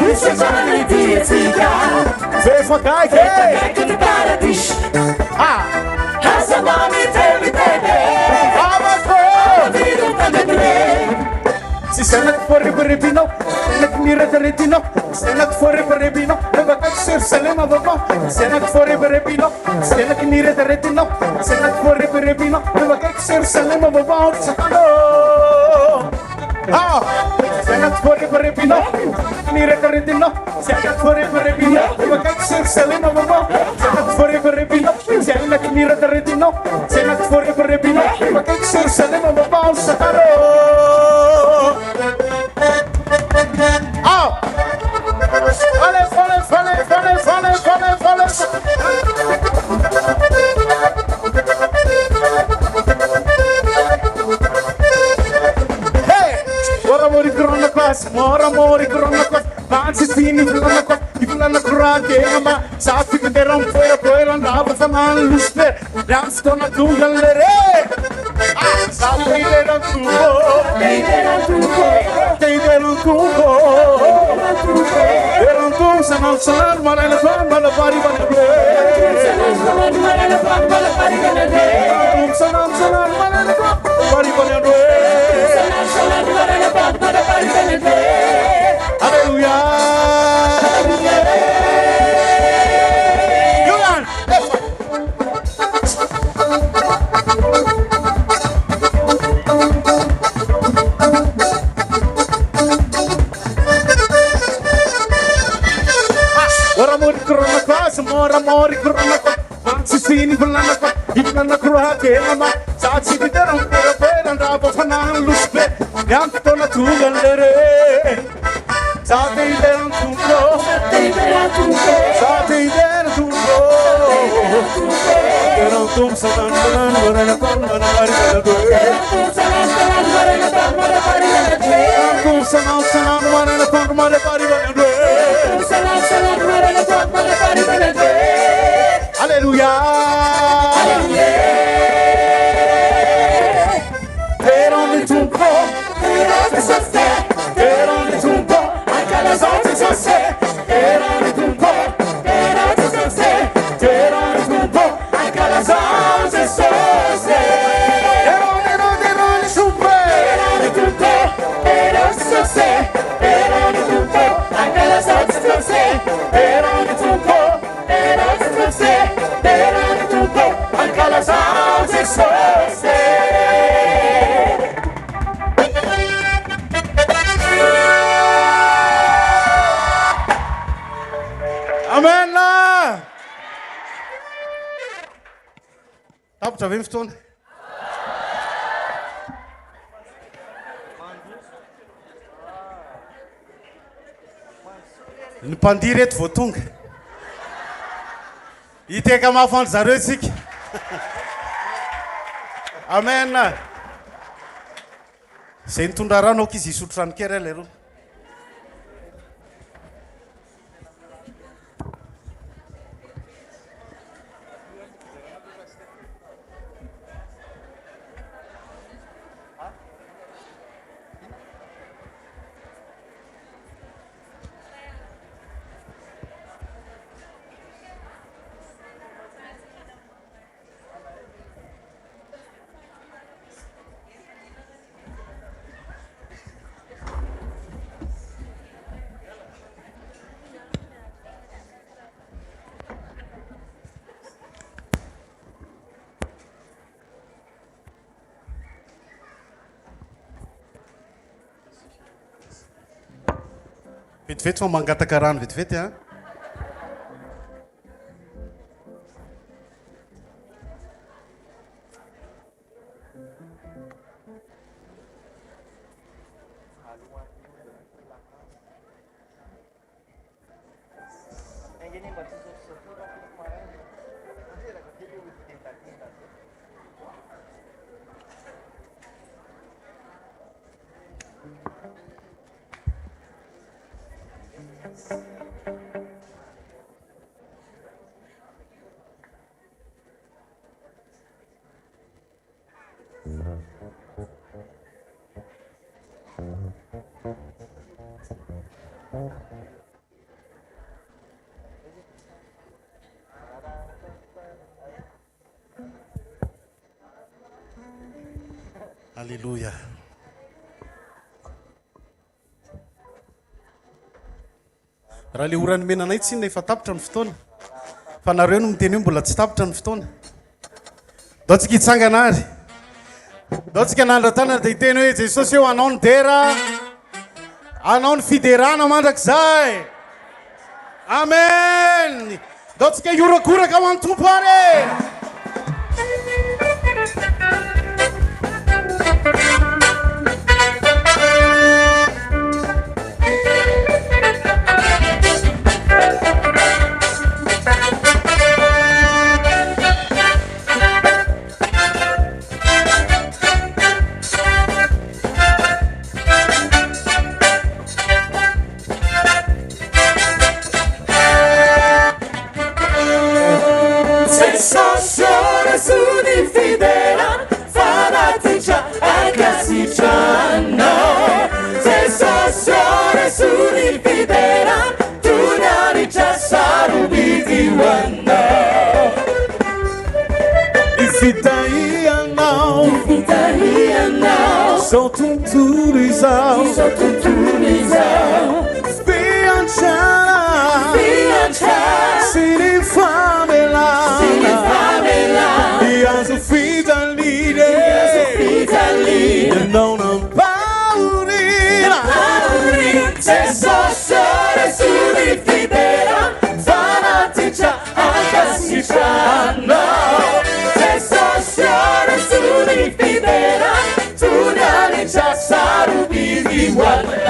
Rosa tanany diantsika Fefakaiky ty paradisa Aza mba mitebitebe Alavirony parebrede Si senak foreberebino, senak mirataretino, senak foreberebino, lebakak Jerusalem ababa, senak foreberebino, senak mirataretino, senak foreberebino, lebakak Jerusalem ababa, sakano. Senak foreberebino, mirataretino, senak foreberebino, lebakak Jerusalem ababa, senak foreberebino, senak mirataretino, senak foreberebino, lebakak Jerusalem ababa, sakano. Mora mori corona qua, panzi fini corona qua, di fulana curante ma sa fi che deram poi andava fa mal luspe, ramsto na tungallere. Sa fi deram tuo, deram tuo. Deram tuo sanal sanal malana mala pari banale. Sanal malana pari banale. Sanal malana pari banale. Sanal malana pari banale. Hallelujah. Yulan. nini volana Inana kurate mama Sachi diteram pera pera Rabo fanan luspe Yanto na tugalere Sate ideram tungo Sate ideram tungo Sate ideram tungo Deram tum sanan sanan Varana tam varana varana dwe Deram tum sanan sanan Varana tam varana varana dwe Deram tum sanan sanan Varana tam varana varana dwe Deram tum sanan sanan Varana tam varana varana dwe Hallelujah Amen. Tapos vem ftone. Ny mpandihy reto vao tonga hiteka mafandry zareo tsika amen zay nitondra rano aoka izy hisotro rano kely leroa vetivety fa mangataka rano vetivety a Alléluia. Raha le orany menanay tsy na efa tapitra ny fotoana fa nareo no miteny hoe mbola tsy tapitra ny fotoana dao tsika hitsangana ary dao tsika nandratana dia hiteny hoe Jesosy eo anao ny dera anao ny fiderana mandrakizay amen dao tsika iorakoraka ho an'ny tompo ary Sou tudo isal, Fianchara, Sini famela, e as fidalide, não paurina, se só chora suni fidera, fanatica, a casicana. Amen.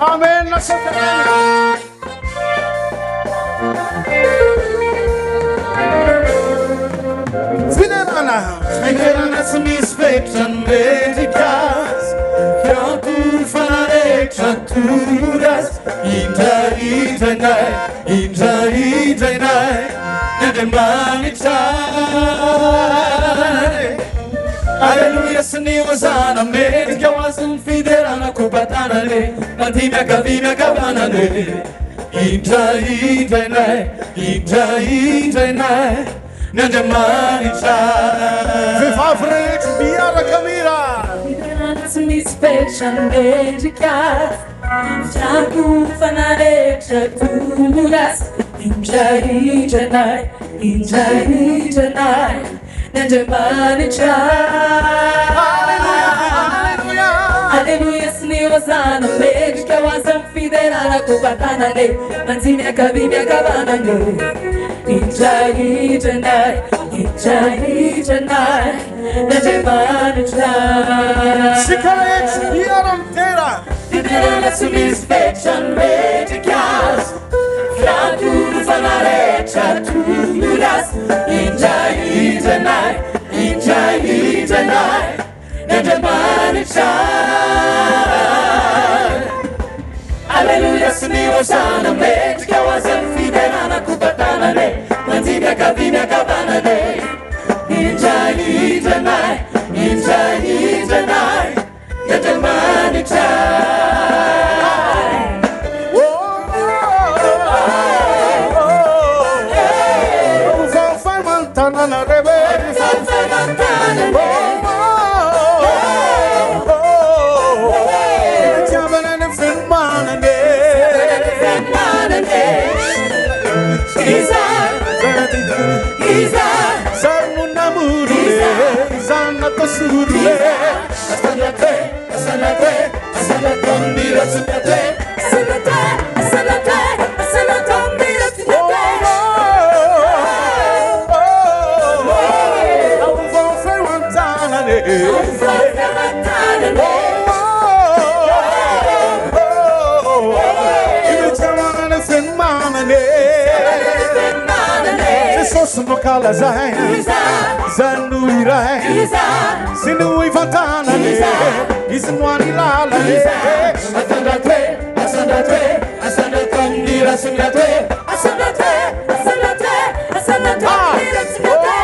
Amen. FINOANA tsy misy fetrany medikas fiankory fanarehetra toras indraindranay indraindranay Andriamanitray Alleluia sy ny hosana medika ho azony fiderana kobatanane mandy miakavy miakavanane indraindranay indraindranay ny Andriamanitray vehivavy rehetra miaraka mira fiderana tsy misy fetrany medika fianko fanarehetra toras indraindranay indraindranay Alleluia sy ny hosana medika ho azony fiderana kobatanane mandy miakavy miakavanane indraindranay indraindranay Andriamanitray sika rehetra miara-mitera fiderana tsy misy fetrany medikas fianko fanarehetra toras indraindranay indraindranay Andriamanitray Alleluia sy ny hosana medika ho azony fiderana kobatanane mandy miakavy miakavanane indraindranay indraindranay Andriamanitray Fai Antananarivo Chiamane filmanane Isa Sarmu namurule Zanna tosurule Smokalazai Zanuirai Sinu Ivatana Isnuani Lala Asandate Asandate Asandate Nira Singate Asandate Asandate Asandate Nira Singate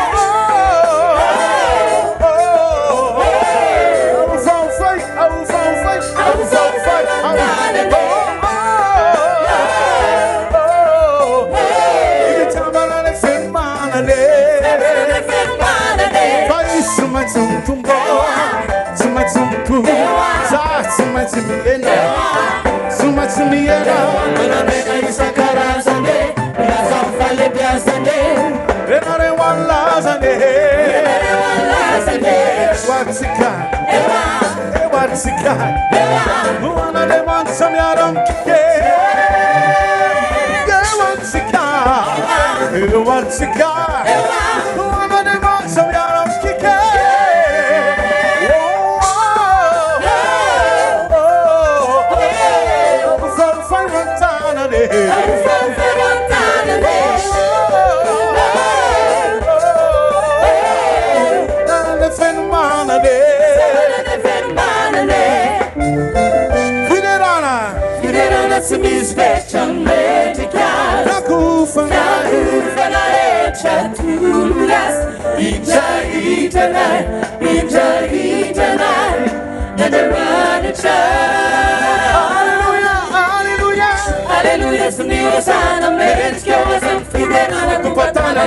Hallelujah, Senhor, sana merece que eu sou fiderana com patana,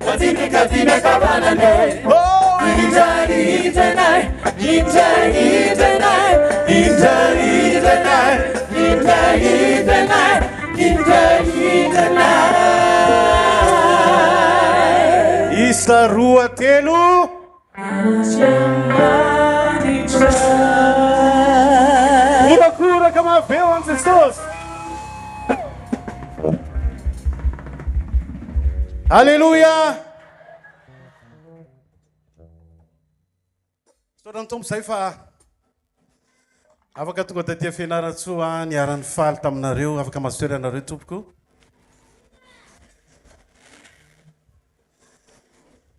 Vatine katina kabana ne. Oh, injari tanai, injari tanai, injari tanai, injari tanai, injari tanai. Isa rua telo. Uma cura que uma vez ancestros. Aleluia! Soran'ny tompo zay fa afaka tonga taty FIanarantsoa niarahany faly taminareo afaka Pasteur anareo tompoko.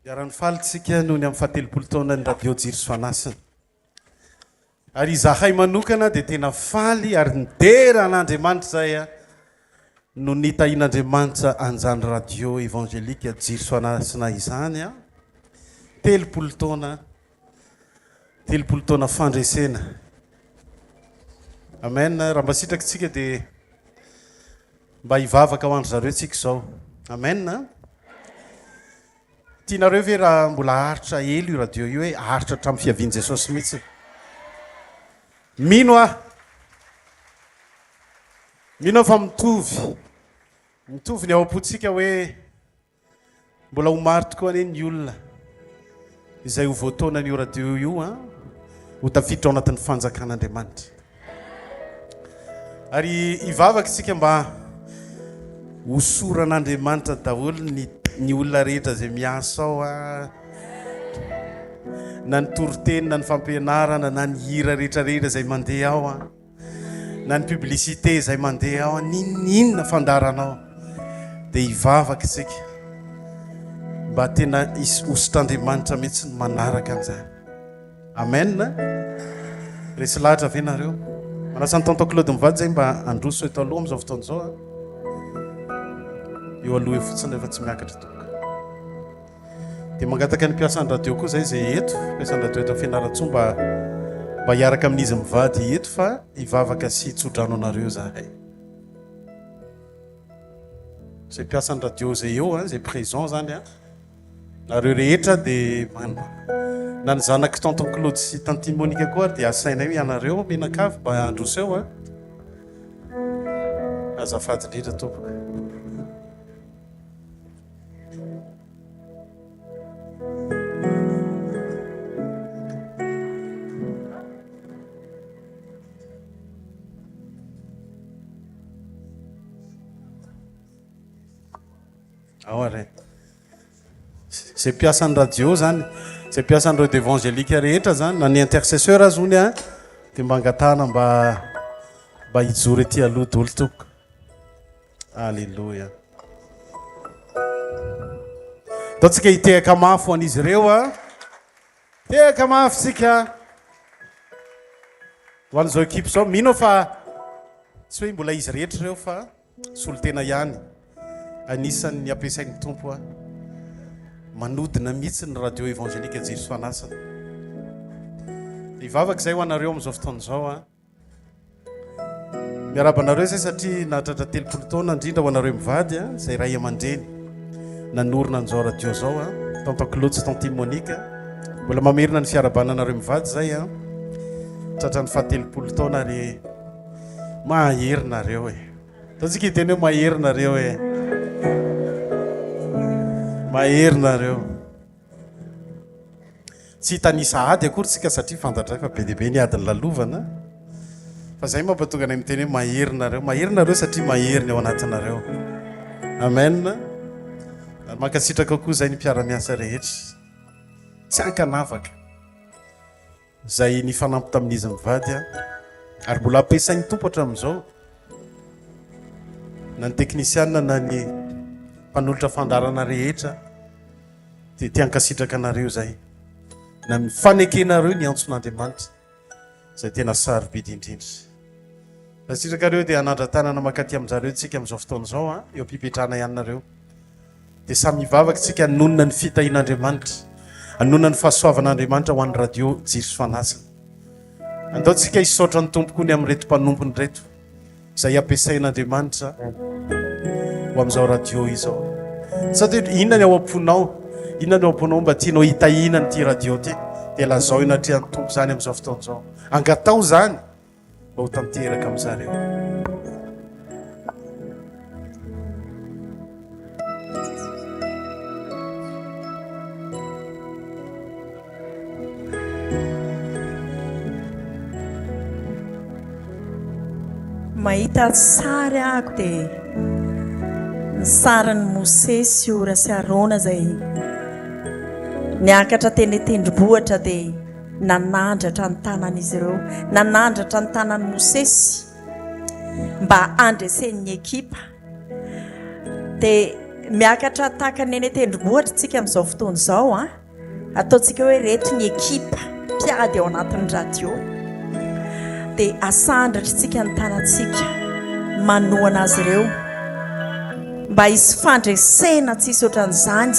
Niarahany faly tsika noho ny amin'ny fahatelopolo taona ny radio jiro sy fanasina. Ary izahay manokana dia tena faly ary nidera an'Andriamanitra zay no nitahin'Andriamanitra anjany radio évangélique jiro sy fanasina izany a. Telopolo taona fandresena. Amen. Raha mba sitraky tsika dia mba hivavaka ho andro zareo tsika izao. Amen. Tianareo ve raha mbola haritra elo io radio io hoe haritra hatramin'ny fiavian'i Jesosy mihitsy. Mino aho. Mino fa mitovy ny ao am-pontsika hoe mbola ho maro tokoa anie ny olona izay ho voataona n'io radio io a ho tafiditra ao anatin'ny fanjakan'Andriamanitra. Ary hivavaka isika mba hosoran'Andriamanitra daholo ny olona rehetra izay miasa ao a, na ny toriteny, na ny fampianarana, na ny hira rehetrarehetra izay mandeha ao a, na ny publicité izay mandeha ao a, ninona fandaranao dia hivavaka isika mba tena hositr'Andriamanitra mihitsy ny manaraka an'izany. Amen. Resy lahatra ve nareo? Manasa ny tonton Claude mivady zay mba androso eto aloha amin'izao fotoana izao. Eo aloha eo fotsiny rehefa tsy miakatra tokoka. Dia mangataka ny mpiasan'ny radio koa zay izay eto, mpiasan'ny radio eto FIanarantsoa mba hiaraka amin'izy mivady eto fa hivavaka sy hitsodrano anareo zahay. Zay mpiasan'ny radio zay eo zay présent zany a. Nareo rehetra dia na ny zanaky tonton Claude sy tanty Monika koa dia asainay ianareo menakavy mba androso eo a. Azafady indrindra tompoko. Aoare. Zay mpiasan'ny radio zany, zay mpiasan'ny radio évangélique rehetra zany, na ny intercesseur azony a, dia mba angatana mba hijoro ety aloha daholo tompoko. Alléluia. ataontsika hitehaka mafy ho an'izy ireo a tehaka mafy sika ho an'izao ekipe zao mino fa tsy hoe mbola izy rehetra ireo fa solo tena ihany anisan'ny ampiasain'ny tompo a manodina mihitsy ny radio évangélika jery sy fanasana ivavaka izay ho anareo amin'izao fotoan'izao a miarabanareo zay satria nahatratra 30 taona indrindra ho anareo mivady a izay ray aman-dreny nanorina an'izao radio zao a tonton Claude sy tonton Monique mbola mamerina ny fiarabananareo mivady zay a tratra ny 30 taona ary maherinareo e taontsika hiteny hoe maherinareo e maherinareo tsy hitanisa ady akory tsika satria fantatray fa be dia be ny adiny lalovana fa zay mampatonga anay miteny hoe maherinareo satria maheriny ao anatinareo amen ary mankasitraka koa zay ny mpiara-miasa rehetra tsy ankanavaka zay ny fanampy tamin'izy mivady a ary mbola ampiasain'ny tompo hatramin'izao na ny teknisiana na ny mpanolotra fandarana rehetra dia tiankasitraka anareo zay na mifanekenareo ny antson'Andriamanitra zay tena sarobidy indrindra asitrakareo dia anandra-tanana makaty amin'jareo tsika amin'izao fotoan'izao a eo ampipetrana ihanareo dia samy mivavaka tsika anonona ny fitahin'Andriamanitra anonona ny fahasoavan'Andriamanitra ho an'ny radio jiry sy fanasana andaontsika hisaotra ny tompo koa ny amin'ny reto mpanompony reto izay ampiasain'Andriamanitra ho amin'izao radio izao satria inona ny ao am-ponao inona ny ao am-ponao mba tianao hitahina nyity radio ty dia lazao inatrihan'ny tompo zany amin'izao fotoan'izao angatao zany mba ho tanteraka amin'izareo mahita sary ako dia ny saran'ny Mosesy ora sy Arona zay niakatra teny tendrombohitra dia nanandratra ny tanan'izy ireo nanandratra ny tanan'ny Mosesy mba andresen'ny ekipa dia miakatra tahaka ny eny tendrombohitra tsika amin'izao fotoan'izao a ataontsika hoe reto ny ekipa mpiady ao anatin'ny radio dia asandratra tsika ny tanantsika manoana azy ireo mba hisy fandresena tsisy ohatran'izany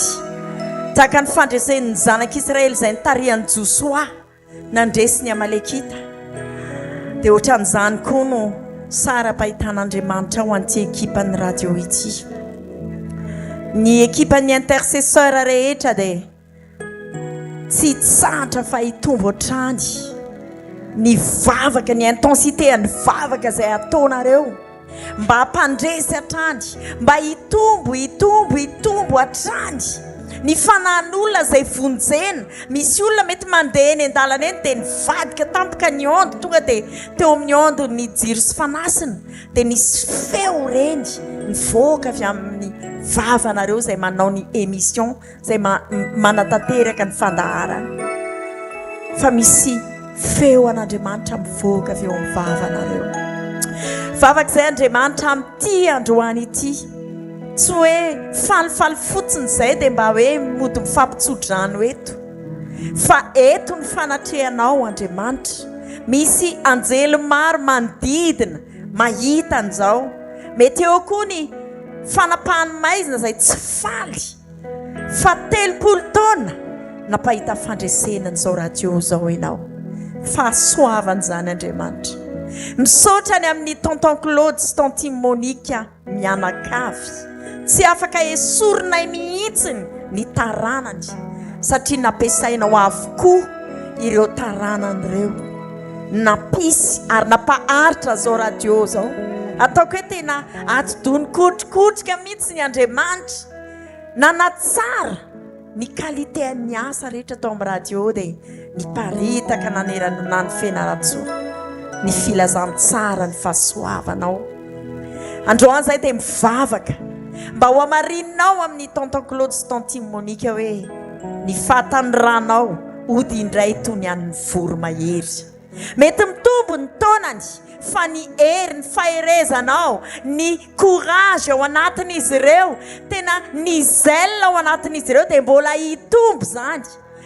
tahaka ny fandresen'ny zanak'Israely izay nitarihan'ny Josoa nandresiny Amalekita dia ohatran'izany koa no sara-pahitan'Andriamanitra ho an'ity ekipan'ny radio ity ny ekipan'ny intercesseur rehetra dia tsy tsatra fa hitombo ohatrany ny vavaka ny intensité ny vavaka izay ataonareo mba hampandresy hatrany mba hitombo hatrany ny fanan'olona izay vonjena misy olona mety mandeha eny an-dalana eny dia nivadika tampoka ny ondo tonga dia teo amin'ny ondo ny jiro sy fanasina dia nisy feo reny nivoaka avy amin'ny vavanareo izay manao ny émission izay manatanteraka ny fandaharana fa misy feo an'Andriamanitra mivoaka avy eo amin'ny vavanareo vavaka izay Andriamanitra amin'ity androany ity tsy hoe falifaly fotsiny izay dia mba hoe mody mifampitsodrano eto fa eto ny fanatrehanao Andriamanitra misy anjely maro manodidina mahita an'izao mety eo koa ny fanapahany maizina izay tsy faly fa 30 taona napahita fandresenan'izao radio zao ianao fahasoavany zany Andriamanitra misaotra ny amin'ny tonton Claude sy tonton Monique mianakavy tsy afaka esorinay mihitsiny ny taranany satria nampiasainao avokoa ireo taranan'ireo nampisy ary nampaharitra zao radio zao ataoko hoe tena atodony kotrikotrika mihitsy ny Andriamanitra nanatsara ny qualité ny asa rehetra tao amin'ny radio dia niparitaka nanerana ny FIanarantsoa ny Filazantsara ny fahasoavanao androany zay dia mivavaka mba ho amarinao amin'ny tonton Claude sy tonton Monique hoe ny fatan'ny ranao ody indray toy ny an'ny voromahery mety mitombo ny taonany fa ny hery ny faherezanao ny courage ao anatin'izy ireo tena ny zèle ao anatin'izy ireo dia mbola hitombo zany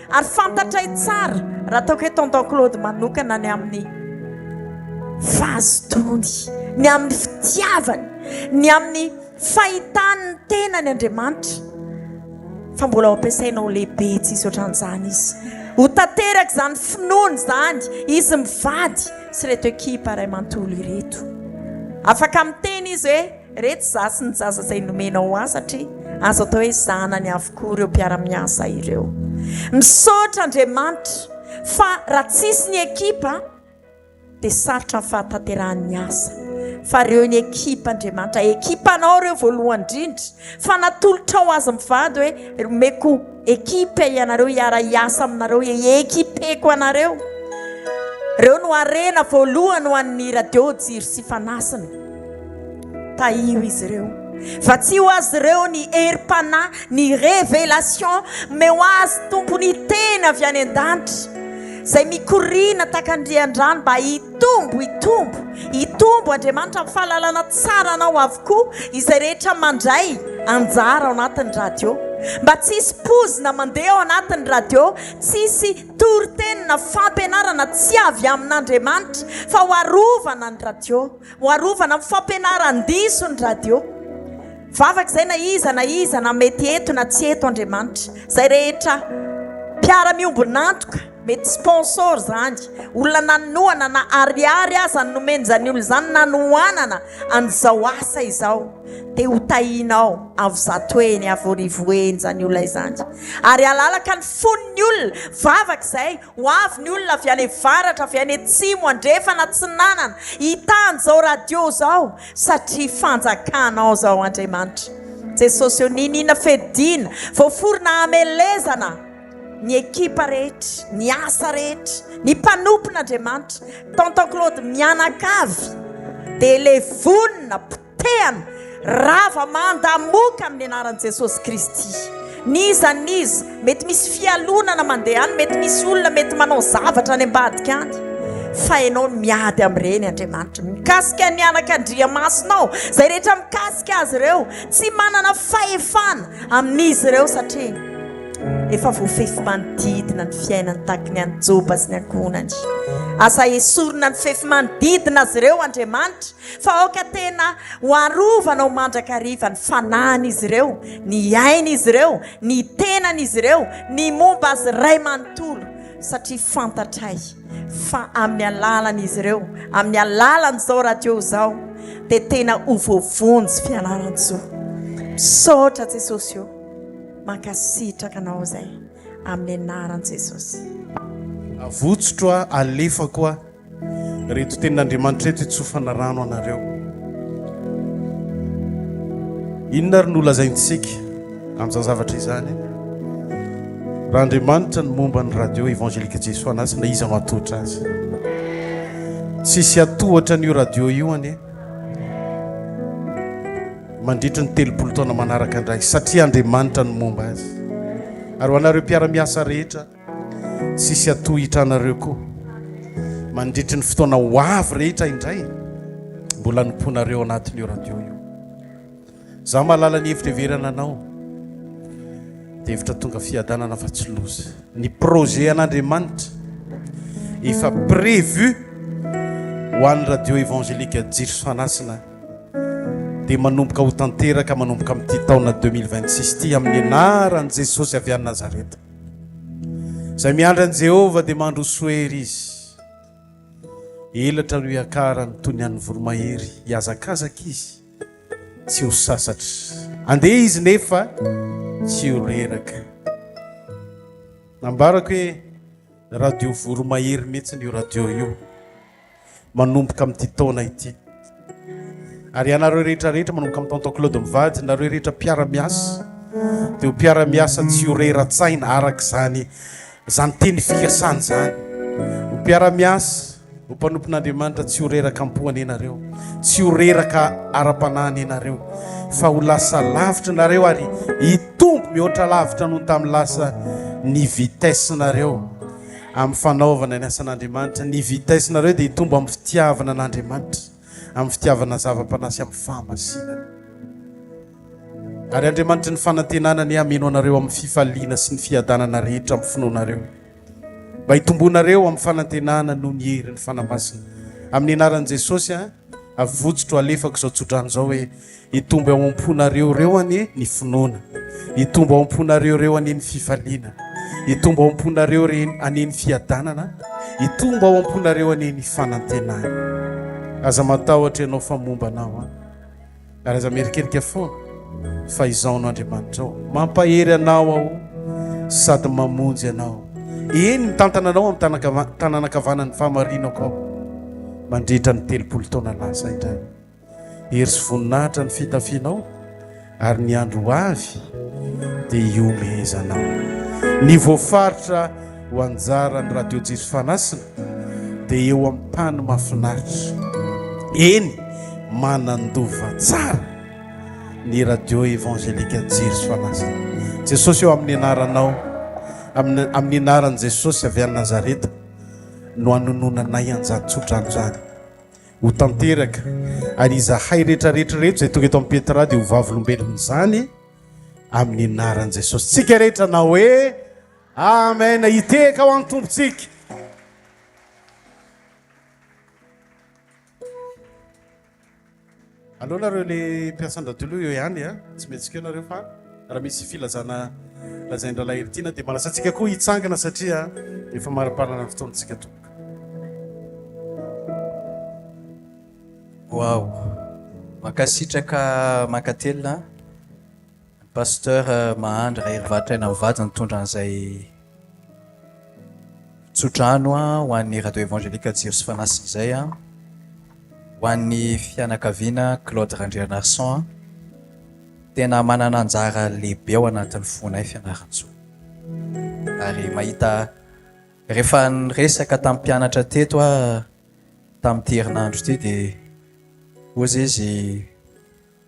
ary fantatray tsara raha ataoko hoe tonton Claude manokana ny amin'ny vazotony ny amin'ny fitiavany ny amin'ny fahitany ny tenany Andriamanitra fa mbola ho ampiasainao lehibe tsisy ohatran'izany izy ho tanteraka zany finoany zany izy mivady sy reto ekipa ray manontolo ireto afaka miteny izy hoe reto za sy ny zaza izay nomenao azy satria azo atao hoe zanany avokoa ireo mpiara-miasa ireo misaotra Andriamanitra fa raha tsisy ny ekipa dia sarotra ny fahatanterahany asa fa reo ny ekipa Andriamanitra ekipanao reo voalohany indrindra fa natolotra ho azy mivady hoe meko ekipa ianareo hiara-iasa aminareo ekipeko anareo reo no arena voalohany ho an'ny radio jiro sy fanasina taio izy ireo fa tsy ho azy ireo ny herim-panahy ny révélation me ho azy tompony tena avy any an-danitra zay mikorina takandrian-drano mba hitombo Andriamanitra amin'ny fahalalana tsara anao avokoa izay rehetra mandray anjara ao anatin'ny radio mba tsisy pozina mandeha ao anatin'ny radio tsisy torotenina fampianarana tsy avy amin'Andriamanitra fa ho arovana ny radio ho arovana amin'ny fampianaran-diso ny radio vavaka izay na iza na mety eto na tsy eto Andriamanitra zay rehetra mpiara-miombonantoka mety sponsor zany olona nanoana na ariary aza ny nomeny zany olo zany nanoanana an'izao asa izao dia ho tahinao avy zatoeny avy orivoeny zany olona izany ary alalaka ny fon'ny olona vavaka izay ho avy ny olona avy any varatra avy any atsimo andrefana tsinanana hitan'izao radio zao satria fanjakanao zao Andriamanitra Jesosy ninina fedina voaforona amelezana ny ekipa rehetra, ny asa rehetra, ny mpanompon'Andriamanitra, tonton Claude mianakavy, dia le vonina, potehana, rava mandamoka amin'ny anaran'i Jesosy Kristy. Niza, mety misy fialonana mandeha any, mety misy olona mety manao zavatra any ambadika any. Fa ianao miady amin'ireny Andriamanitra, mikasika ny anak'Andriamasinao, zay rehetra mikasika azy ireo, tsy manana fahefana amin'izy ireo satria efa voafefy manodidina ny fiainany tahaka ny anjoba sy ny ankonany asa esorina ny fefy manodidina azy ireo Andriamanitra fa aoka tena ho arovana ho mandrakariva ny fanahiny izy ireo ny ainy izy ireo ny tenany izy ireo ny momba azy ray manontolo satria fantatray fa amin'ny alalany izy ireo amin'ny alalan'izao radio zao dia tena ho voavonjy fianarantsoa misaotra Jesosy io mankasitraka anao zay amin'ny anaran'i Jesosy avotsotra alefa koa reto tenin'Andriamanitra reto itsofana rano anareo inona ry nolazaintsika amin'izany zavatra izany raha Andriamanitra ny momba ny radio évangélika Jesosy fanasina iza no atotra azy tsisy atohatra n'io radio io anie mandritra ny 30 taona manaraka andray satria Andriamanitra no momba azy ary ho anareo mpiara-miasa rehetra tsisy atohitra anareo koa mandritra ny fotoana ho avy rehetra indray mbola nomponareo anatin'io radio io za mahalala ny hevitra everana anao dia hevitra tonga fiadanana fa tsy loza ny projet an'Andriamanitra efa prévu ho an'ny radio évangélika Jesosy fanasina dia manomboka ho tanteraka manomboka amin'ity taona 2026 ty amin'ny anaran'i Jesosy avy any Nazareta izay miandra an'i Jehovah dia mandro soery izy elatra no hiakarany toy ny an'ny voromahery hiazakazaka izy tsy ho sasatra andeha izy nefa tsy ho reraka nambarako hoe radio voromahery mihitsy io radio io manomboka amin'ity taona ity ary ianareo rehetrarehetra manomboka amin'ny tonton Claude mivady nareo rehetra mpiara-miasa dia ho mpiara-miasa tsy ho reratsaina araka zany teny fikasany zany ho mpiara-miasa ho mpanompon'Andriamanitra tsy ho reraka ampohany ianareo tsy ho reraka ara-panahiny ianareo fa ho lasa lavitra nareo ary hitombo mihoatra lavitra noho tamin'ny lasa ny vitesse nareo amin'ny fanaovana ny asan'Andriamanitra. Ny vitesse-nareo dia hitombo amin'ny fitiavana an'Andriamanitra, amin'ny fitiavana zava-panasy amin'ny fahamasinana. Ary Andriamanitra ny fanantenanany ameno anareo amin'ny fifaliana sy ny fiadanana rehetra amin'ny finoanareo, mba hitombonareo amin'ny fanantenana noho ny herin'ny fanamasina. Amin'ny anaran'i Jesosy avotsotro alefako izao tsodrano izao hoe hitombo ao am-ponareo reo any ny finoana, hitombo ao am-ponareo reo any ny fifaliana, hitombo ao am-ponareo any ny fiadanana, hitombo ao am-ponareo any ny fanantenana. Aza matahotra ianao fa momba anao ary aza merikerika foana fa izaonao Andriamanitra ao, mampahery anao ao sady mamonjy anao. Eny mitantana anao amin'ny tanànan-kavanan'ny fahamarinako ao mandritra ny 30 taona lasa indray. Hery sy voninahitra ny fitafianao ary ny andro avy dia iomezanao. Ny voafaritra ho anjara ny radio Jiro Fanasina dia eo amin'ny tany mahafinaritra. Eny manandova tsara ny radio évangélika Jiro Fanasina. Jesosy eo amin'ny anaranao, amin'ny anaran'i Jesosy avy any Nazareta no anononanay anjatsotrano zany ho tanteraka, ary izahay rehetrarehetra izay tonga eto amin'ny Petra dia ho vavolombelona zany amin'ny anaran'i Jesosy. Tsika rehetra na hoe amen. Hiteka ho an'ny tompontsika. Allo nareo le mpiasan-dadolo eo ihany tsy metsika eo nareo fa raha misy filazana lazaindra lahiritina dia malasantsika koa hitsangana satria efa maraparana ny fotoantsika tokoka. Wow, makasitraka makatelina Pasteur Mahandry RAHERIVAHATR'AINA mivady nitondra an'izay tsodrano ho an'ny radio évangélika Jiro sy Fanasina izay ho an'ny fianakaviana Claude Randrianarson tena manana anjara lehibe ao anatin'ny fonay FIanarantsoa. Ary mahita rehefa niresaka tamin'ny mpianatra teto tamin'ity herinandro ity dia ozy izy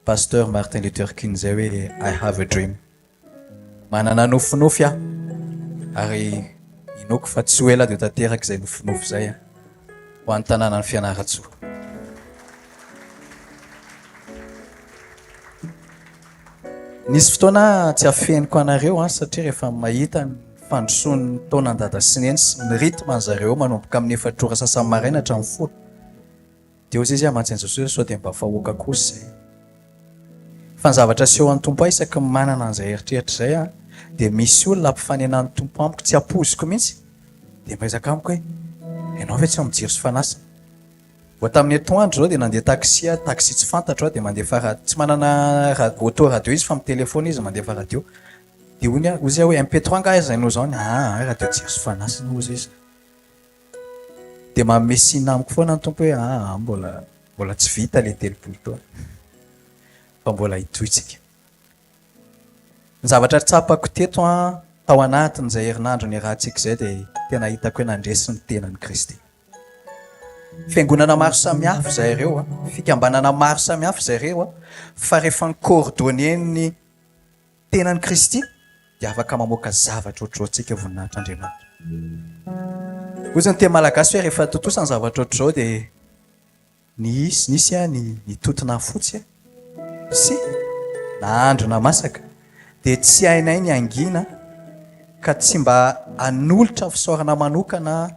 Pasteur Martin Luther King zay hoe I have a dream. Manana nofinofy ary inoko fa tsy ho ela dia tanteraka izay nofinofy zay ho an'ny tanànan'ny Fianarantsoa. Nisy fotoana tsy afeniko anareo satria rehefa mahita ny fandrosoan'ny taonan'ny dada Sineny sy ny rythme zareo manomboka amin'ny 4 ora sasany maraina hatramin'ny 10 dia ozy izy amantsy Jesosy sao dia mba fahoaka kosa izay. Fa ny zavatra seho an'ny tompo isaky manana an'izay eritreritra izay dia misy olona ampifanenan'ny tompo amiko tsy apoziko mihitsy dia miresaka amiko hoe ianao ve tsy amin'ny Jiro sy Fanasina. Vao tamin'ny atoandro zao dia nandeha taxi tsy fantatro dia mandefa radio, tsy manana auto radio izy fa amin'ny telefona izy mandefa radio. Dia ozy hoe MP3 nga izay no zao radio Jiro sy Fanasina ozy izy. Dia manome signe amiko foana ny tompo hoe mbola tsy vita le 30 taona fa mbola hitohitsika. Ny zavatra tsapako teto tao anatin'izay herinandro ny rahantsika izay dia tena hitako hoe nandresy ny tenan'i Kristy. Fiangonana maro samihafa izay ireo fikambanana maro samihafa izay ireo fa rehefa nicoordonné ny tenan'i Kristy dia afaka mamoaka zavatra ohatrohatsika voninahitr'Andriamanitra. Ozy ny teny malagasy hoe rehefa totosa ny zavatra ohatr'izao dia nisy ny totona fotsy sy na andro na masaka dia tsy hainay ny angina ka tsy mba hanolotra fisaorana manokana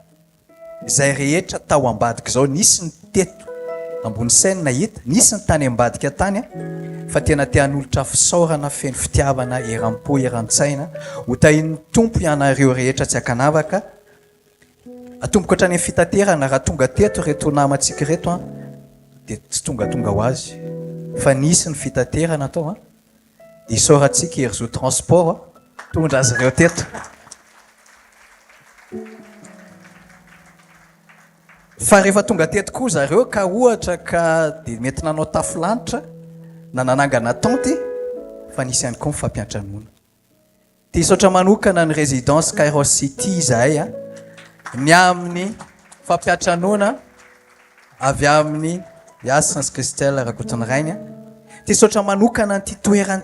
izay rehetra tao ambadika izao. Nisy ny teto ambony sainy nahita, nisy ny tany ambadika tany fa tena te hanolotra fisaorana feno fitiavana eram-po eran-tsaina ho tahin'ny tompo ianareo rehetra tsy akanavaka atomboka hatrany amin'ny fitaterana. Raha tonga teto reto namantsika reto dia tsy tonga ho azy fa nisy ny fitaterana atao isaorantsika hery transport tondra azy ireo teto. Fa rehefa tonga teto koa zareo ka ohatra ka dia mety nanao tafilanitra na nanangana tenty fa nisy ihany koa mifampiantranoana. Tia isaotra manokana ny résidence Kairos City izahay ny amin'ny fampiantranoana avy amin'ny Yasans Christelle Rakotony Rainy. Tia isaotra manokana ny toerany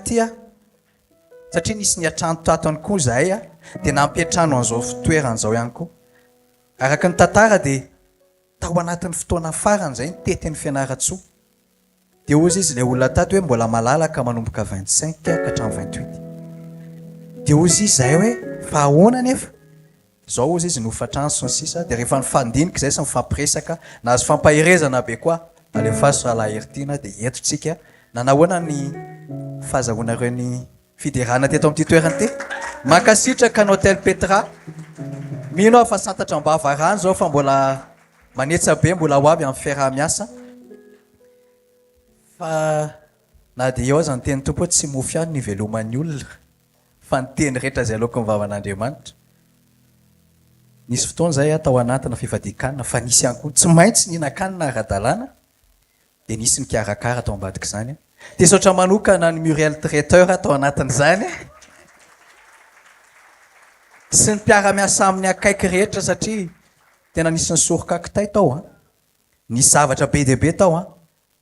satria nisy ny atrano tatany koa izahay dia nampiatrano an'izao fitoeran'izao ihany koa araka ny tantara dia tao anatin'ny fotoana farany zay nyteteny fianaratsoa dia ozy izy ilay olona tato hoe mbola malalaka manomboka 25 ka hatramin'ny 28 dia ozy izy zay hoe fa ahoana nefa zao ozy izy nofatrano sy ny sisa dia rehefa nifandinika zay sy mifampiresaka na azo fampahirezana be koa alefaso alaheritina dia entotsika nanahoana ny fahazahoana ireo ny fiderana teto amin'ity toerana ty mankasitraka ny hôtel Petra mino aho fa santatra mbavarany zao fa mbola manetsa be mbola ho avy amin'ny fiaraha-miasa fa na dia eo aza ny teny tompo tsy mofy ihany ny veloman'ny olona fa ny teny rehetra zay aloka mivavan'Andriamanitra nisy fotoana zay atao anatina fivadikanina fa nisy ihany koa tsy maintsy nihinan-kanina ara-dalàna dia nisy ny karakara atao ambadika zany dia saotra manokana ny Muriel traiteur atao anatin'izany sy ny mpiara-miasa amin'ny akaiky rehetra satria tena nisy ny sorokakitay tao nisy zavatra be dia be tao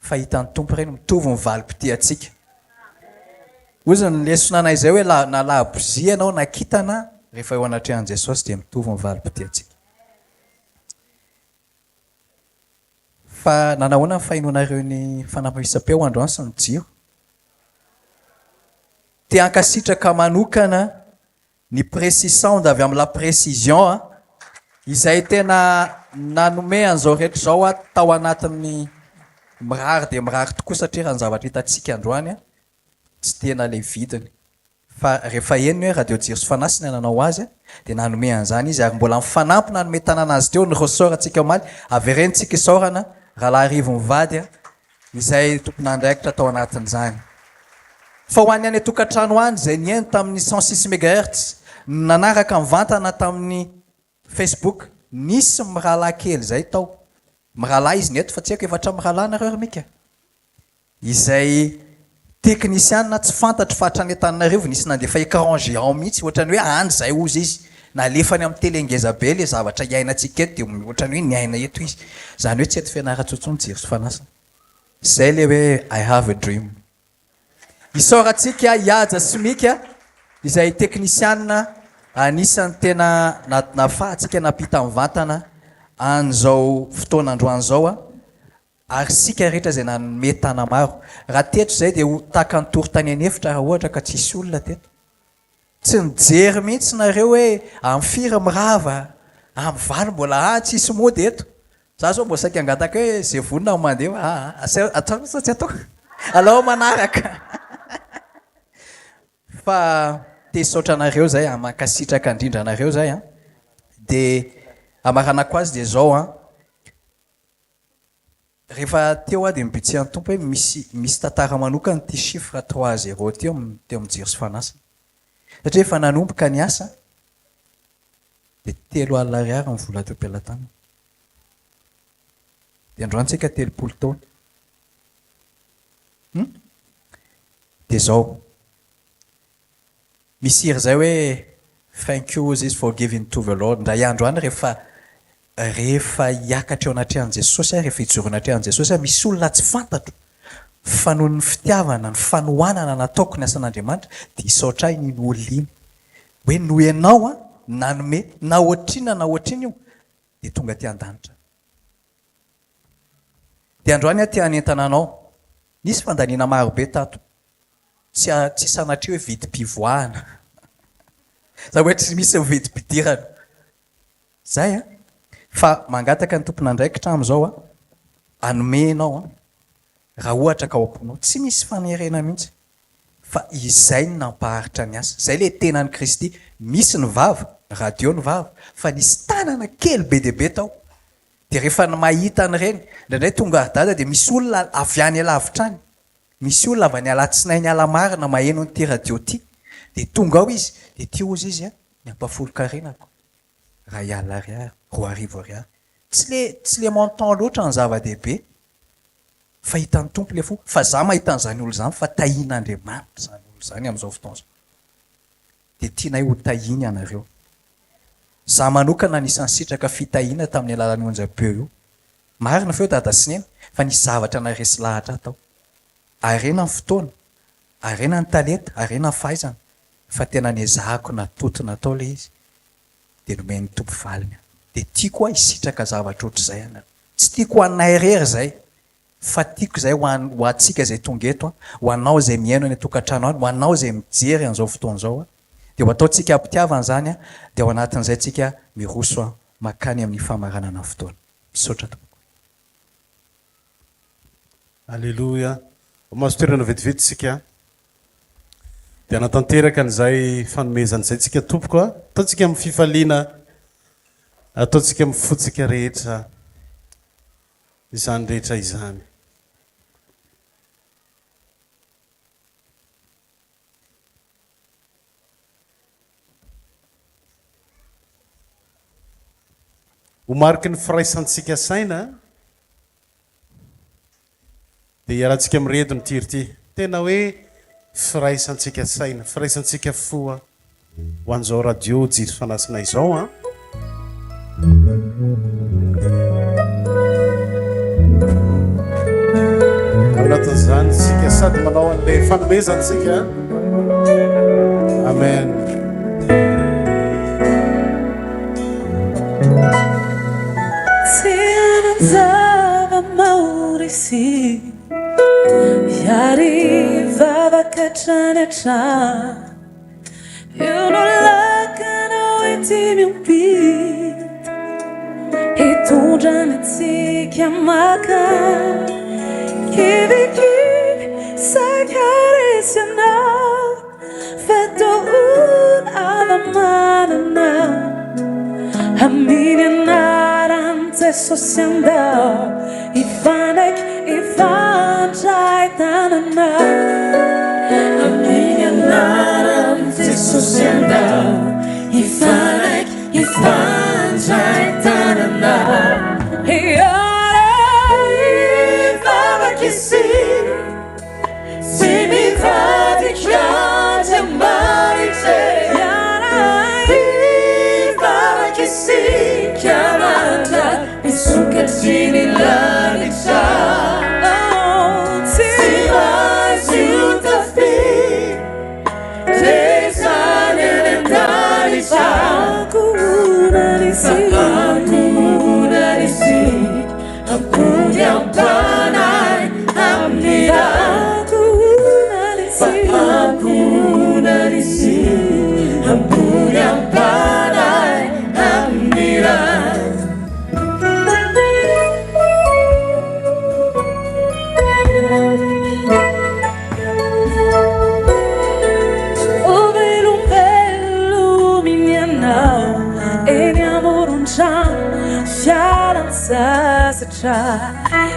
fa hitan'ny tompo ireny mitovy mivalim-pity atsika ozy ny lesonanay zay hoe na labozy anao nakitana rehefa eo anatrehan'i Jesosy dia mitovy mivalim-pity atsika fa nanahoana ny fainoanareo ny fanapahisam-peo androany sy ny jiro tia ankasitraka manokana ny précision avy amin'ny la précision izay tena nanome an'izao rehetra zao tao anatin'ny mirary dia mirary tokoa satria raha ny zavatra hitantsika androany tsy tena le vidiny fa rehefa eny hoe radio jiro sy fanasina nanao azy dia nanome an'izany izy ary mbola mifanampy nanome tanana azy teo ny ressort antsika omaly averentsika isaorana raha laharivo mivady izay tompon'andraikitra tao anatin'izany fa ho an'ny any tokantrano any zay nieny tamin'ny 106 megahertz nanaraka mivantana tamin'ny Facebook nisy mirahalahy kely zay tao mirahalahy izy neto fa tsy haiko efatra mirahalahy nareo mika izay teknisianina tsy fantatry fa hatrany Antananarivo nisy nandefa écran géant mihitsy ohatrany hoe andry zay ozy izy nalefany amin'ny tele ngeza-be le zavatra iainantsika eto dia ohatrany hoe niaina eto izy zany hoe tsy eto fianaratsotsony jiro sy fanasana zay le hoe I have a dream isaorantsika iaja simika izay teknisianina anisan'ny tena nafahantsika napita mivantana an'izao fotoana androany zao ary sika rehetra zay nanome tana maro raha teto zay dia tahaka ny torotany anefitra raha ohatra ka tsisy olona teto tsy nijery mihitsy nareo hoe amin'ny firy mirava amin'ny valo mbola tsisy mody eto za zao mbo saika angataka hoe zay vonina mandeha atao tsy atao alao manaraka fa tesotra anareo zay mankasitraka indrindra anareo zay dia amaranako azy dia zao rehefa teo dia mibitsehan'ny tompo hoe misy tantara manokana ty chiffre 3-0 teo amin'ny jiro sy fanasana satria efa nanomboka ny asa dia 3 alina ariary amin'ny vola teo am-pelatana dia androantsika 30 taona dia zao misy iry zay hoe thank you is for giving to the Lord ndra androany rehefa hiakatra eo anatrehan'i Jesosy rehefa hijoro anatrehan'i Jesosy misy olona tsy fantatro fa noho ny fitiavana ny fanohanana nataoko ny asan'Andriamanitra dia isaotra iny olona hoe no ianao nanome na ohatrina io dia tonga ty an-danitra dia androany ty hanentana anao nisy fandaniana maro be tato tsy sanatria hoe vidim-pivoahana za hoe tsy misy vidim-pidirana zay fa mangataka ny tompon'andraikitra amin'izao anomenao raha ohatra ka oamponao tsy misy fanerena mihitsy fa izay ny nampaharitra ny asa zay le tenan'ny Kristy misy ny vava radio ny vava fa nisy tanana kely be dia be tao dia rehefa ny mahita an'ireny ndraindray tonga ardada dia misy olona avy any alavitra any misy olona avy any alatsinainy ny alamarina maheno nyty radio ty dia tonga ao izy dia ty ozy izy ny ampafolo-karenako raha iala ariary 2 ariary tsy le montant loatra ny zava-dehibe fa hitan'ny tompo le fo fa za mahita an'izany olo zany fa tahian'Andriamanitra zany olo zany amin'izao fotoana zao dia tianay ho tahiny anareo za manokana nisy sitraka fitahiana tamin'ny alalan'ny onjam-peo io marina feo dada sinena fa nisy zavatra naresy lahatra tao arena ny fotoana arena ny talenta arena ny fahaizana fa tena nezahako natotona tao le izy dia nomeny tompo valiny dia tiako a isitraka zavatra ohatr'izay ana tsy tiako hoanay rery zay fa tiako zay ho atsika zay tonga eto a ho anao zay miaino any tokantrano any ho anao zay mijery an'izao fotoan'izao a dia ho ataotsika ampitiavana zany a dia ao anatin'izay tsika miroso a makany amin'ny famaranana fotoana misaotra tompoko. Alleluia. Mahazo toerana vetivety dia anatanteraka an'izay fanomezan'izay tsika tompoko a ataontsika amin'ny fifaliana ataontsika amin'ny fotsika rehetra izany rehetra izany. Ho mariky ny firaisantsika saina dia iarahantsika miredo ny tiry ty tena hoe firaisantsika saina firaisantsika foa ho an'izao radio jiry fanasina izao a anatin'izany tsika sady manao an'ilay fanomezantsika. Amen. Yarivahavatr'aina eu não lakana oitimi umpit itundra nitsika maka kiviki sakaresiana fetoun avamanana aminianarante sosianda ifanek ifanjai tanana aminianarante sosianda ifanek ifanjai tanana ivavakisi simivadikyate marite ivavakisi kyamanda isukatini lanita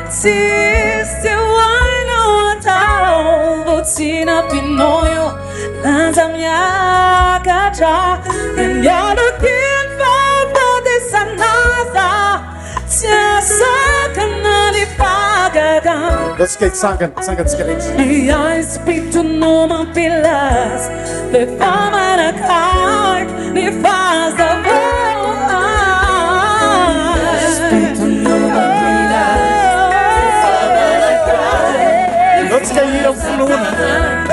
Siste wino tao votina pinoyo lanza miakacha nyado kin fava de sanaza siasa kanali pagaga. Let's get sangan skelet. I speak to no man pilas the fama na card ni faz the world. Speak to no man let's get you up from the woman.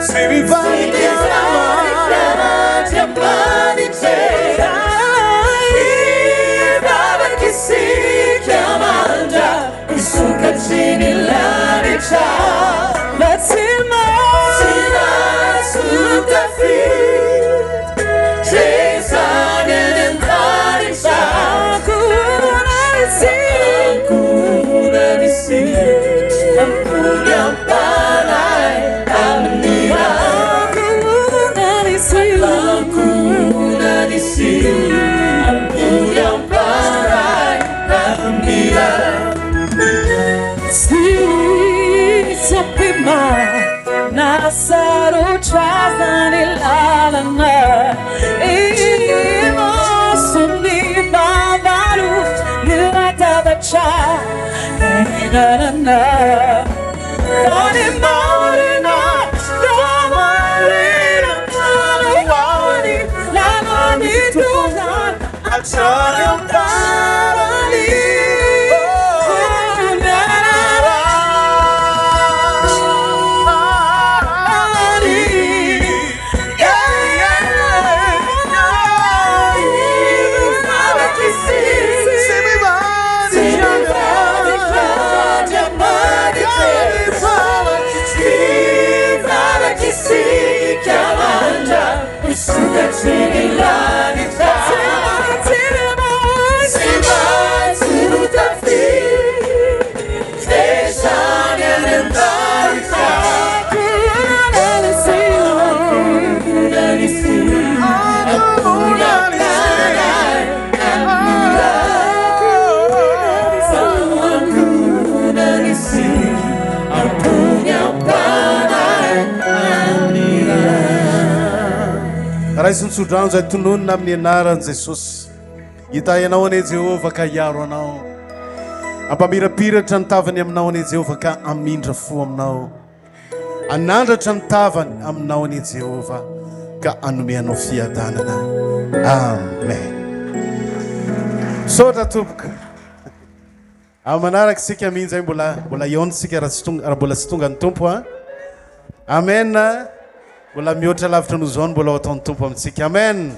Se mi vai Nasaro chazani lalana imo suni babaru nirata bacha na kani marina damarina wani lalani tuhan acharya parali. yeah. raisy nitsodrano zay tononona amin'ny anaran' jesosy hita ianao ane Jehova ka hiaro anao ampamirapiratra ny tavany aminao ane Jehova ka amindra fo aminao anandratra ny tavany aminao ane Jehova ka anomeanao fiadanana amen sotra tompoko manaraka sika minjay mbola iondrisika raha mbola tsy tonga ny tompo a amen mbola mihoatra lavitra noho zao mbola ataon'ny tompo amintsika amen